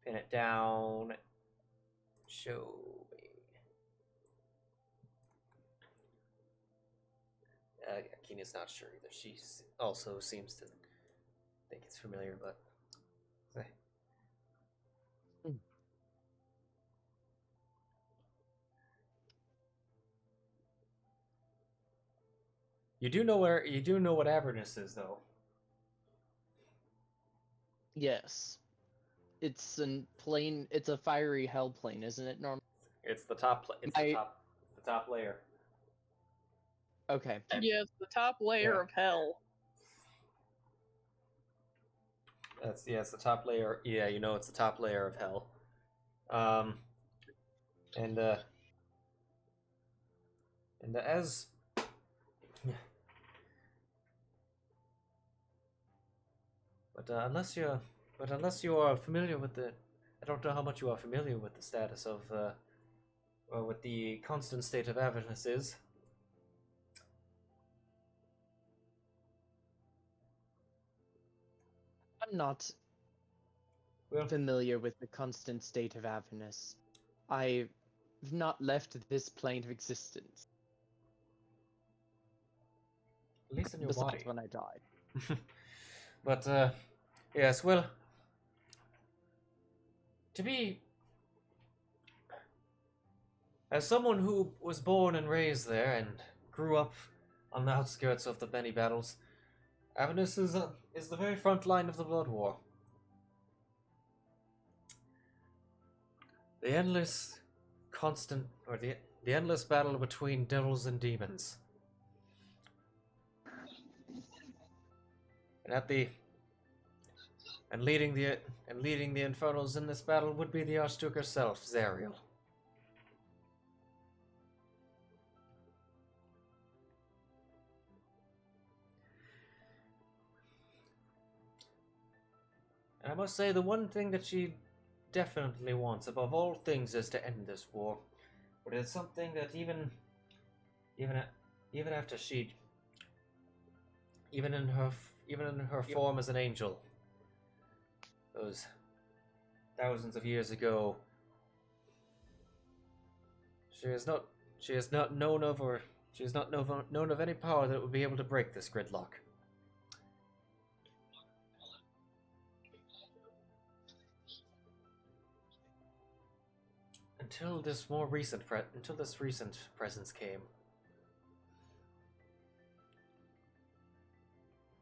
pin it down. Show me. Keena's not sure either. She also seems to think it's familiar, but. You do know what Avernus is, though. Yes. It's a plane. It's a fiery hell plane, isn't it? Norm. It's the top. The top layer. Okay. Yeah, it's the top layer Yeah. of hell. It's the top layer. Yeah, you know it's the top layer of hell. And as. But unless you are familiar with I don't know how much you are familiar with the status of or what the constant state of Avernus is. I'm not familiar with the constant state of Avernus. I've not left this plane of existence. At least in your Besides body. when I died. But yes, well, to be as someone who was born and raised there and grew up on the outskirts of the many battles, Avernus is the very front line of the Blood War. The endless battle between devils and demons. And leading the Infernals in this battle would be the Archduke herself, Zariel. And I must say, the one thing that she definitely wants above all things is to end this war. But it's something that even after even in her form as an angel, those thousands of years ago, she has not known of any power that would be able to break this gridlock. Until this recent presence came.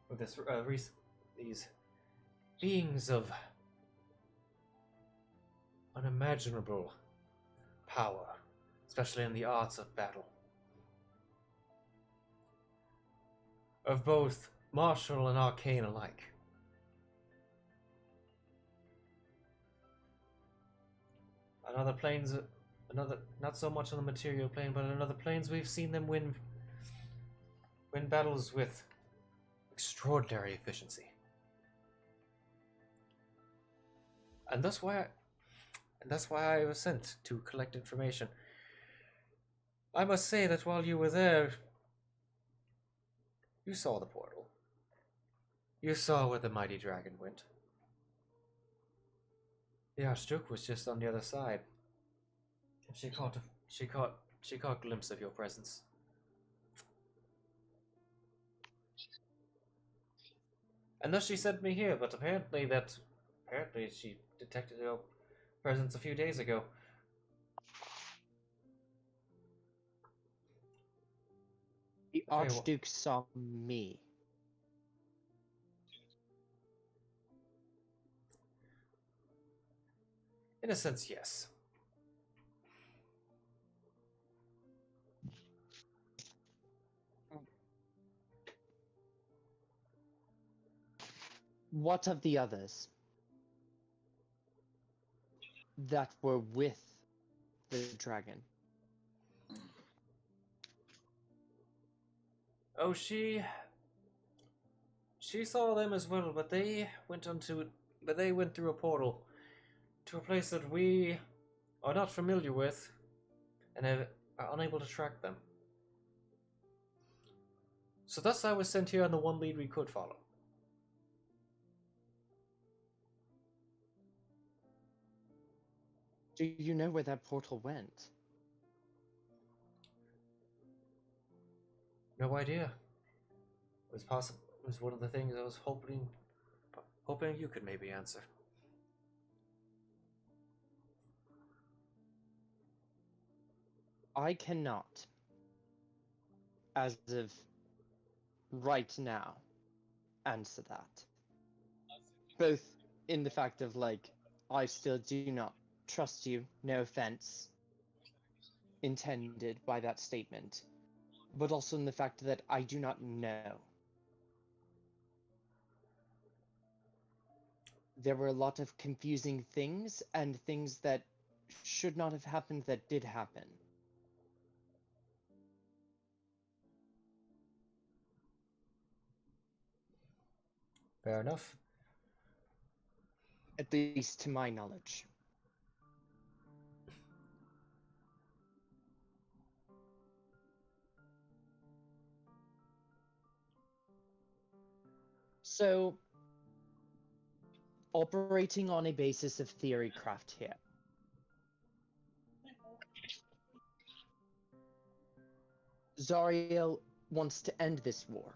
With these beings of unimaginable power, especially in the arts of battle, of both martial and arcane alike. Not so much on the material plane, but on other planes we've seen them win battles with extraordinary efficiency. And that's why I was sent to collect information. I must say that while you were there, you saw the portal. You saw where the mighty dragon went. The Archduke was just on the other side. She she caught a glimpse of your presence. And thus she sent me here, but apparently she detected your presence a few days ago. The Archduke saw me. In a sense, yes. What of the others that were with the dragon? Oh, she saw them as well, but they went through a portal to a place that we are not familiar with and are unable to track them. So thus I was sent here on the one lead we could follow. Do you know where that portal went? No idea. It was possible. It was one of the things I was hoping you could maybe answer. I cannot, as of right now, answer that. Both in the fact of, like, I still do not trust you, no offense intended by that statement, but also in the fact that I do not know. There were a lot of confusing things, and things that should not have happened that did happen. Fair enough. At least to my knowledge. So, operating on a basis of theory craft here. Zariel wants to end this war.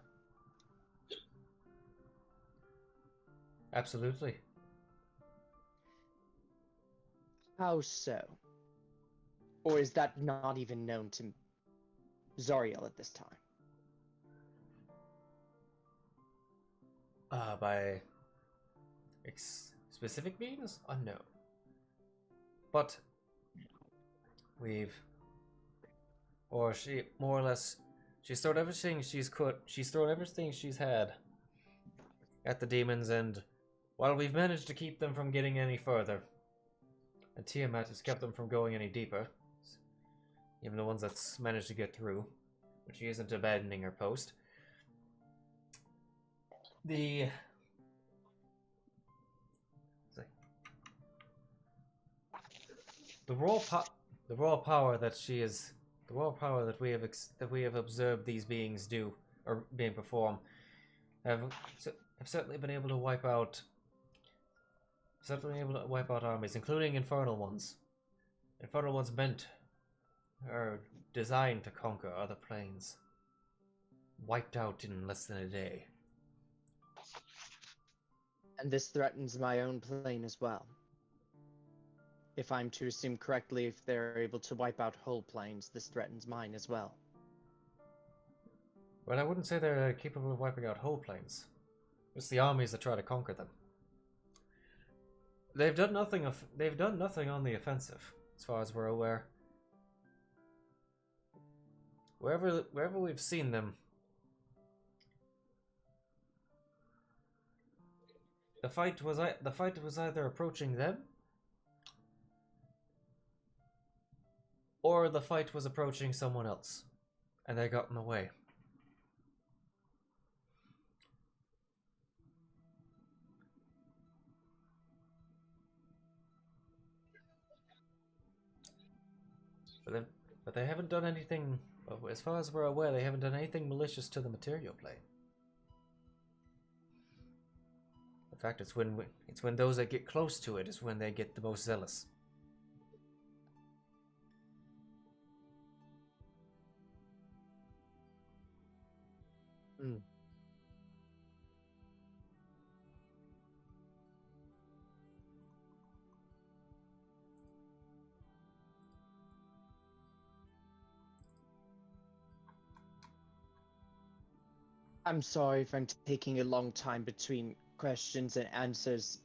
Absolutely. How so? Or is that not even known to Zariel at this time? By specific means? Unknown. But she more or less, she's thrown everything she's had at the demons, and while we've managed to keep them from getting any further, and Tiamat has kept them from going any deeper, even the ones that's managed to get through, but she isn't abandoning her post. The raw power that we have observed these beings do or being perform have certainly been able to wipe out armies, including infernal ones. Infernal ones meant or designed to conquer other planes, wiped out in less than a day. And this threatens my own plane as well. If I'm to assume correctly, if they're able to wipe out whole planes, this threatens mine as well. Well, I wouldn't say they're capable of wiping out whole planes. It's the armies that try to conquer them. They've done nothing on the offensive, as far as we're aware. Wherever we've seen them, the fight was either approaching them, or the fight was approaching someone else, and they got in the way. But they haven't done anything, as far as we're aware, they haven't done anything malicious to the material plane. In fact, it's when those that get close to it is when they get the most zealous. Hmm. I'm sorry if I'm taking a long time between questions and answers.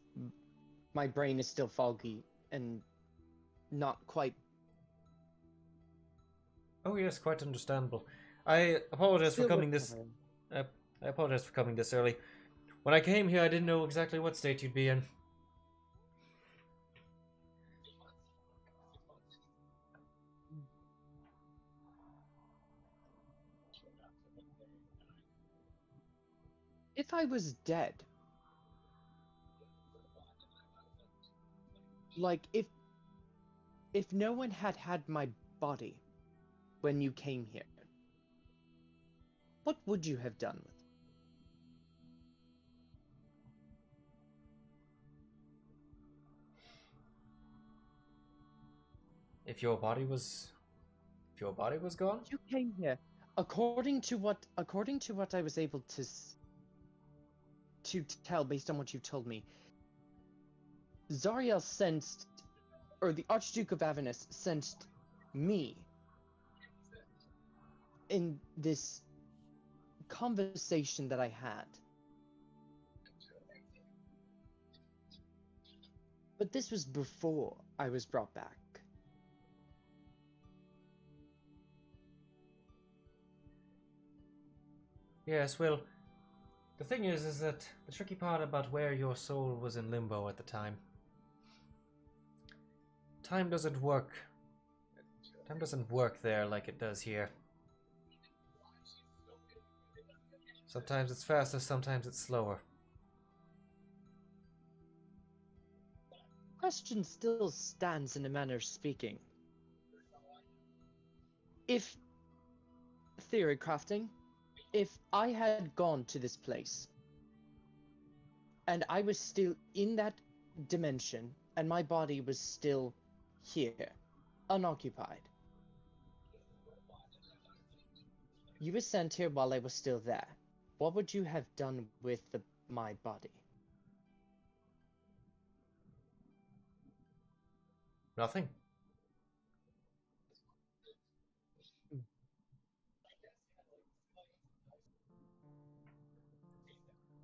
My brain is still foggy and not quite. Oh yes, quite understandable. I apologize for Still coming this. recovering. I apologize for coming this early. When I came here, I didn't know exactly what state you'd be in. If I was dead, like if no one had my body when you came here, what would you have done with it? If your body was gone? You came here according to what I was able to tell based on what you told me. Zariel sensed, or the Archduke of Avernus sensed me in this conversation that I had. But this was before I was brought back. Yes, well, the thing is that the tricky part about where your soul was in limbo at the time. Time doesn't work. Time doesn't work there like it does here. Sometimes it's faster, sometimes it's slower. Question still stands in a manner of speaking. If, theory crafting, if I had gone to this place and I was still in that dimension and my body was still here, unoccupied, you were sent here while I was still there. What would you have done with my body? Nothing.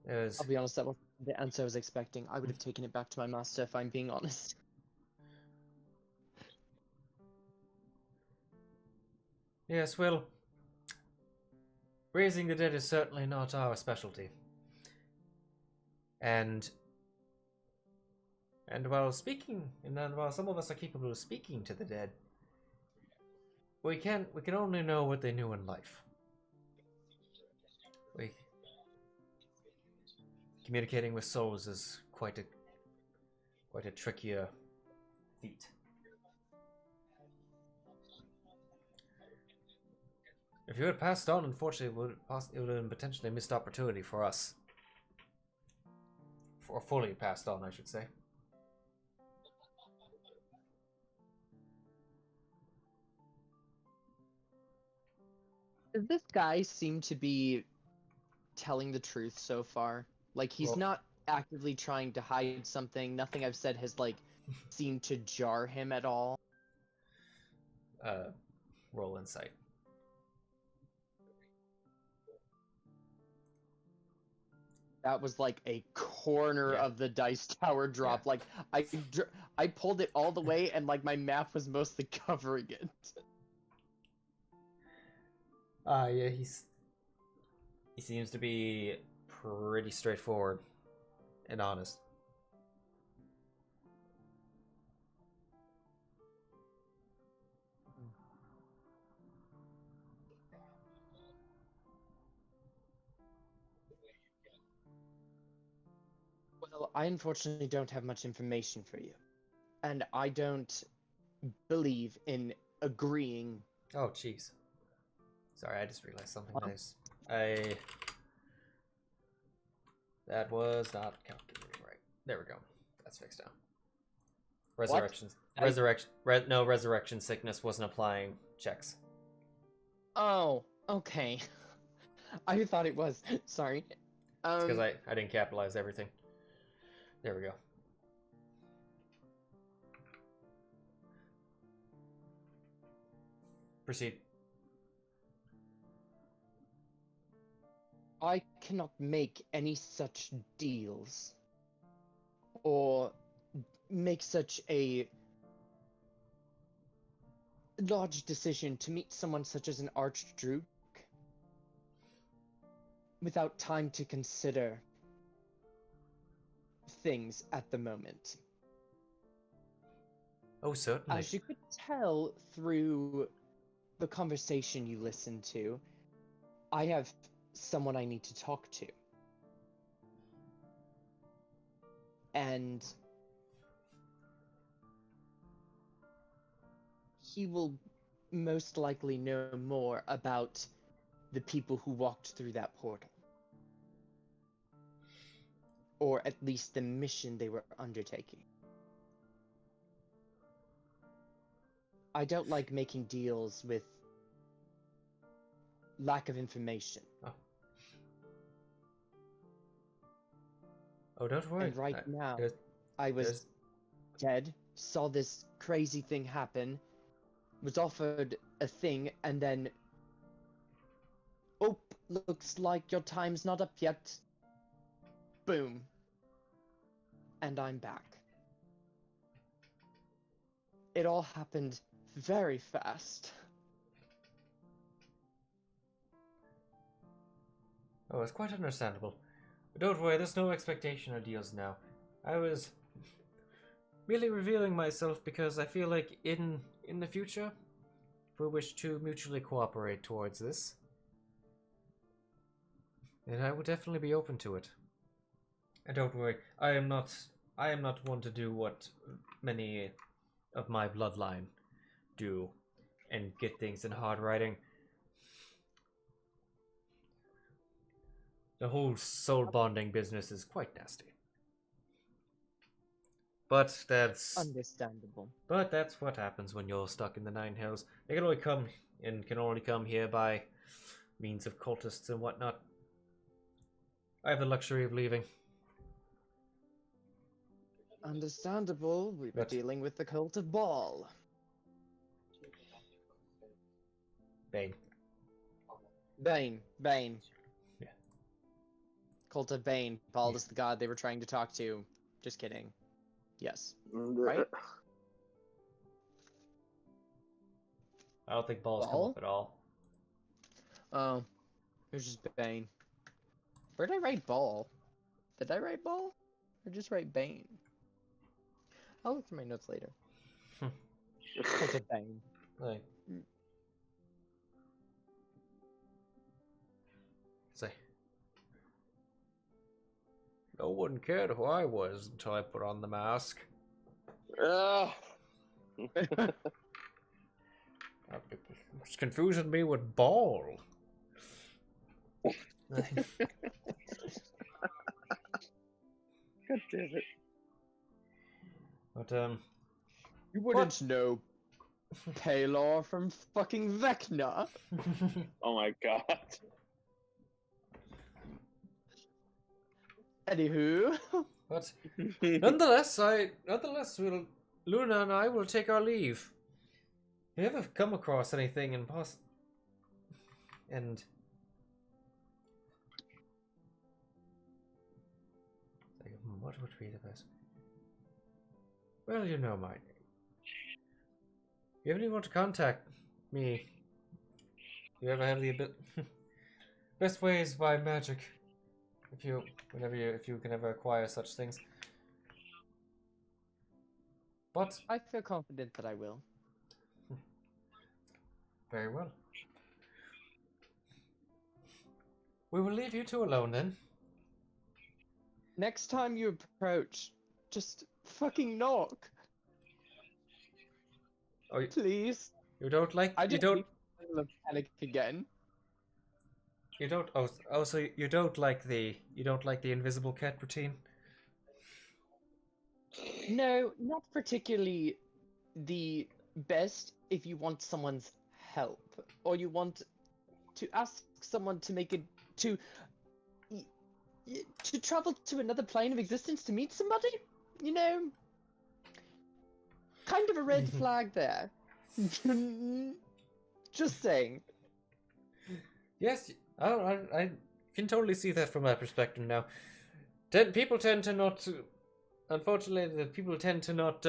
I'll be honest, that wasn't the answer I was expecting. I would have taken it back to my master if I'm being honest. Yes, well, raising the dead is certainly not our specialty. And while some of us are capable of speaking to the dead, we can only know what they knew in life. Communicating with souls is quite a trickier feat. If you had passed on, unfortunately, it would have been potentially a missed opportunity for us. Or fully passed on, I should say. Does this guy seem to be telling the truth so far? Like, he's not actively trying to hide something. Nothing I've said has, like, seemed to jar him at all. Roll insight. That was like a corner of the dice tower drop. Yeah. Like, I pulled it all the way, and, like, my map was mostly covering it. Yeah, he seems to be pretty straightforward and honest. Well, I unfortunately don't have much information for you. And I don't believe in agreeing. Oh, jeez. Sorry, I just realized something nice. That was not calculating right. There we go. That's fixed now. Resurrection sickness wasn't applying checks. Oh, okay. I thought it was. Sorry. It's because I didn't capitalize everything. There we go. Proceed. I cannot make any such deals or make such a large decision to meet someone such as an Archduke without time to consider things at the moment. Oh, certainly. As you could tell through the conversation you listened to, I have someone I need to talk to. And he will most likely know more about the people who walked through that portal. Or at least the mission they were undertaking. I don't like making deals with lack of information. Oh, don't worry. And right now, I was dead, saw this crazy thing happen, was offered a thing, and then... Oh, looks like your time's not up yet. Boom. And I'm back. It all happened very fast. Oh, it's quite understandable. But don't worry, there's no expectation or deals now. I was merely revealing myself because I feel like in the future, if we wish to mutually cooperate towards this, then I would definitely be open to it. And don't worry, I am not one to do what many of my bloodline do and get things in hard writing. The whole soul bonding business is quite nasty. But that's understandable. But that's what happens when you're stuck in the Nine Hells. They can only come here by means of cultists and whatnot. I have the luxury of leaving. Understandable. We were dealing with the cult of Baal. Bane. Bane. Yeah. Cult of Bane. Baal is the god they were trying to talk to. Just kidding. Yes. Right? I don't think Baal's come up at all. Oh. It was just Bane. Where did I write Baal? Did I write Baal? Or just write Bane? I'll look through my notes later. Cult of Bane. Like, say, no one cared who I was until I put on the mask. It's confusing me with Baal. God damn it. But, you wouldn't know Palor from fucking Vecna. Oh my god. Anywho. But nonetheless, Luna and I will take our leave. If you ever come across anything and what would be the best? Well, you know my name. If you ever want to contact me, you ever have the best way is by magic. If you can ever acquire such things. But I feel confident that I will. Very well. We will leave you two alone then. Next time you approach, just fucking knock. Oh, please. You don't like panic again. You don't. Oh, so you don't like the invisible cat routine? No, not particularly the best if you want someone's help, or you want to ask someone to make it to travel to another plane of existence to meet somebody? You know, kind of a red flag there. Just saying. Yes, I can totally see that from my perspective now. People tend to not, unfortunately, people tend to not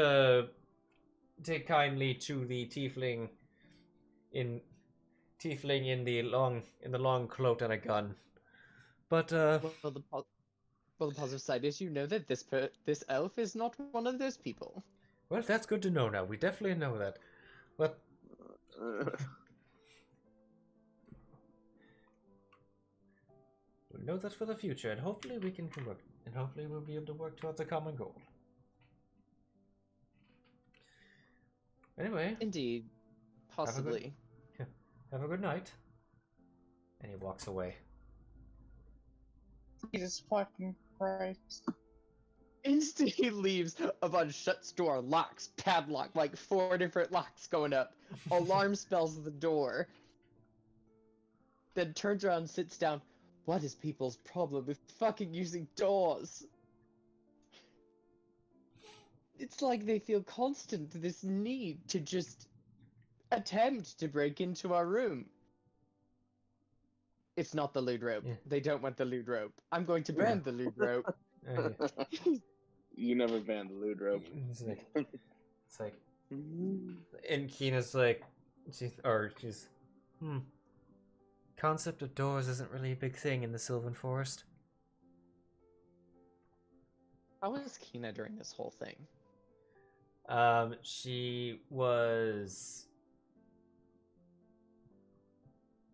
take kindly to the tiefling in the long cloak and a gun. But Well, the positive side is you know that this elf is not one of those people. well, that's good to know now. We definitely know that. But we'll know that for the future, and hopefully we can work, and hopefully we'll be able to work towards a common goal. Anyway, Indeed, possibly. have a good night. And he walks away. Jesus fucking Christ. Instantly leaves. Avon shuts door, locks, padlock, like 4 different locks going up. Alarm spells the door. Then turns around and sits down. What is people's problem with fucking using doors? It's like they feel constant this need to just attempt to break into our room. It's not the lewd rope. Yeah. They don't want the lewd rope. I'm going to ban the lewd rope. You never banned the lewd rope. It's like, and Kina's like, she's, concept of doors isn't really a big thing in the Sylvan Forest. How was Kina during this whole thing? She was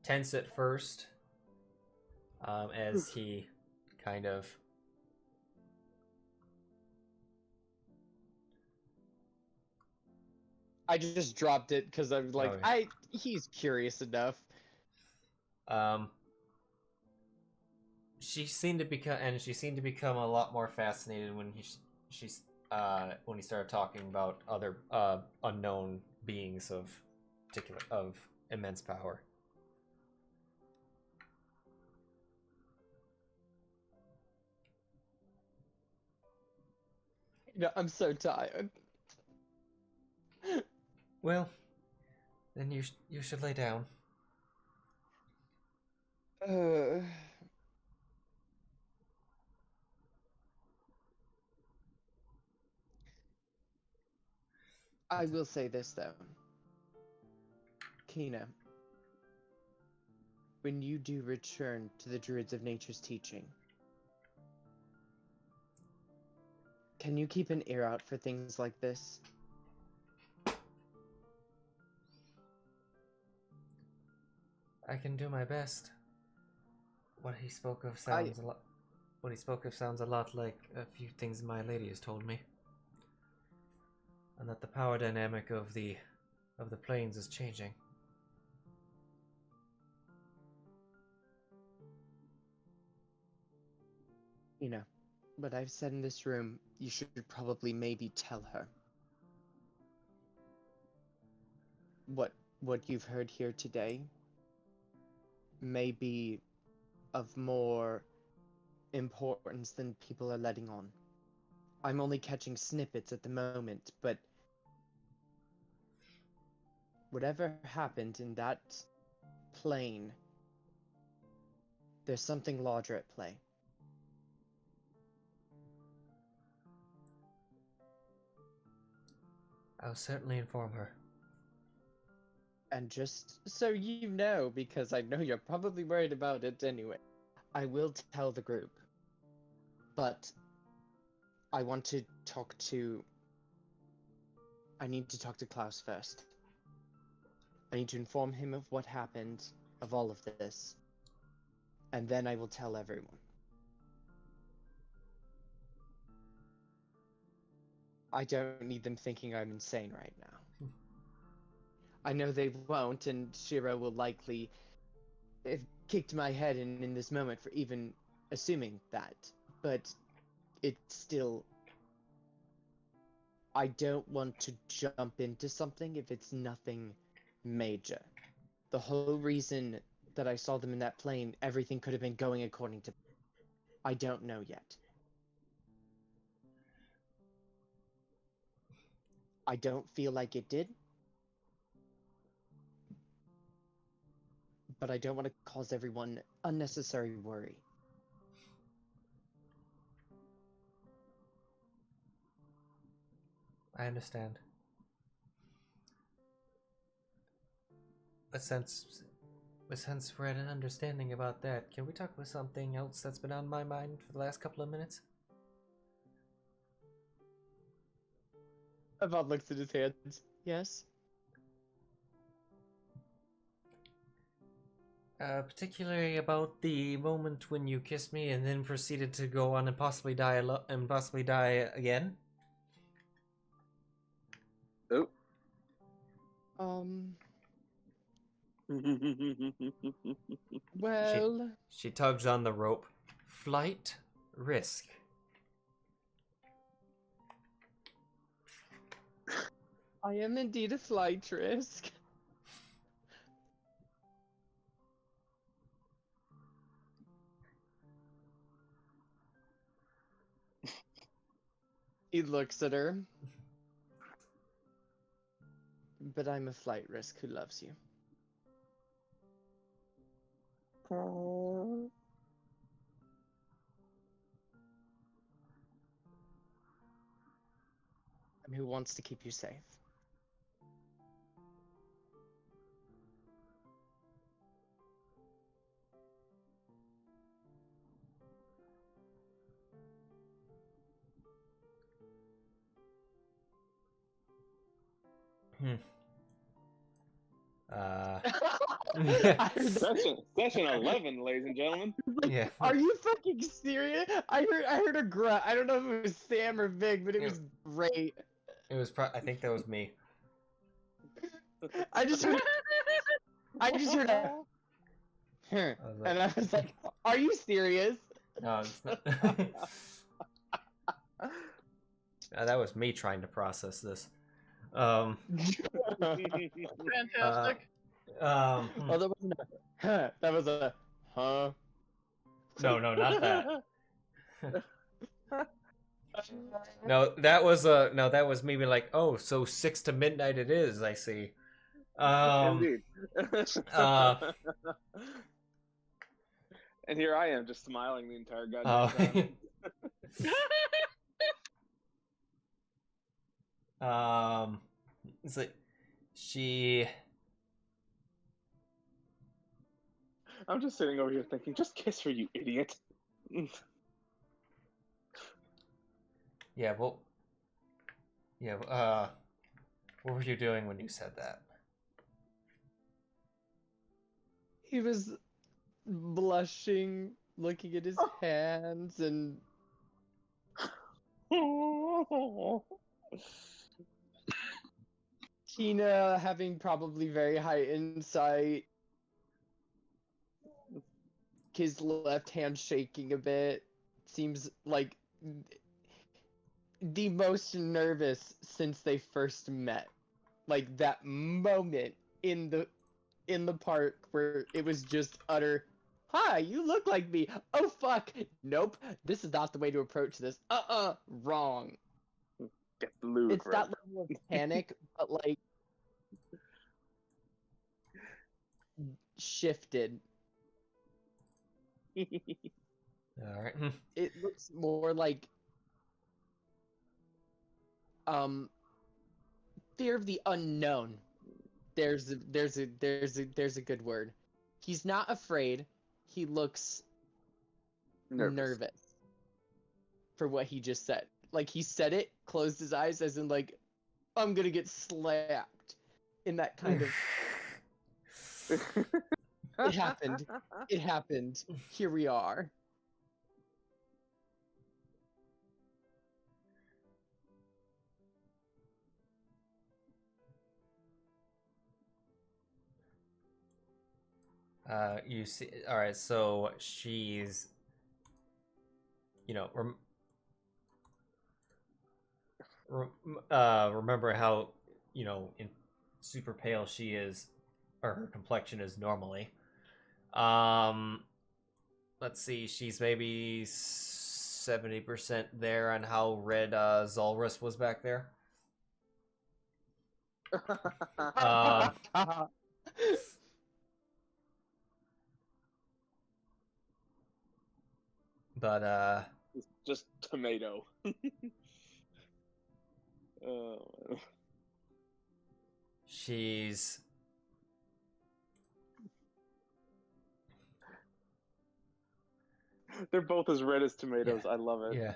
tense at first, as he kind of I just dropped it because I'm like, Oh, yeah. he's curious enough. She seemed to become a lot more fascinated when when he started talking about other unknown beings of immense power. No, I'm so tired. Well, then you should lay down. I will say this though. Kina, when you do return to the Druids of Nature's teaching, can you keep an ear out for things like this? I can do my best. What he spoke of sounds a lot. What he spoke of sounds a lot like a few things my lady has told me, and that the power dynamic of the planes is changing. You know, what I've said in this room, you should probably maybe tell her. What you've heard here today may be of more importance than people are letting on. I'm only catching snippets at the moment, but whatever happened in that plane, there's something larger at play. I'll certainly inform her. And just so you know, because I know you're probably worried about it anyway, I will tell the group. But I need to talk to Klaus first. I need to inform him of what happened, of all of this. And then I will tell everyone. I don't need them thinking I'm insane right now. I know they won't, and Sheero will likely have kicked my head in this moment for even assuming that. But it's still... I don't want to jump into something if it's nothing major. The whole reason that I saw them in that plane, everything could have been going according to... I don't know yet. I don't feel like it did. But I don't want to cause everyone unnecessary worry. I understand. But since we're at an understanding about that, can we talk about something else that's been on my mind for the last couple of minutes? Avon looks at his hands. Yes? Particularly about the moment when you kissed me and then proceeded to go on and possibly die again. Oh. Well... She tugs on the rope. Flight risk. I am indeed a flight risk. He looks at her. But I'm a flight risk who loves you. And who wants to keep you safe. Session 11, ladies and gentlemen. Yeah. Are you fucking serious? I heard a grunt. I don't know if it was Sam or Vic, but it was great. It was I think that was me. I just heard a and I was like, "Are you serious?" No, it's not. That was me trying to process this. Fantastic. Oh, that wasn't a huh. That was a huh. No, not that. No, that was me being like, oh, so 6 to midnight it is, I see. Indeed. And here I am, just smiling the entire goddamn time. It's like she. I'm just sitting over here thinking, just kiss her, you idiot. Yeah, well. Yeah, what were you doing when you said that? He was blushing, looking at his hands, and Tina having probably very high insight. His left hand shaking a bit. Seems like the most nervous since they first met. Like that moment in the park where it was just utter, "Hi, you look like me. Oh fuck. Nope. This is not the way to approach this. Wrong." Get the loot, It's that level of panic, but like shifted. All right. It looks more like fear of the unknown. There's a good word. He's not afraid. He looks nervous for what he just said. Like he said it, closed his eyes as in like, I'm gonna get slapped. In that kind of It happened. It happened. Here we are. You see, all right. So she's, remember how, in super pale she is, or her complexion is normally. Let's see. She's maybe 70% there on how red Zolrus was back there. But It's just tomato. she's They're both as red as tomatoes. Yeah. I love it. yeah.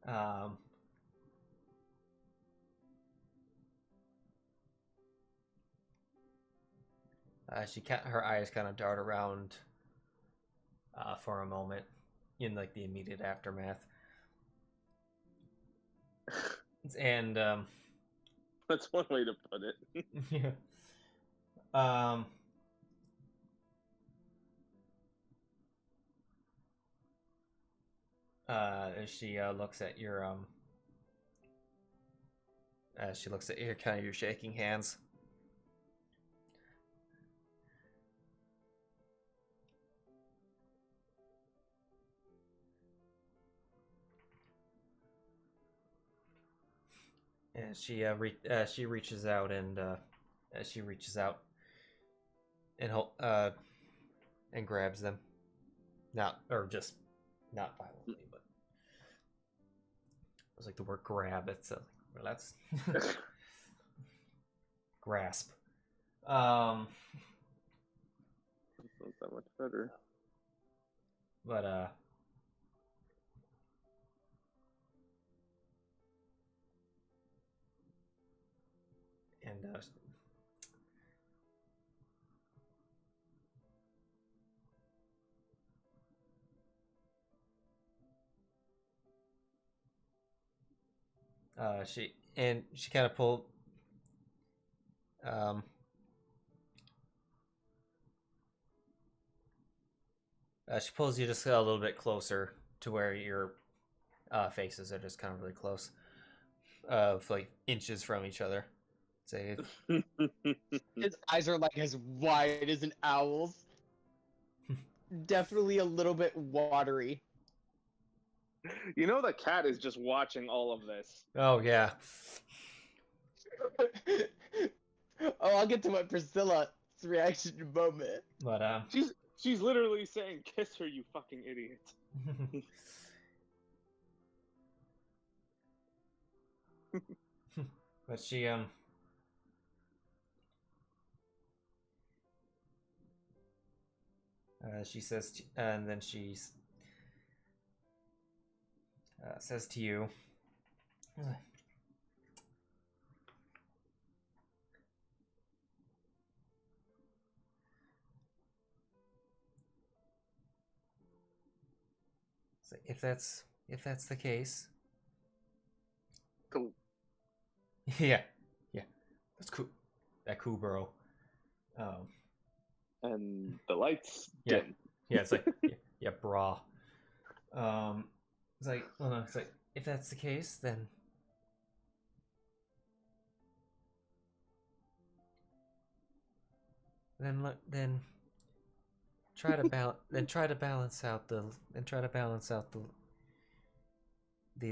Um, her eyes kind of dart around for a moment in like the immediate aftermath, and That's one way to put it. yeah. As she looks at your she looks at your kind of your shaking hands. And she reaches out and and grabs them, not violently, but it was like the word grab. It's well, that's grasp. Sounds that much better. But and she kind of pulled she pulls you just a little bit closer to where your faces are just kind of really close, of like inches from each other. Say, His eyes are like as wide as an owl's. Definitely a little bit watery. You know the cat is just watching all of this. oh yeah, Oh, I'll get to what Priscilla's reaction in a moment. but She's literally saying, "Kiss her, you fucking idiot." but she she says, and then she says to you, so if that's the case, Cool. yeah, that's cool. That cool, bro. And the lights Yeah. dim. Yeah, it's like yeah, brah. It's like, well, no, it's like if that's the case, then try to balance out the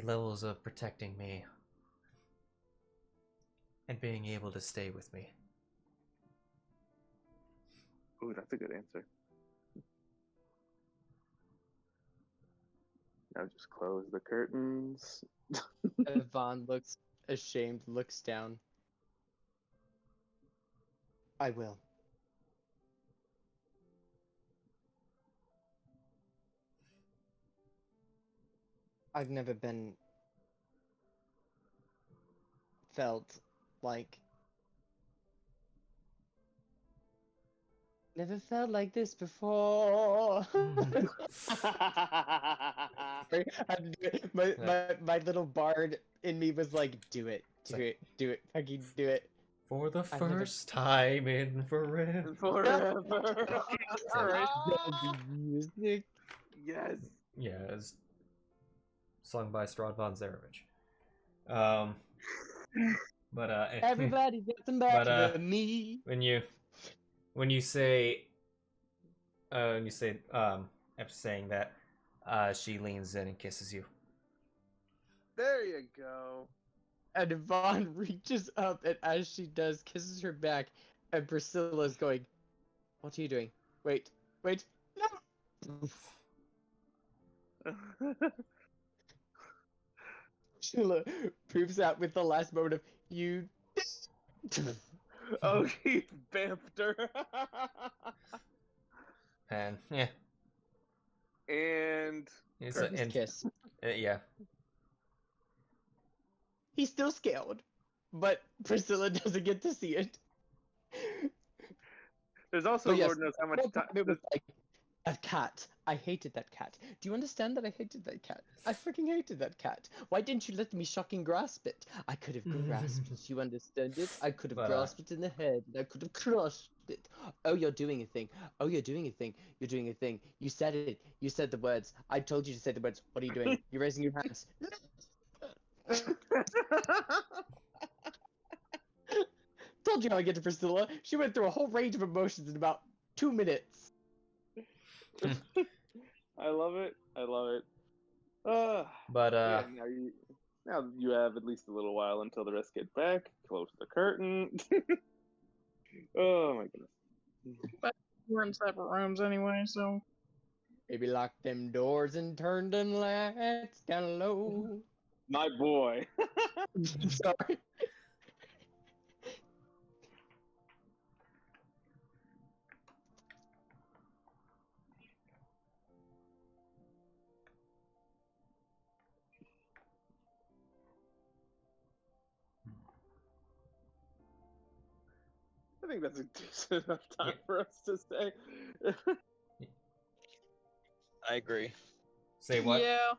levels of protecting me and being able to stay with me. Ooh, that's a good answer. Now just close the curtains. Yvonne looks ashamed, looks down. I will. I've never been felt like this before. I had to do it. My little bard in me was like, do it, fucking do it. For the first time in forever. Forever. Music. Yes. Yeah, it's sung by Strad von Zarevich. But Everybody gets back but to me. when you say after saying that, she leans in and kisses you. There you go. And Yvonne reaches up and as she does, kisses her back, and Priscilla's going, "What are you doing? Wait, no!" Priscilla proves out with the last moment of, "You..." Oh, he vamped her. And yeah, And it's Curtains kiss. yeah. He's still scared, but Priscilla doesn't get to see it. there's also But yes, Lord knows how much one time. time it was like, that cat. I hated that cat. Do you understand that I hated that cat? I freaking hated that cat. Why didn't you let me shocking grasp it? I could have grasped it, you understand it? I could have But, grasped it in the head, and I could have crushed it. Oh, you're doing a thing. Oh, you're doing a thing. You're doing a thing. You said it. You said the words. I told you to say the words. What are you doing? You're raising your hands. Told you how I get to Priscilla. She went through a whole range of emotions in about 2 minutes. I love it. I love it. But Yeah, now you have at least a little while until the rest get back. Close the curtain. Oh my goodness. We're in separate rooms anyway, so. Maybe lock them doors and turn them lights down low. My boy. Sorry. I think that's a decent enough time for us to say. I agree. say what? Yeah.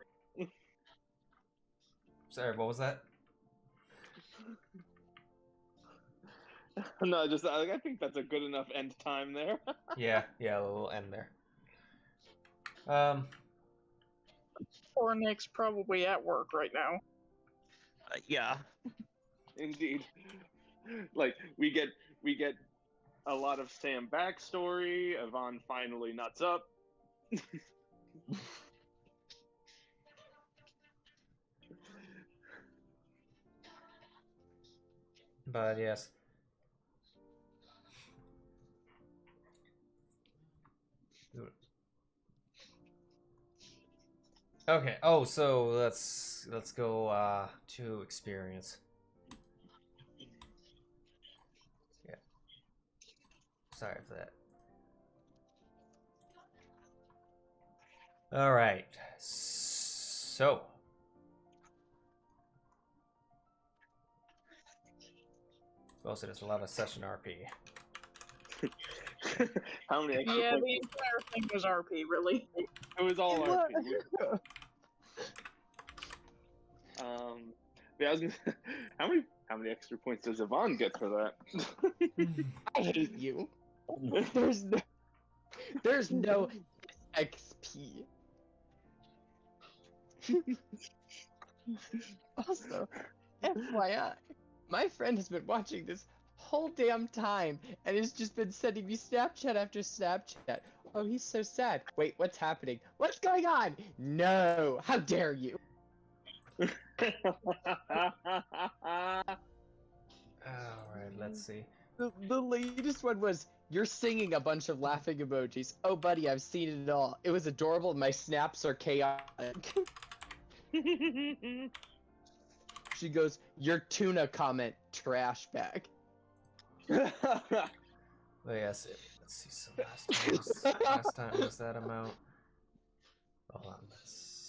Sorry, what was that? No, just I think that's a good enough end time there. Yeah, a little end there. Poor Nick's probably at work right now. Yeah. Indeed. Like we get a lot of Sam backstory. Yvonne finally nuts up. But yes. Okay. Oh, so let's go to experience. Yeah. Sorry for that. All right. So. Most of this will have a session RP. How many extra Yeah, points? the entire thing was RP, really. It was all RP. Yeah, how many extra points does Yvonne get for that? I hate you. There's no XP. Also, FYI, my friend has been watching this whole damn time and has just been sending me Snapchat after Snapchat. Oh, he's so sad. Wait, what's happening? What's going on? No, how dare you? Alright, let's see. The latest one was, you're singing a bunch of laughing emojis. Oh, buddy, I've seen it all. It was adorable. My snaps are chaotic. She goes, your tuna comment, trash bag. But yes, let's see. So last time was that amount. Hold on.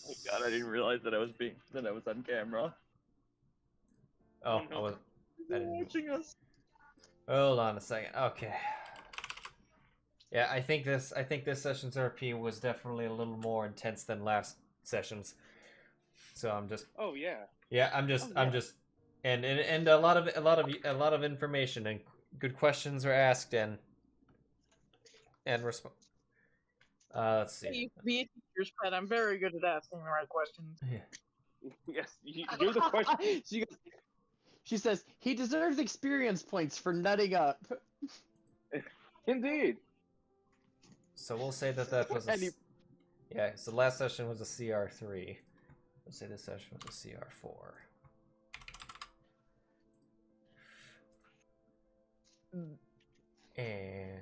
Oh god, I didn't realize that I was on camera. Oh, no. I was. I didn't. Watching us. Hold on a second. Okay. Yeah, I think this session's RP was definitely a little more intense than last session's. So I'm just. Oh yeah. Yeah, I'm just. And a lot of information and good questions were asked and response. Let's see. You be a teacher's pet. I'm very good at asking the right questions. Yeah. Yes, you're the question. She goes, She says, he deserves experience points for nutting up. Indeed. So we'll say that was a... Yeah, so last session was a CR3. We'll say this session was a CR4. And...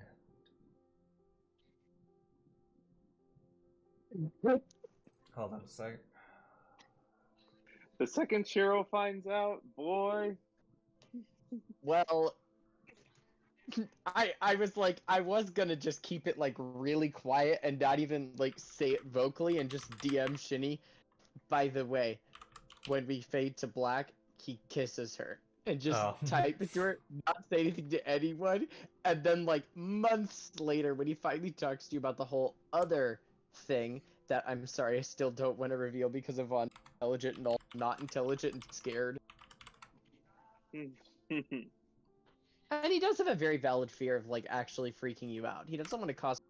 Hold on a second. The second Sheero finds out, boy. Well, I was like, I was gonna just keep it like really quiet and not even like say it vocally and just DM Shinny. By the way, when we fade to black, he kisses her and just type it to her, not say anything to anyone. And then like months later, when he finally talks to you about the whole other thing that I'm sorry, I still don't want to reveal because of intelligent and all not intelligent and scared. And he does have a very valid fear of, like, actually freaking you out. He doesn't want to cause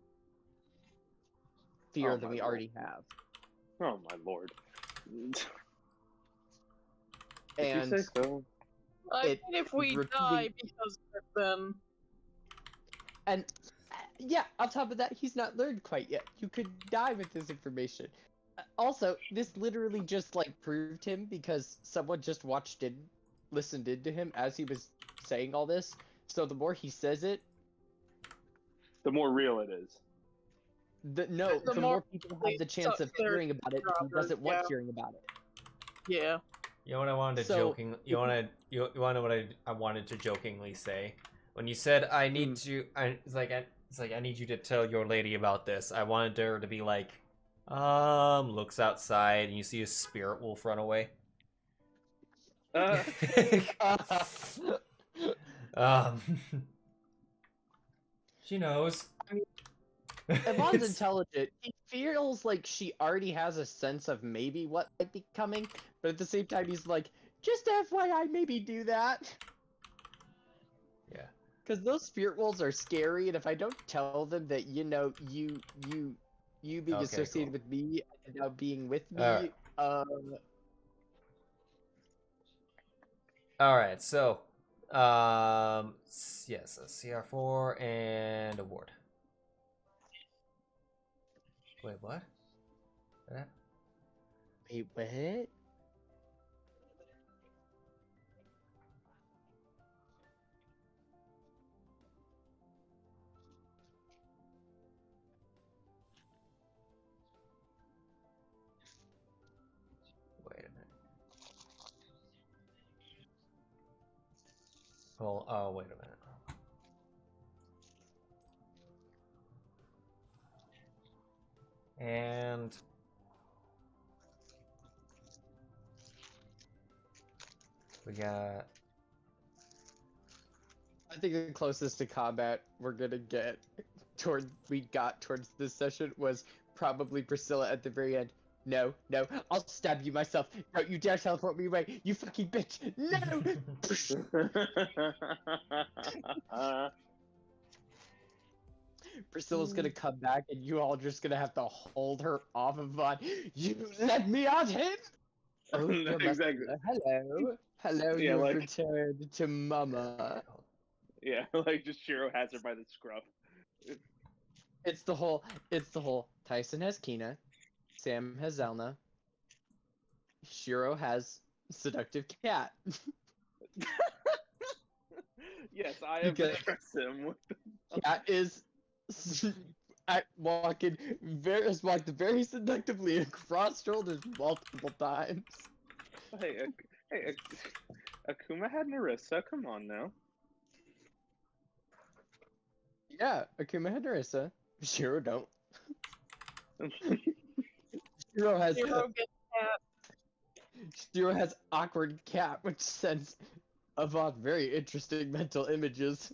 fear than we already have. Oh, my lord. And you say so. I mean, if we die because of them... And, yeah, on top of that, he's not learned quite yet. You could die with this information. Also, this literally just, like, proved him because someone just listened into him as he was saying all this. So the more he says it, the more real it is. The more people have the chance of hearing about it. He doesn't want hearing about it. Yeah. You know what I wanted to You want to know what I wanted to jokingly say? When you said I need to, it's like I need you to tell your lady about this. I wanted her to be like, looks outside and you see a spirit wolf run away. She knows. I mean, Yvonne's intelligent. He feels like she already has a sense of maybe what might be coming, but at the same time, he's like, just FYI, maybe do that. Yeah. Because those spirit wolves are scary, and if I don't tell them that, you know, you being associated with me and now being with me, Alright, so, yes, a CR4 and a ward. Wait, what? Wait, what? Wait a minute. Well, oh, wait a minute. And we got... I think the closest to combat we're gonna get towards this session was probably Priscilla at the very end. No, I'll stab you myself. Don't you dare teleport me away, you fucking bitch! No! Priscilla's gonna come back and you all just gonna have to hold her off of Vaughn. You let me out him! Oh, exactly. Hello, Yeah, you've like... returned to Mama. Yeah, like just Sheero has her by the scruff. It's the whole Tyson has Kina, Sam has Zylna, Sheero has Seductive Cat. Yes, I have impressed him. Cat is walked very seductively across shoulders multiple times. Hey, Akuma had Narissa. Come on now. Yeah, Akuma had Narissa. Sheero don't. Sheero has awkward cat, which sends Avant very interesting mental images.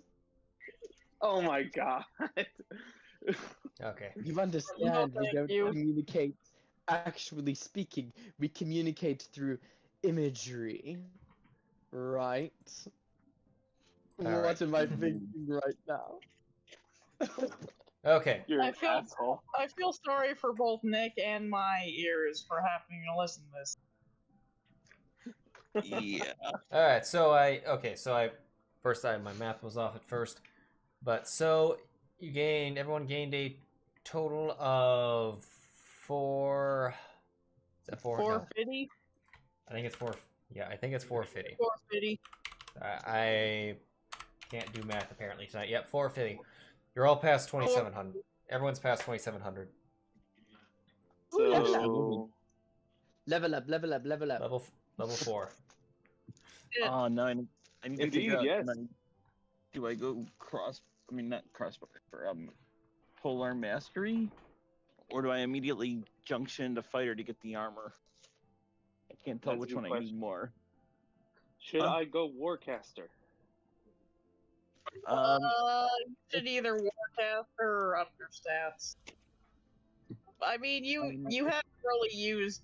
Oh my god. Okay. You understand, we don't communicate. Actually speaking, we communicate through imagery. Right? What am I thinking right now? Okay. You're an asshole. I feel sorry for both Nick and my ears for having to listen to this. Yeah. All right, so my math was off at first, but so everyone gained a total of 4. Is that 4? No. 450? I think it's 4. Yeah, I think it's 450. 450. I can't do math apparently tonight. Yep, 450. You're all past 2,700. Everyone's past 2,700. So Level up. Level 4. Oh no, I need to Indeed, figure out. yes. Do I go not crossbow for polar mastery, or do I immediately junction to fighter to get the armor? I can't tell That's a which good one I question. need more. should I go Warcaster? You should either Warcaster or Understats. I mean, you haven't really used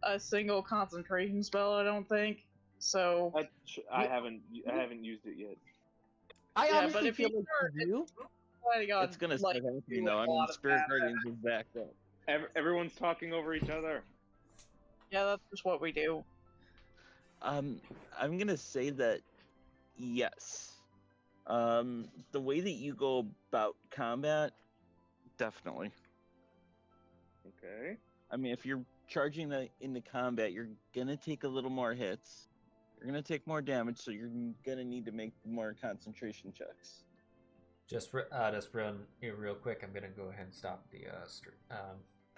a single concentration spell, I don't think. So I haven't used it yet. I Yeah, honestly but if feel you like you do. planning on, It's gonna like, start happening doing though. a I mean, lot of Spirit that. Guardians is backed up. Everyone's talking over each other. Yeah, that's just what we do. I'm gonna say that yes. The way that you go about combat, definitely. Okay. I mean, if you're charging into combat, you're gonna take a little more hits. You're gonna take more damage, so you're gonna need to make more concentration checks. Just run here real quick. I'm gonna go ahead and stop the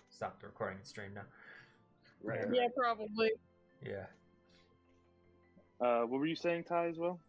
stop the recording and stream now. Right. Yeah, probably. Yeah. What were you saying, Ty, as well?